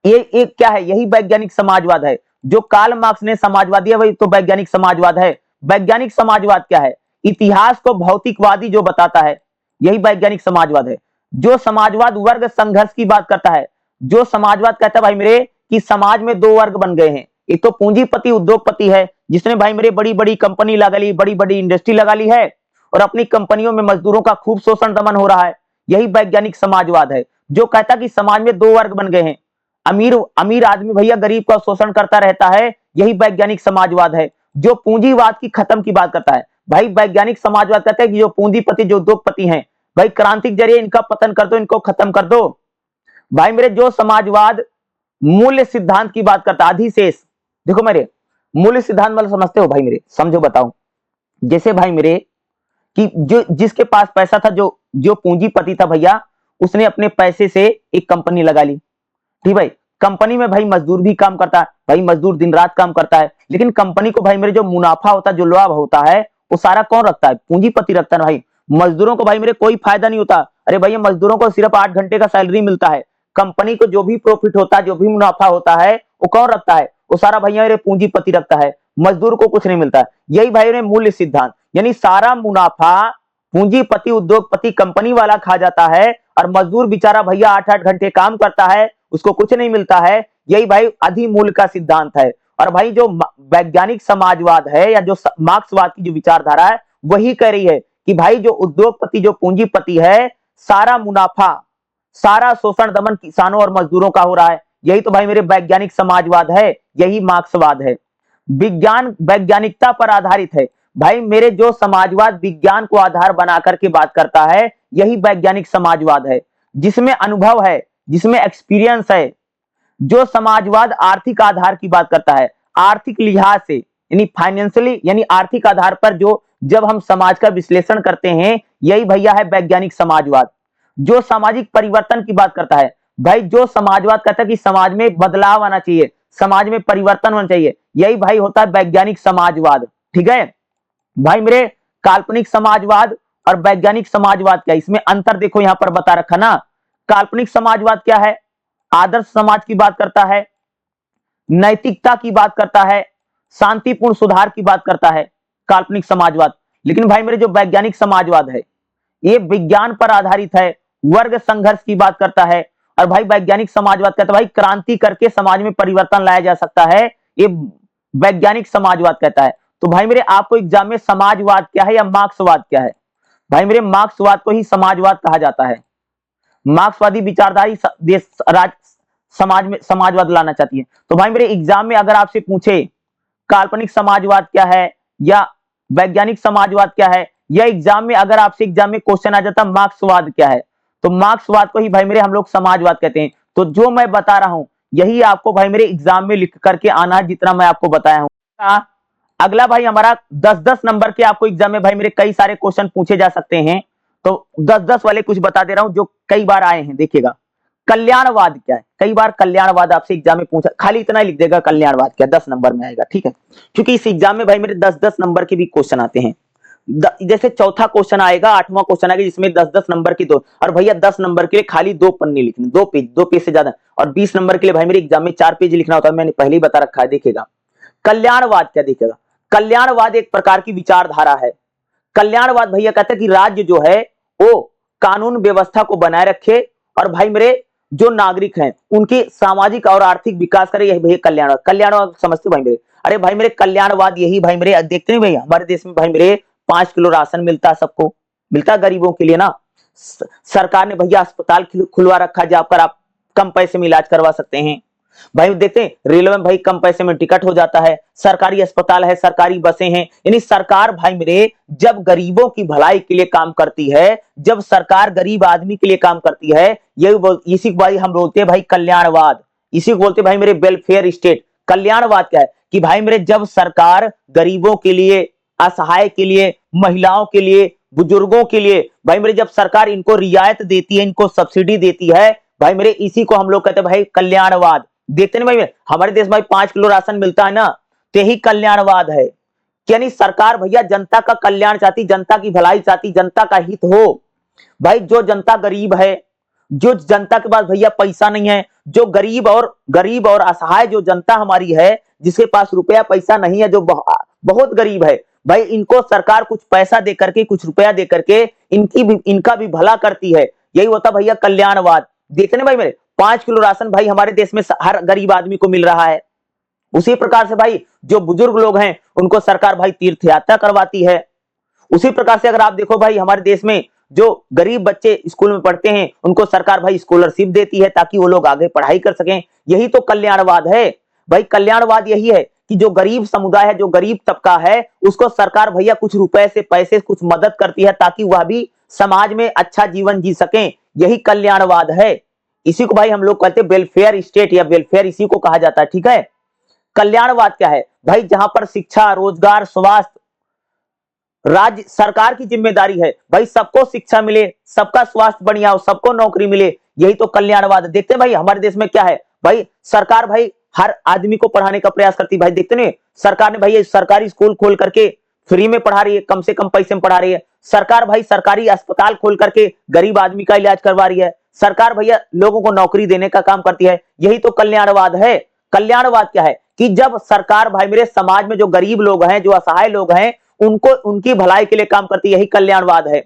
ये एक क्या है? यही वैज्ञानिक समाजवाद है। जो कार्ल मार्क्स ने समाजवाद दिया वही तो वैज्ञानिक समाजवाद है। वैज्ञानिक समाजवाद क्या है? इतिहास को भौतिकवादी जो बताता है, यही वैज्ञानिक समाजवाद है। जो समाजवाद वर्ग संघर्ष की बात करता है, जो समाजवाद कहता है भाई मेरे कि समाज में दो वर्ग बन गए हैं, एक तो पूंजीपति उद्योगपति है जिसने भाई मेरे बड़ी बड़ी कंपनी लगा ली, बड़ी बड़ी इंडस्ट्री लगा ली है, और अपनी कंपनियों में मजदूरों का खूब शोषण दमन हो रहा है। यही वैज्ञानिक समाजवाद है जो कहता कि समाज में दो वर्ग बन गए हैं, अमीर अमीर आदमी भैया गरीब का शोषण करता रहता है। यही वैज्ञानिक समाजवाद है जो पूंजीवाद की खत्म की बात करता है। भाई वैज्ञानिक समाजवाद कहता है कि जो पूंजीपति जो उद्योगपति हैं, भाई क्रांति के जरिए इनका पतन कर दो, इनको खत्म कर दो। भाई मेरे जो समाजवाद मूल्य सिद्धांत की बात करता है, अधिशेष, देखो मेरे मूल्य सिद्धांत मतलब समझते हो भाई मेरे? समझो बताओ। जैसे भाई मेरे कि जो जिसके पास पैसा था, जो जो पूंजीपति था भैया, उसने अपने पैसे से एक कंपनी लगा ली। ठीक भाई, कंपनी में भाई मजदूर भी काम करता है, भाई मजदूर दिन रात काम करता है, लेकिन कंपनी को भाई मेरे जो मुनाफा होता है, जो लाभ होता है, वो सारा कौन रखता है? पूंजीपति रखता है भाई। मजदूरों को भाई मेरे कोई फायदा नहीं होता। अरे भैया मजदूरों को सिर्फ 8 घंटे का सैलरी मिलता है। कंपनी को जो भी प्रॉफिट होता है, जो भी मुनाफा होता है, वो कौन रखता है? वो सारा भैया मेरे पूंजीपति रखता है। मजदूर को कुछ नहीं मिलता है। यही भाई मेरे मूल्य सिद्धांत, यानी सारा मुनाफा पूंजीपति उद्योगपति कंपनी वाला खा जाता है, और मजदूर बेचारा भैया 8-8 घंटे काम करता है, उसको कुछ नहीं मिलता है। यही भाई अधिमूल्य का सिद्धांत है। और भाई जो वैज्ञानिक समाजवाद है या जो मार्क्सवाद की जो विचारधारा है, वही कह रही है कि भाई जो उद्योगपति जो पूंजीपति है, सारा मुनाफा सारा शोषण दमन किसानों और मजदूरों का हो रहा है। यही तो भाई मेरे वैज्ञानिक समाजवाद है, यही मार्क्सवाद है। विज्ञान वैज्ञानिकता पर आधारित है। भाई मेरे जो समाजवाद विज्ञान को आधार बना करके बात करता है, यही वैज्ञानिक समाजवाद है, जिसमें अनुभव है, जिसमें एक्सपीरियंस है। जो समाजवाद आर्थिक आधार की बात करता है, आर्थिक लिहाज से यानी फाइनेंशियली, यानी आर्थिक आधार पर जो जब हम समाज का विश्लेषण करते हैं, यही भैया है वैज्ञानिक समाजवाद। जो सामाजिक परिवर्तन की बात करता है, भाई जो समाजवाद कहता है कि समाज में बदलाव आना चाहिए, समाज में परिवर्तन होना चाहिए, यही भाई होता है वैज्ञानिक समाजवाद। ठीक है भाई मेरे, काल्पनिक समाजवाद और वैज्ञानिक समाजवाद क्या है, इसमें अंतर देखो यहां पर बता रखा ना। काल्पनिक समाजवाद क्या है? आदर्श समाज की बात करता है, नैतिकता की बात करता है, शांतिपूर्ण सुधार की बात करता है काल्पनिक समाजवाद। लेकिन भाई मेरे जो वैज्ञानिक समाजवाद है, ये विज्ञान पर आधारित है, वर्ग संघर्ष की बात करता है। और भाई वैज्ञानिक समाजवाद कहता है भाई क्रांति करके समाज में परिवर्तन लाया जा सकता है, ये वैज्ञानिक समाजवाद कहता है। तो भाई मेरे आपको एग्जाम में समाजवाद क्या है या मार्क्सवाद क्या है, भाई मेरे मार्क्सवाद को ही समाजवाद कहा जाता है। मार्क्सवादी विचारधारी देश राज समाज में समाजवाद लाना चाहती है। तो भाई मेरे एग्जाम में अगर आपसे पूछे काल्पनिक समाजवाद क्या है या वैज्ञानिक समाजवाद क्या है, या एग्जाम में अगर आपसे एग्जाम में क्वेश्चन आ जाता मार्क्सवाद क्या है, तो मार्क्सवाद को ही भाई मेरे हम लोग समाजवाद कहते हैं। तो जो मैं बता रहा हूं यही आपको भाई मेरे एग्जाम में लिख करके आना है, जितना मैं आपको बताया हूं। अगला भाई हमारा 10-10 नंबर के आपको एग्जाम में भाई मेरे कई सारे क्वेश्चन पूछे जा सकते हैं। तो 10-10 वाले कुछ बता दे रहा हूं जो कई बार आए हैं। देखिएगा, कल्याणवाद क्या है, कई बार कल्याणवाद आपसे एग्जाम में पूछा, खाली इतना ही लिख देगा कल्याणवाद क्या, 10 नंबर में आएगा, ठीक है। क्योंकि इस एग्जाम में भाई मेरे 10-10 नंबर के भी क्वेश्चन आते हैं। जैसे चौथा क्वेश्चन आएगा, 8वां क्वेश्चन आएगा जिसमें 10-10 नंबर की दो, और भैया 10 नंबर के लिए खाली 2 पन्ने लिखने, 2 पेज से ज्यादा, और 20 नंबर के लिए भाई मेरे एग्जाम में 4 पेज लिखना होता है, मैंने पहले ही बता रखा है। देखिएगा कल्याणवाद क्या, देखिएगा कल्याणवाद एक प्रकार की विचारधारा है। कल्याणवाद भैया कहता है कि राज्य जो है वो कानून व्यवस्था को बनाए रखे और भाई मेरे जो नागरिक हैं उनके सामाजिक और आर्थिक विकास करे, यही भैया कल्याणवाद। कल्याणवाद समझते भाई मेरे? अरे भाई मेरे कल्याणवाद यही भाई मेरे, देखते नहीं भैया हमारे देश में भाई मेरे 5 किलो राशन मिलता है, सबको मिलता है, गरीबों के लिए ना। सरकार ने भैया अस्पताल खुलवा रखा है जहां पर आप कम पैसे में इलाज करवा सकते हैं। भाई देखते हैं रेलवे में भाई कम पैसे में टिकट हो जाता है, सरकारी अस्पताल है, सरकारी बसें हैं। यानी सरकार भाई मेरे जब गरीबों की भलाई के लिए काम करती है, जब सरकार गरीब आदमी के लिए काम करती है, इसी को भाई हम बोलते हैं भाई कल्याणवाद, इसी को बोलते हैं भाई मेरे वेलफेयर स्टेट। कल्याणवाद क्या है कि भाई मेरे जब सरकार गरीबों के लिए, असहाय के लिए, महिलाओं के लिए, बुजुर्गों के लिए भाई मेरे जब सरकार इनको रियायत देती है, इनको सब्सिडी देती है, भाई मेरे इसी को हम लोग कहते हैं भाई कल्याणवाद। देखते नहीं भाई हमारे देश में 5 किलो राशन मिलता है ना, तो यही कल्याणवाद है। यानी सरकार भैया जनता का कल्याण चाहती, जनता की भलाई चाहती, जनता का हित हो। भाई जो जनता गरीब है, जो जनता के पास भैया पैसा नहीं है, जो गरीब और असहाय जो जनता हमारी है, जिसके पास रुपया पैसा नहीं है, जो बहुत गरीब है, भाई इनको सरकार कुछ पैसा दे करके, कुछ रुपया दे करके इनका भी भला करती है। यही होता भैया कल्याणवाद। देखने भाई मेरे 5 किलो राशन भाई हमारे देश में हर गरीब आदमी को मिल रहा है। उसी प्रकार से भाई जो बुजुर्ग लोग हैं उनको सरकार भाई तीर्थ यात्रा करवाती है। उसी प्रकार से अगर आप देखो भाई हमारे देश में जो गरीब बच्चे स्कूल में पढ़ते हैं उनको सरकार भाई स्कॉलरशिप देती है ताकि वो लोग आगे पढ़ाई कर सकें। यही तो कल्याणवाद है भाई। कल्याणवाद यही है कि जो गरीब समुदाय है, जो गरीब तबका है, उसको सरकार भैया कुछ रुपए से, पैसे कुछ मदद करती है ताकि वह भी समाज में अच्छा जीवन जी सकें। यही कल्याणवाद है। इसी को भाई हम लोग कहते हैं वेलफेयर स्टेट या वेलफेयर, इसी को कहा जाता है, ठीक है। कल्याणवाद क्या है भाई? जहां पर शिक्षा, रोजगार, स्वास्थ्य राज्य सरकार की जिम्मेदारी है भाई, सबको शिक्षा मिले, सबका स्वास्थ्य बढ़िया हो, सबको नौकरी मिले, यही तो कल्याणवाद है। देखते हैं भाई हमारे देश में क्या है भाई, सरकार भाई हर आदमी को पढ़ाने का प्रयास करती है। भाई देखते नहीं सरकार ने भाई सरकारी स्कूल खोल करके फ्री में पढ़ा रही है, कम से कम पैसे में पढ़ा रही है। सरकार भाई सरकारी अस्पताल खोल करके गरीब आदमी का इलाज करवा रही है। सरकार भैया लोगों को नौकरी देने का काम करती है। यही तो कल्याणवाद है। कल्याणवाद क्या है कि जब सरकार भाई मेरे समाज में जो गरीब लोग हैं, जो असहाय लोग हैं, उनको उनकी भलाई के लिए काम करती है। यही कल्याणवाद है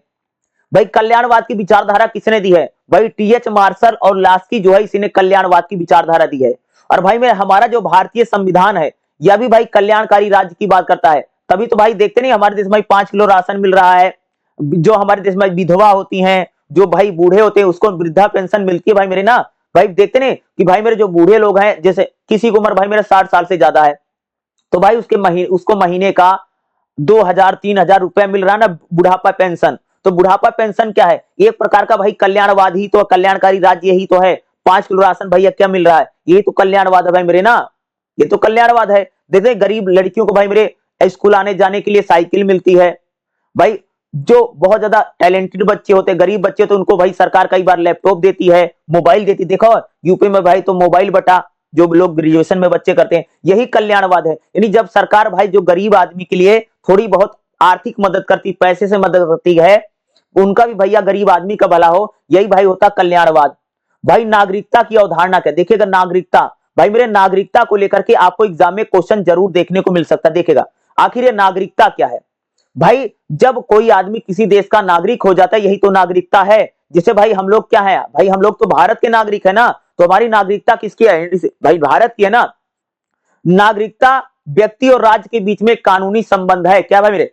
भाई। कल्याणवाद की विचारधारा किसने दी है भाई? टी.एच. मार्शल और लास्की जो है, इसी ने कल्याणवाद की विचारधारा दी है। और भाई मेरे हमारा जो भारतीय संविधान है यह भी भाई कल्याणकारी राज्य की बात करता है। तभी तो भाई देखते नहीं हमारे देश में 5 किलो राशन मिल रहा है। जो हमारे देश में विधवा होती हैं, जो भाई बूढ़े होते हैं, उसको वृद्धा पेंशन मिलती है भाई मेरे ना। भाई देखते नहीं कि भाई मेरे जो बूढ़े लोग हैं, जैसे किसी की उम्र भाई मेरे 60 साल से ज्यादा है, तो भाई उसको महीने का 2,000-3,000 रुपया मिल रहा है ना बुढ़ापा पेंशन। तो बुढ़ापा पेंशन क्या है? एक प्रकार का भाई कल्याणवाद ही तो, कल्याणकारी राज्य यही तो है। 5 किलो राशन भैया क्या मिल रहा है? यही तो कल्याणवाद है भाई मेरे ना। ये तो कल्याणवाद है। देखते गरीब लड़कियों को भाई मेरे स्कूल आने जाने के लिए साइकिल मिलती है। भाई जो बहुत ज्यादा टैलेंटेड बच्चे होते हैं, गरीब बच्चे, तो उनको भाई सरकार कई बार लैपटॉप देती है, मोबाइल देती है। देखो यूपी में भाई तो मोबाइल बटा जो लोग ग्रेजुएशन में बच्चे करते हैं, यही कल्याणवाद है। यानी जब सरकार भाई जो गरीब आदमी के लिए थोड़ी बहुत आर्थिक मदद करती, पैसे से मदद करती है, उनका भी भैया गरीब आदमी का भला हो, यही भाई होता कल्याणवाद। भाई नागरिकता की अवधारणा क्या? देखिएगा नागरिकता भाई मेरे, नागरिकता को लेकर के आपको एग्जाम में क्वेश्चन जरूर देखने को मिल सकता है। देखिएगा आखिर ये नागरिकता क्या है भाई? जब कोई आदमी किसी देश का नागरिक हो जाता है, यही तो नागरिकता है। जिसे भाई हम लोग क्या है भाई, हम लोग तो भारत के नागरिक है ना, तो हमारी नागरिकता किसकी है भाई? भारत की है ना। नागरिकता व्यक्ति और राज्य के बीच में कानूनी संबंध है। क्या भाई मेरे?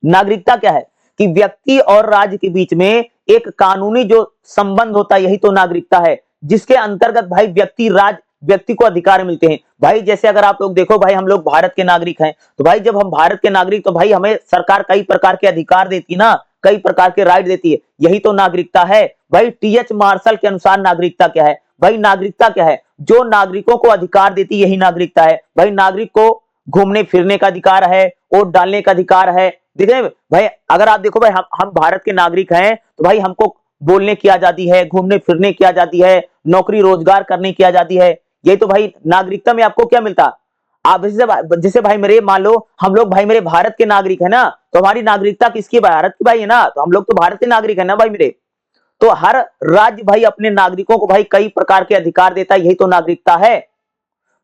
नागरिकता क्या है कि व्यक्ति और राज्य के बीच में एक कानूनी जो संबंध होता है यही तो नागरिकता है, जिसके अंतर्गत भाई व्यक्ति को अधिकार मिलते हैं। भाई जैसे अगर आप लोग देखो भाई, हम लोग भारत के नागरिक हैं, तो भाई जब हम भारत के नागरिक, तो भाई हमें सरकार कई प्रकार के अधिकार देती है ना, कई प्रकार के राइट देती है, यही तो नागरिकता है। भाई टीएच मार्शल के अनुसार नागरिकता क्या है? भाई नागरिकता क्या है? जो नागरिकों को अधिकार देती यही नागरिकता है। भाई नागरिक को घूमने फिरने का अधिकार है, वोट डालने का अधिकार है। देखे भाई, अगर आप देखो भाई, हम भारत के नागरिक हैं, तो भाई हमको बोलने की आजादी है, घूमने फिरने की आजादी है, नौकरी रोजगार करने की आजादी है। यही तो भाई नागरिकता में आपको क्या मिलता? आप जैसे भाई मेरे, मान लो हम लोग भाई मेरे भारत के नागरिक है ना, तो हमारी नागरिकता किसकी? भारत की भाई है ना, तो हम लोग तो भारत के नागरिक है ना भाई मेरे। तो हर राज्य भाई अपने नागरिकों को भाई कई प्रकार के अधिकार देता है, यही तो नागरिकता है।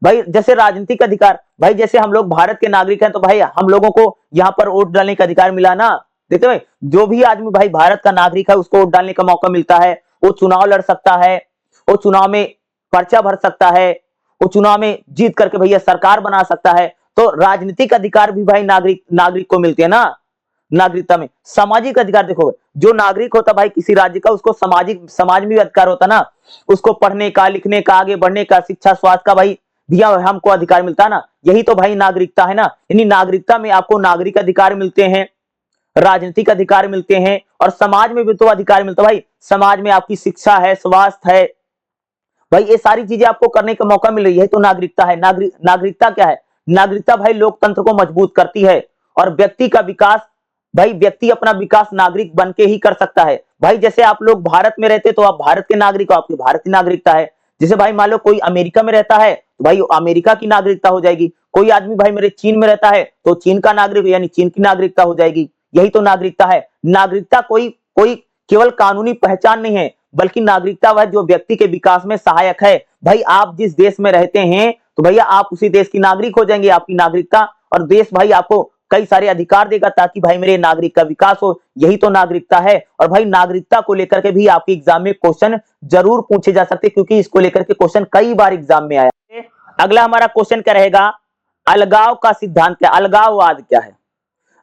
भाई जैसे राजनीतिक अधिकार, भाई जैसे हम लोग भारत के नागरिक हैं, तो भाई हम लोगों को यहाँ पर वोट डालने का अधिकार मिला ना। देखते भाई, जो भी आदमी भाई भारत का नागरिक है उसको वोट डालने का मौका मिलता है, वो चुनाव लड़ सकता है, वो चुनाव में पर्चा भर सकता है, वो चुनाव में जीत करके भैया सरकार बना सकता है। तो राजनीतिक अधिकार भी भाई नागरिक को मिलते हैं ना। नागरिकता में सामाजिक अधिकार देखो, जो नागरिक होता भाई किसी राज्य का, उसको समाज में भी अधिकार होता ना, उसको पढ़ने का, लिखने का, आगे बढ़ने का, शिक्षा स्वास्थ्य का भाई दिया हमको अधिकार मिलता है ना। यही तो भाई नागरिकता है ना। यानी नागरिकता में आपको नागरिक अधिकार मिलते हैं, राजनीतिक अधिकार मिलते हैं, और समाज में भी तो अधिकार मिलता है भाई। समाज में आपकी शिक्षा है, स्वास्थ्य है, भाई ये सारी चीजें आपको करने का मौका मिल रही है, तो नागरिकता है। नागरिकता क्या है? नागरिकता भाई लोकतंत्र को मजबूत करती है, और व्यक्ति का विकास, भाई व्यक्ति अपना विकास नागरिक बन के ही कर सकता है। भाई जैसे आप लोग भारत में रहते तो आप भारत के नागरिक हो, आपकी भारत की नागरिकता है। जैसे भाई मान लो कोई अमेरिका में रहता है, तो भाई अमेरिका की नागरिकता हो जाएगी। कोई आदमी भाई मेरे चीन में रहता है, तो चीन का नागरिक यानी चीन की नागरिकता हो जाएगी। यही तो नागरिकता है। नागरिकता कोई कोई केवल कानूनी पहचान नहीं है, बल्कि नागरिकता वह जो व्यक्ति के विकास में सहायक है। भाई आप जिस देश में रहते हैं, तो भैया आप उसी देश की नागरिक हो जाएंगे, आपकी नागरिकता, और देश भाई आपको कई सारे अधिकार देगा ताकि भाई मेरे नागरिक का विकास हो। यही तो नागरिकता है। और भाई नागरिकता को लेकर के भी आपके एग्जाम में क्वेश्चन जरूर पूछे जा सकते हैं, क्योंकि इसको लेकर के क्वेश्चन कई बार एग्जाम में आया। अगला हमारा क्वेश्चन क्या रहेगा? अलगाव का सिद्धांत क्या? अलगाववाद क्या है?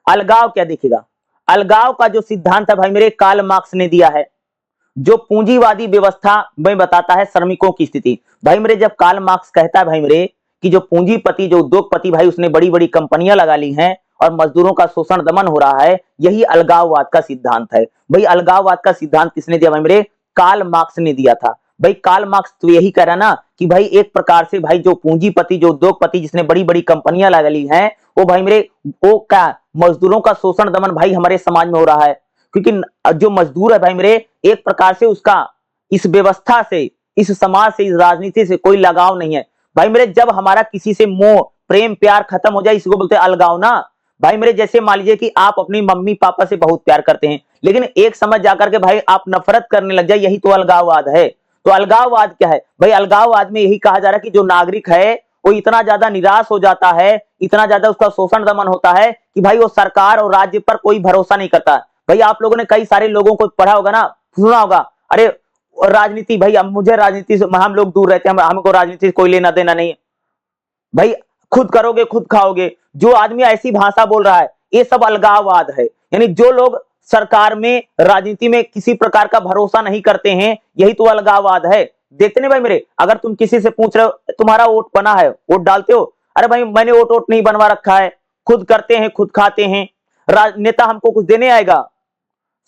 अलगाव क्या? देखिएगा, अलगाव का जो सिद्धांत है भाई मेरे, कार्ल मार्क्स ने दिया है, जो पूंजीवादी व्यवस्था में बताता है श्रमिकों की स्थिति। भाई मेरे जब कार्ल मार्क्स कहता है भाई मेरे कि जो पूंजीपति, जो उद्योगपति भाई, उसने बड़ी बड़ी कंपनियां लगा ली हैं और मजदूरों का शोषण दमन हो रहा है, यही अलगाववाद का सिद्धांत है। भाई अलगाववाद का सिद्धांत किसने दिया भाई मेरे? कार्ल मार्क्स ने दिया था। भाई कार्ल मार्क्स तो यही कह रहा ना कि भाई एक प्रकार से भाई जो पूंजीपति, जो उद्योगपति, जिसने बड़ी बड़ी कंपनियां लगा ली हैं, वो भाई मेरे वो क्या मजदूरों का शोषण दमन भाई हमारे समाज में हो रहा है। क्योंकि जो मजदूर है भाई मेरे, एक प्रकार से उसका इस व्यवस्था से, इस समाज से, इस राजनीति से कोई लगाव नहीं है। भाई मेरे जब हमारा किसी से मोह प्रेम प्यार खत्म हो जाए, इसको बोलते हैं अलगाव ना। भाई मेरे जैसे मान लीजिए कि आप अपनी मम्मी पापा से बहुत प्यार करते हैं, लेकिन एक समय जाकर के भाई आप नफरत करने लग जाए, यही तो अलगाववाद है। तो अलगाववाद क्या है भाई? अलगाववाद में यही कहा जा रहा है कि जो नागरिक है वो इतना ज्यादा निराश हो जाता है, इतना ज्यादा उसका शोषण दमन होता है कि भाई वो सरकार और राज्य पर कोई भरोसा नहीं करता। भाई आप लोगों ने कई सारे लोगों को पढ़ा होगा ना, सुना होगा, अरे राजनीति भाई, अब मुझे राजनीति से हम लोग दूर रहते हैं, हमको राजनीति से कोई लेना देना नहीं। भाई खुद करोगे खुद खाओगे, जो आदमी ऐसी भाषा बोल रहा है, ये सब अलगाववाद है। यानी जो लोग सरकार में, राजनीति में किसी प्रकार का भरोसा नहीं करते हैं, यही तो अलगाववाद है। देखते नहीं भाई मेरे, अगर तुम किसी से पूछ रहे हो तुम्हारा वोट बना है, वोट डालते हो? अरे भाई मैंने वोट नहीं बनवा रखा है, खुद करते हैं खुद खाते हैं, नेता हमको कुछ देने आएगा,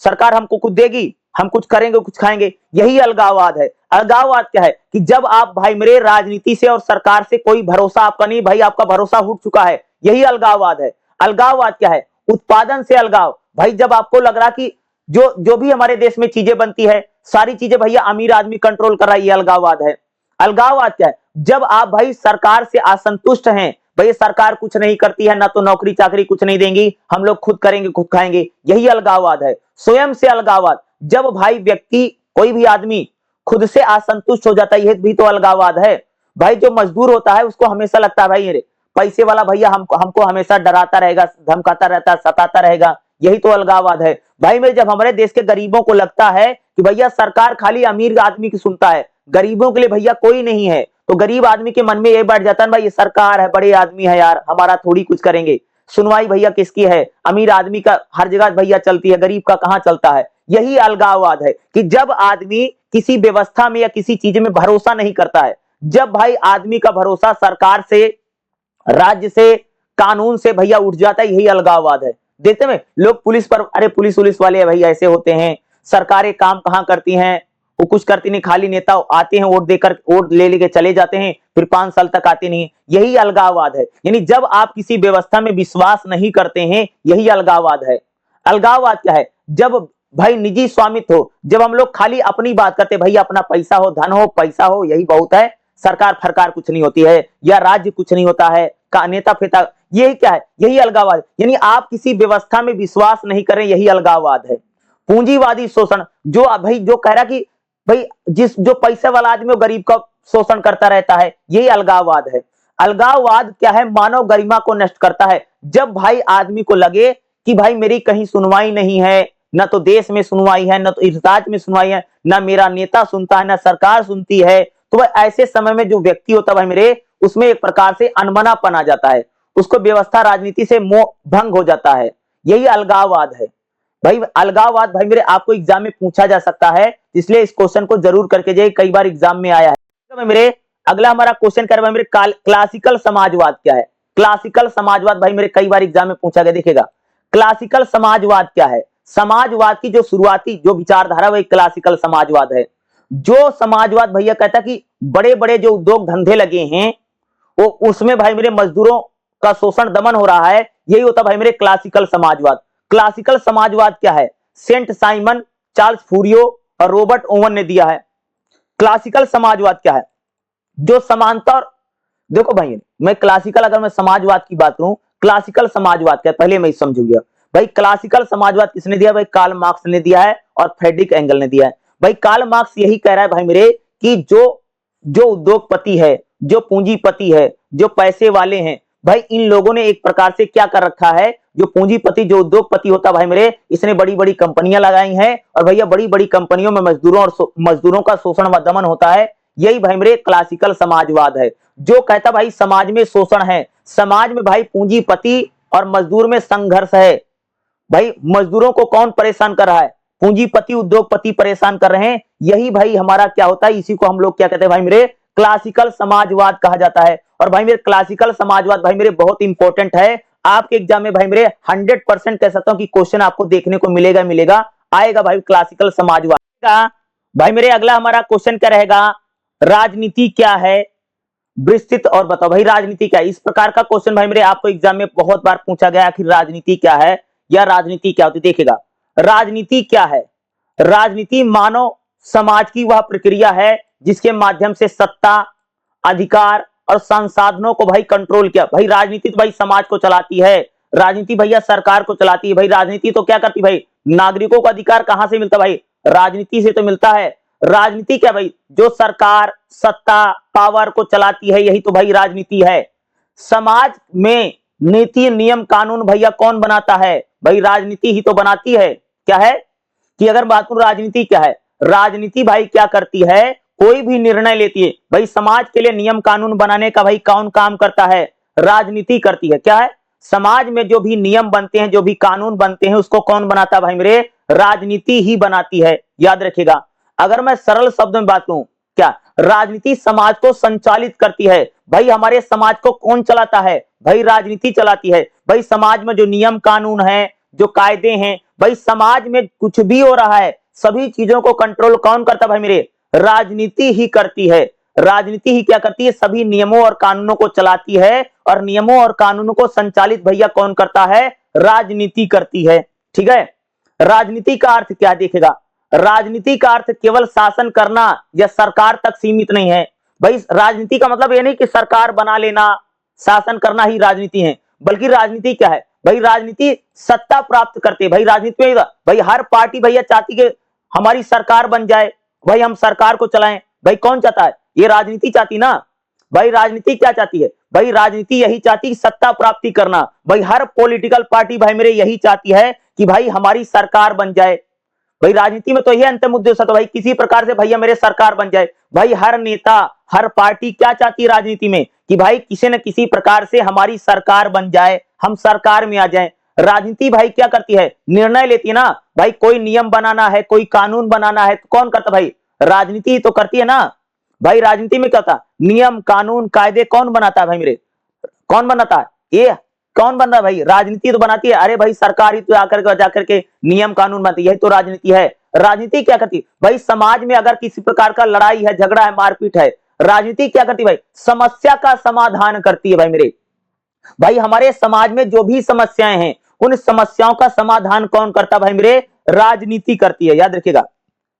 सरकार हमको कुछ देगी, हम कुछ करेंगे कुछ खाएंगे, यही अलगाववाद है। अलगाववाद क्या है? कि जब आप भाई मेरे राजनीति से और सरकार से कोई भरोसा आपका नहीं, भाई आपका भरोसा उठ चुका है, यही अलगाववाद है। अलगाववाद क्या है? उत्पादन से अलगाव। भाई जब आपको लग रहा कि जो भी हमारे देश में चीजें बनती है, सारी चीजें भैया अमीर आदमी कंट्रोल कर रहा है, ये अलगाववाद है। अलगाववाद क्या है? जब आप भाई सरकार से असंतुष्ट हैं, भाई सरकार कुछ नहीं करती है, ना तो नौकरी चाकरी कुछ नहीं देंगी, हम लोग खुद करेंगे खुद खाएंगे, यही अलगाववाद है। स्वयं से अलगाववाद, जब भाई व्यक्ति, कोई भी आदमी खुद से असंतुष्ट हो जाता है, यह भी तो अलगाववाद है। भाई जो मजदूर होता है उसको हमेशा लगता है भाई अरे पैसे वाला भैया हमको हमेशा डराता रहेगा, धमकाता रहता है, सताता रहेगा, यही तो अलगाववाद है। भाई मेरे जब हमारे देश के गरीबों को लगता है कि भैया सरकार खाली अमीर आदमी की सुनता है, गरीबों के लिए भैया कोई नहीं है, तो गरीब आदमी के मन में ये बैठ जाता है भाई ये सरकार है, बड़े आदमी है यार, हमारा थोड़ी कुछ करेंगे। सुनवाई भैया किसकी है? अमीर आदमी का हर जगह भैया चलती है, गरीब का कहां चलता है? यही अलगाववाद है कि जब आदमी किसी व्यवस्था में या किसी चीज में भरोसा नहीं करता है, जब भाई आदमी का भरोसा सरकार से, राज्य से, कानून से भैया उठ जाता है, यही अलगाववाद है। देखते हैं लोग पुलिस पर, अरे पुलिस वाले भैया ऐसे होते हैं, सरकारें काम कहां करती हैं, वो कुछ करती नहीं, खाली नेता आते हैं वोट देकर, वोट ले लेके चले जाते हैं, फिर 5 साल तक आते नहीं। यही अलगाववाद है, यानी जब आप किसी व्यवस्था में विश्वास नहीं करते हैं, यही अलगाववाद है। अलगाववाद क्या है? जब भाई निजी स्वामित्व हो, जब हम लोग खाली अपनी बात करते, भैया अपना पैसा हो, धन हो, पैसा हो, यही बहुत है, सरकार फरकार कुछ नहीं होती है, या राज्य कुछ नहीं होता है, का नेता फेता, यही क्या है? यही अलगाववाद। यानी आप किसी व्यवस्था में विश्वास नहीं करें, यही अलगाववाद है। पूंजीवादी शोषण, जो भाई जो कह रहा कि भाई जो पैसे वाला आदमी वो गरीब का शोषण करता रहता है, यही अलगाववाद है। अलगाववाद क्या है? मानव गरिमा को नष्ट करता है। जब भाई आदमी को लगे कि भाई मेरी कहीं सुनवाई नहीं है, न तो देश में सुनवाई है, न तो इस राज्य में सुनवाई है, न मेरा नेता सुनता है, न सरकार सुनती है, तो वह ऐसे समय में जो व्यक्ति होता है भाई मेरे, उसमें एक प्रकार से अनमनापन आ जाता है, उसको व्यवस्था राजनीति से मोह भंग हो जाता है। यही अलगाववाद है भाई। अलगाववाद भाई मेरे आपको एग्जाम में पूछा जा सकता है, इसलिए इस क्वेश्चन को जरूर करके जाइए, कई बार एग्जाम में आया है। तो मेरे अगला हमारा क्वेश्चन कर मेरे क्लासिकल समाजवाद क्या है? क्लासिकल समाजवाद भाई मेरे कई बार एग्जाम में पूछा गया, देखिएगा क्लासिकल समाजवाद क्या है? समाजवाद की जो शुरुआती जो विचारधारा वही क्लासिकल समाजवाद है। जो समाजवाद भैया कहता कि बड़े बड़े जो उद्योग धंधे लगे हैं, वो उसमें भाई मेरे मजदूरों का शोषण दमन हो रहा है, यही होता भाई मेरे क्लासिकल समाजवाद। क्लासिकल समाजवाद क्या है? सेंट साइमन, चार्ल्स फूरियो और रॉबर्ट ओवन ने दिया है। क्लासिकल समाजवाद क्या है? जो समानता, देखो भाई मैं क्लासिकल, अगर मैं समाजवाद की बात करूं, क्लासिकल समाजवाद क्या है पहले मैं समझूंगा। भाई क्लासिकल समाजवाद किसने दिया? भाई कार्ल मार्क्स ने दिया है और फ्रेडरिक एंगल ने दिया है। भाई कार्ल मार्क्स यही कह रहा है भाई मेरे कि जो उद्योगपति है, जो पूंजीपति है, जो पैसे वाले हैं, भाई इन लोगों ने एक प्रकार से क्या कर रखा है, जो पूंजीपति जो उद्योगपति होता भाई मेरे, इसने बड़ी बड़ी कंपनियां लगाई हैं, और भैया बड़ी बड़ी कंपनियों में मजदूरों का शोषण व दमन होता है। यही भाई मेरे क्लासिकल समाजवाद है, जो कहता भाई समाज में शोषण है, समाज में भाई पूंजीपति और मजदूर में संघर्ष है। भाई मजदूरों को कौन परेशान कर रहा है? पूंजीपति उद्योगपति परेशान कर रहे हैं। यही भाई हमारा क्या होता है, इसी को हम लोग क्या कहते हैं भाई मेरे, क्लासिकल समाजवाद कहा जाता है। और भाई मेरे क्लासिकल समाजवाद भाई मेरे बहुत इंपॉर्टेंट है, आपके एग्जाम में भाई मेरे 100% कह सकता हूं कि क्वेश्चन आपको देखने को मिलेगा आएगा भाई क्लासिकल समाजवाद का। भाई मेरे अगला हमारा क्वेश्चन क्या रहेगा? राजनीति क्या है? विस्तृत और बताओ भाई राजनीति क्या है? इस प्रकार का क्वेश्चन भाई मेरे आपको एग्जाम में बहुत बार पूछा गया, आखिर राजनीति क्या है या राजनीति क्या होती है। देखिएगा राजनीति क्या है? राजनीति मानव समाज की वह प्रक्रिया है जिसके माध्यम से सत्ता, अधिकार और संसाधनों को भाई कंट्रोल किया। भाई राजनीति तो भाई समाज को चलाती है, राजनीति भैया सरकार को चलाती है। भाई राजनीति तो क्या करती भाई? नागरिकों को अधिकार कहां से मिलता भाई? राजनीति से तो मिलता है। राजनीति क्या भाई? जो सरकार, सत्ता, पावर को चलाती है, यही तो भाई राजनीति है। समाज में नीति, नियम, कानून भैया कौन बनाता है? भाई राजनीति ही तो बनाती है। क्या है कि अगर बात करूं राजनीति क्या है, राजनीति भाई क्या करती है, कोई भी निर्णय लेती है भाई समाज के लिए नियम कानून बनाने का भाई कौन काम करता है? राजनीति करती है। क्या है? समाज में जो भी नियम बनते हैं, जो भी कानून बनते हैं, उसको कौन बनाता है भाई मेरे? राजनीति ही बनाती है। याद रखिएगा। अगर मैं सरल शब्द में बात करूं, क्या राजनीति समाज को संचालित करती है। भाई हमारे समाज को कौन चलाता है? भाई राजनीति चलाती है। भाई समाज में जो नियम कानून है, जो कायदे हैं, भाई समाज में कुछ भी हो रहा है, सभी चीजों को कंट्रोल कौन करता है भाई मेरे? राजनीति ही करती है। राजनीति ही क्या करती है? सभी नियमों और कानूनों को चलाती है, और नियमों और कानूनों को संचालित भैया कौन करता है? राजनीति करती है। ठीक है। राजनीति का अर्थ क्या देखेगा? राजनीति का अर्थ केवल शासन करना या सरकार तक सीमित नहीं है। भाई राजनीति का मतलब ये नहीं कि सरकार बना लेना, शासन करना ही राजनीति है, बल्कि राजनीति क्या है भाई? राजनीति सत्ता प्राप्त करते। भाई राजनीति में भाई हर पार्टी भैया चाहती है हमारी सरकार बन जाए, भाई हम सरकार को चलाएं। भाई कौन चाहता है? ये राजनीति चाहती ना। भाई राजनीति क्या चाहती है? भाई राजनीति यही चाहती है सत्ता प्राप्ति करना। भाई हर पॉलिटिकल पार्टी भाई मेरे यही चाहती है कि भाई हमारी सरकार बन जाए। भाई राजनीति में तो यह अंतिम उद्देश्य था भाई किसी प्रकार से भैया मेरे सरकार बन जाए। भाई हर नेता, हर पार्टी क्या चाहती है राजनीति में? कि भाई किसी न किसी प्रकार से हमारी सरकार बन जाए, हम सरकार में आ जाएं। राजनीति भाई क्या करती है, निर्णय लेती है ना भाई, कोई नियम बनाना है, कोई कानून बनाना है, तो कौन करता भाई, राजनीति तो करती है ना भाई। राजनीति में क्या होता, नियम कानून कायदे कौन बनाता है भाई मेरे, कौन बनाता है, ये कौन बन रहा है भाई, राजनीति तो बनाती है। अरे भाई सरकार ही तो जाकर के नियम कानून बनाती है, यही तो राजनीति है। राजनीति क्या करती है भाई, समाज में अगर किसी प्रकार का लड़ाई है, झगड़ा है, मारपीट है, राजनीति क्या करती है भाई, समस्या का समाधान करती है भाई मेरे भाई। हमारे समाज में जो भी समस्याएं हैं, उन समस्याओं का समाधान कौन करता भाई मेरे, राजनीति करती है। याद रखिएगा,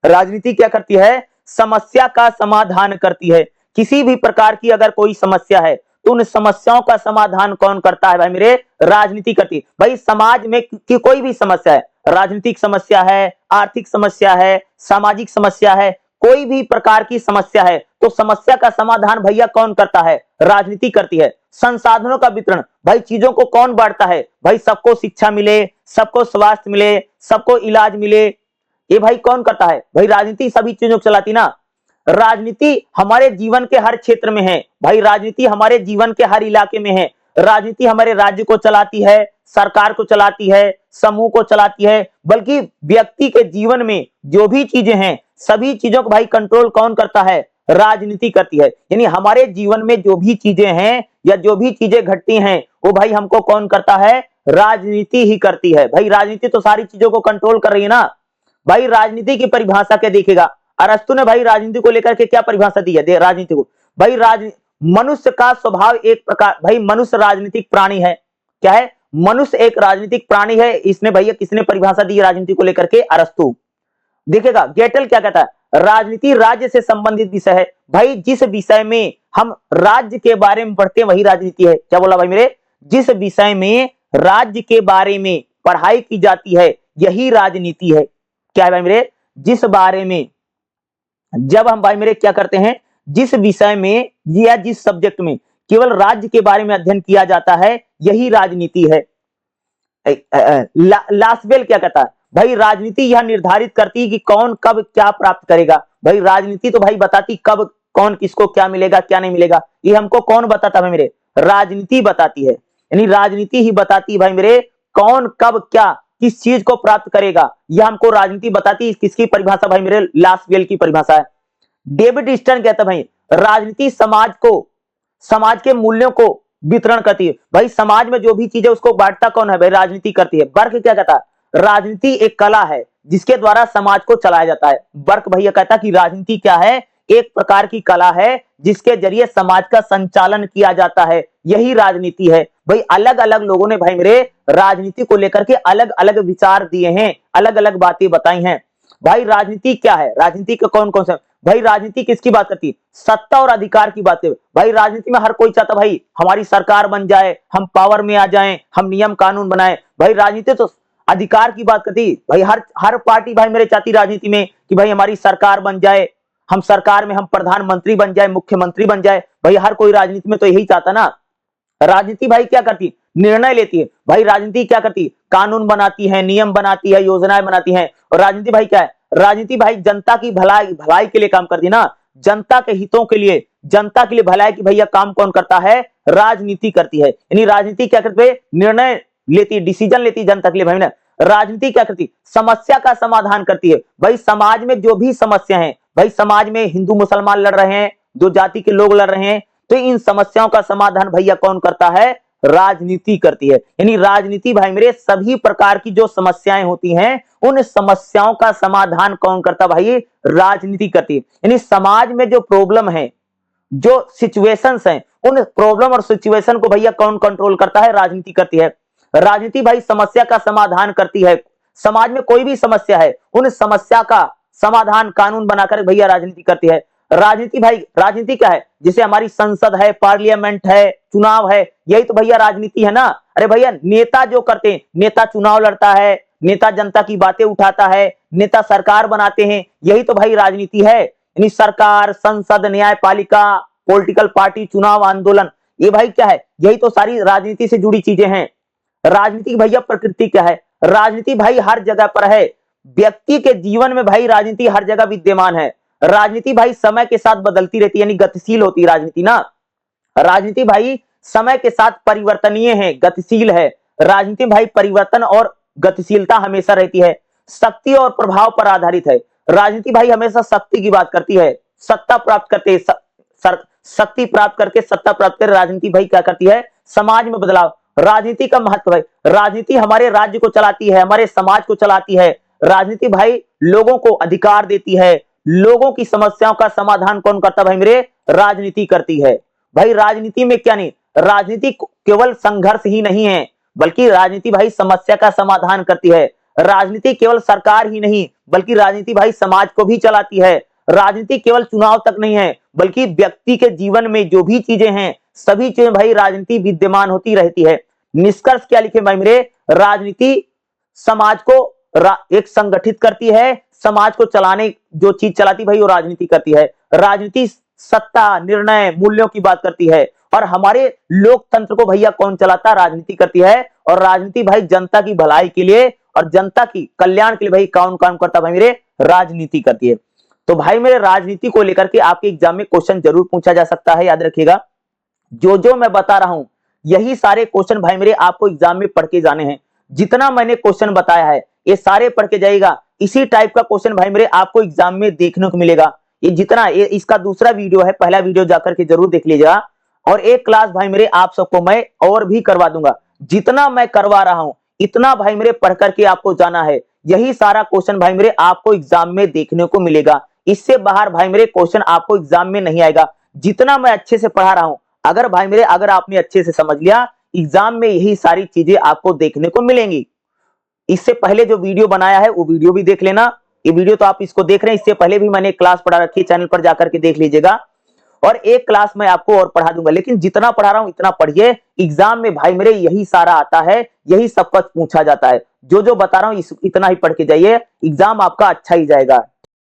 राजनीति क्या करती है, समस्या का समाधान करती है। किसी भी प्रकार की अगर कोई समस्या है तो उन समस्याओं का समाधान कौन करता है भाई मेरे, राजनीति करती है भाई। समाज में की कोई भी समस्या है, राजनीतिक समस्या है, आर्थिक समस्या है, सामाजिक समस्या है, कोई भी प्रकार की समस्या है तो समस्या का समाधान भैया कौन करता है, राजनीति करती है। संसाधनों का वितरण भाई, चीजों को कौन बांटता है भाई, सबको शिक्षा मिले, सबको स्वास्थ्य मिले, सबको इलाज मिले, ये भाई कौन करता है भाई, राजनीति सभी चीजों को चलाती ना। राजनीति हमारे जीवन के हर क्षेत्र में है भाई, राजनीति हमारे जीवन के हर इलाके में है। राजनीति हमारे राज्य को चलाती है, सरकार को चलाती है, समूह को चलाती है, बल्कि व्यक्ति के जीवन में जो भी चीजें हैं सभी चीजों को भाई कंट्रोल कौन करता है, राजनीति करती है। यानी हमारे जीवन में जो भी चीजें हैं या जो भी चीजें घटती हैं वो भाई हमको कौन करता है, राजनीति ही करती है भाई। राजनीति तो सारी चीजों को कंट्रोल कर रही है ना भाई। राजनीति की परिभाषा क्या देखेगा, अरस्तु ने भाई राजनीति को लेकर के क्या परिभाषा दी है राजनीति को भाई, मनुष्य का स्वभाव एक प्रकार भाई, मनुष्य राजनीतिक प्राणी है। क्या है, मनुष्य एक राजनीतिक प्राणी है। इसने भैया किसने परिभाषा दी राजनीति को लेकर के, अरस्तु। देखिएगा गेटल क्या कहता है, राजनीति राज्य से संबंधित विषय है भाई, जिस विषय में हम राज्य के बारे में पढ़ते हैं वही राजनीति है। क्या बोला भाई मेरे, जिस विषय में राज्य के बारे में पढ़ाई की जाती है यही राजनीति है। क्या है भाई मेरे, जिस बारे में जब हम भाई मेरे क्या करते हैं, जिस विषय में या जिस सब्जेक्ट में केवल राज्य के बारे में अध्ययन किया जाता है यही राजनीति है। लासबेल क्या कहता है भाई, राजनीति यह निर्धारित करती है कि कौन कब क्या प्राप्त करेगा भाई। राजनीति तो भाई बताती कब कौन किसको क्या मिलेगा क्या नहीं मिलेगा, ये हमको कौन बताता भाई मेरे, राजनीति बताती है। यानी राजनीति ही बताती है भाई मेरे कौन कब क्या किस चीज को प्राप्त करेगा, यह हमको राजनीति बताती है। किसकी परिभाषा भाई मेरे, लासबेल की परिभाषा है। डेविड स्टर्न कहता है भाई, राजनीति समाज के मूल्यों को वितरण करती है भाई। समाज में जो भी चीजें उसको बांटता कौन है भाई, राजनीति करती है। बर्क क्या कहता है, राजनीति एक कला है जिसके द्वारा समाज को चलाया जाता है। बर्क भैया कहता कि राजनीति क्या है, एक प्रकार की कला है जिसके जरिए समाज का संचालन किया जाता है, यही राजनीति है भाई। अलग अलग लोगों ने भाई मेरे राजनीति को लेकर के अलग अलग विचार दिए हैं, अलग अलग बातें बताई हैं भाई। राजनीति क्या है, राजनीति का कौन कौन सा भाई, राजनीति किसकी बात करती है, सत्ता और अधिकार की बात है भाई। राजनीति में हर कोई चाहता भाई हमारी सरकार बन जाए, हम पावर में आ जाएं, हम नियम कानून बनाएं भाई। राजनीति तो अधिकार की बात करती भाई, हर पार्टी भाई मेरे चाहती राजनीति में कि भाई हमारी सरकार बन जाए, हम सरकार में हम प्रधानमंत्री बन जाए, मुख्यमंत्री बन जाए भाई। हर कोई राजनीति में तो यही चाहता ना। राजनीति भाई क्या करती है, निर्णय लेती है भाई। राजनीति क्या करती है, कानून बनाती है, नियम बनाती है, योजनाएं बनाती है। और राजनीति भाई क्या है, राजनीति भाई जनता की भलाई के लिए काम करती है ना, जनता के हितों के लिए, जनता के लिए भलाई की भैया काम कौन करता है, राजनीति करती है। यानी राजनीति क्या करती है, निर्णय लेती है, डिसीजन लेती है जनता के लिए भाई ना। राजनीति क्या करती है, समस्या का समाधान करती है भाई। समाज में जो भी समस्या है भाई, समाज में हिंदू मुसलमान लड़ रहे हैं, दो जाति के लोग लड़ रहे हैं, तो इन समस्याओं का समाधान भैया कौन करता है, राजनीति करती है। यानी राजनीति भाई मेरे सभी प्रकार की जो समस्याएं होती हैं उन समस्याओं का समाधान कौन करता भाई, राजनीति करती है। यानी समाज में जो प्रॉब्लम है, जो सिचुएशंस हैं, उन प्रॉब्लम और सिचुएशन को भैया कौन कंट्रोल करता है, राजनीति करती है। राजनीति भाई समस्या का समाधान करती है। समाज में कोई भी समस्या है उन समस्या का समाधान कानून बनाकर भैया राजनीति करती है। राजनीति भाई, राजनीति क्या है, जैसे हमारी संसद है, पार्लियामेंट है, चुनाव है, यही तो भैया राजनीति है ना। अरे भैया नेता जो करते हैं, नेता चुनाव लड़ता है, नेता जनता की बातें उठाता है, नेता सरकार बनाते हैं, यही तो भाई राजनीति है। यानी सरकार, संसद, न्यायपालिका, पॉलिटिकल पार्टी, चुनाव, आंदोलन, ये भाई क्या है, यही तो सारी राजनीति से जुड़ी चीजें हैं। राजनीति भैया प्रकृति क्या है, राजनीति भाई हर जगह पर है। व्यक्ति के जीवन में भाई राजनीति हर जगह विद्यमान है। राजनीति भाई समय के साथ बदलती रहती है, यानी गतिशील होती है राजनीति ना। राजनीति भाई समय के साथ परिवर्तनीय है, गतिशील है। राजनीति भाई परिवर्तन और गतिशीलता हमेशा रहती है। शक्ति और प्रभाव पर आधारित है। राजनीति भाई हमेशा शक्ति की बात करती है, सत्ता प्राप्त करते शक्ति प्राप्त करके सत्ता प्राप्त कर। राजनीति भाई क्या करती है, समाज में बदलाव। राजनीति का महत्व है, राजनीति हमारे राज्य को चलाती है, हमारे समाज को चलाती है। राजनीति भाई लोगों को अधिकार देती है। लोगों की समस्याओं का समाधान कौन करता भाई मेरे, राजनीति करती है। भाई राजनीति में क्या नहीं, राजनीति केवल संघर्ष ही नहीं है, बल्कि राजनीति भाई समस्या का समाधान करती है। राजनीति केवल सरकार ही नहीं, बल्कि राजनीति भाई समाज को भी चलाती है। राजनीति केवल चुनाव तक नहीं है, बल्कि व्यक्ति के जीवन में जो भी चीजें हैं, सभी चीजें भाई राजनीति विद्यमान होती रहती है। निष्कर्ष क्या लिखे भाई मेरे, राजनीति समाज को एक संगठित करती है, समाज को चलाने जो चीज चलाती भाई वो राजनीति करती है। राजनीति सत्ता, निर्णय, मूल्यों की बात करती है। और हमारे लोकतंत्र को भैया कौन चलाता, राजनीति करती है। और राजनीति भाई जनता की भलाई के लिए और जनता की कल्याण के लिए भाई कौन काम करता भाई मेरे, राजनीति करती है। तो भाई मेरे राजनीति को लेकर के आपके एग्जाम में क्वेश्चन जरूर पूछा जा सकता है, याद रखिएगा। जो मैं बता रहा हूं यही सारे क्वेश्चन भाई मेरे आपको एग्जाम में पढ़ के जाने हैं। जितना मैंने क्वेश्चन बताया है ये सारे पढ़ के जाइएगा। इसी टाइप का क्वेश्चन भाई मेरे आपको एग्जाम में देखने को मिलेगा। ये जितना इसका दूसरा वीडियो है, पहला वीडियो जाकर के जरूर देख लीजिएगा। और एक क्लास भाई मेरे आप सबको मैं और भी करवा दूंगा। जितना मैं करवा रहा हूं इतना भाई मेरे पढ़ करके आपको जाना है। यही सारा क्वेश्चन भाई मेरे आपको एग्जाम में देखने को मिलेगा। इससे बाहर भाई मेरे क्वेश्चन आपको एग्जाम में नहीं आएगा। जितना मैं अच्छे से पढ़ा रहा हूं, अगर आपने अच्छे से समझ लिया, एग्जाम में यही सारी चीजें आपको देखने को मिलेंगी। इससे पहले जो वीडियो बनाया है वो वीडियो भी देख लेना। ये वीडियो तो आप इसको देख रहे हैं, इससे पहले भी मैंने क्लास पढ़ा रखी है, चैनल पर जाकर के देख लीजिएगा। और एक क्लास मैं आपको और पढ़ा दूंगा, लेकिन जितना पढ़ा रहा हूं इतना पढ़िए। एग्जाम में भाई मेरे यही सारा आता है, यही सब कुछ पूछा जाता है। जो बता रहा हूं इतना ही पढ़ के जाइए, एग्जाम आपका अच्छा ही जाएगा।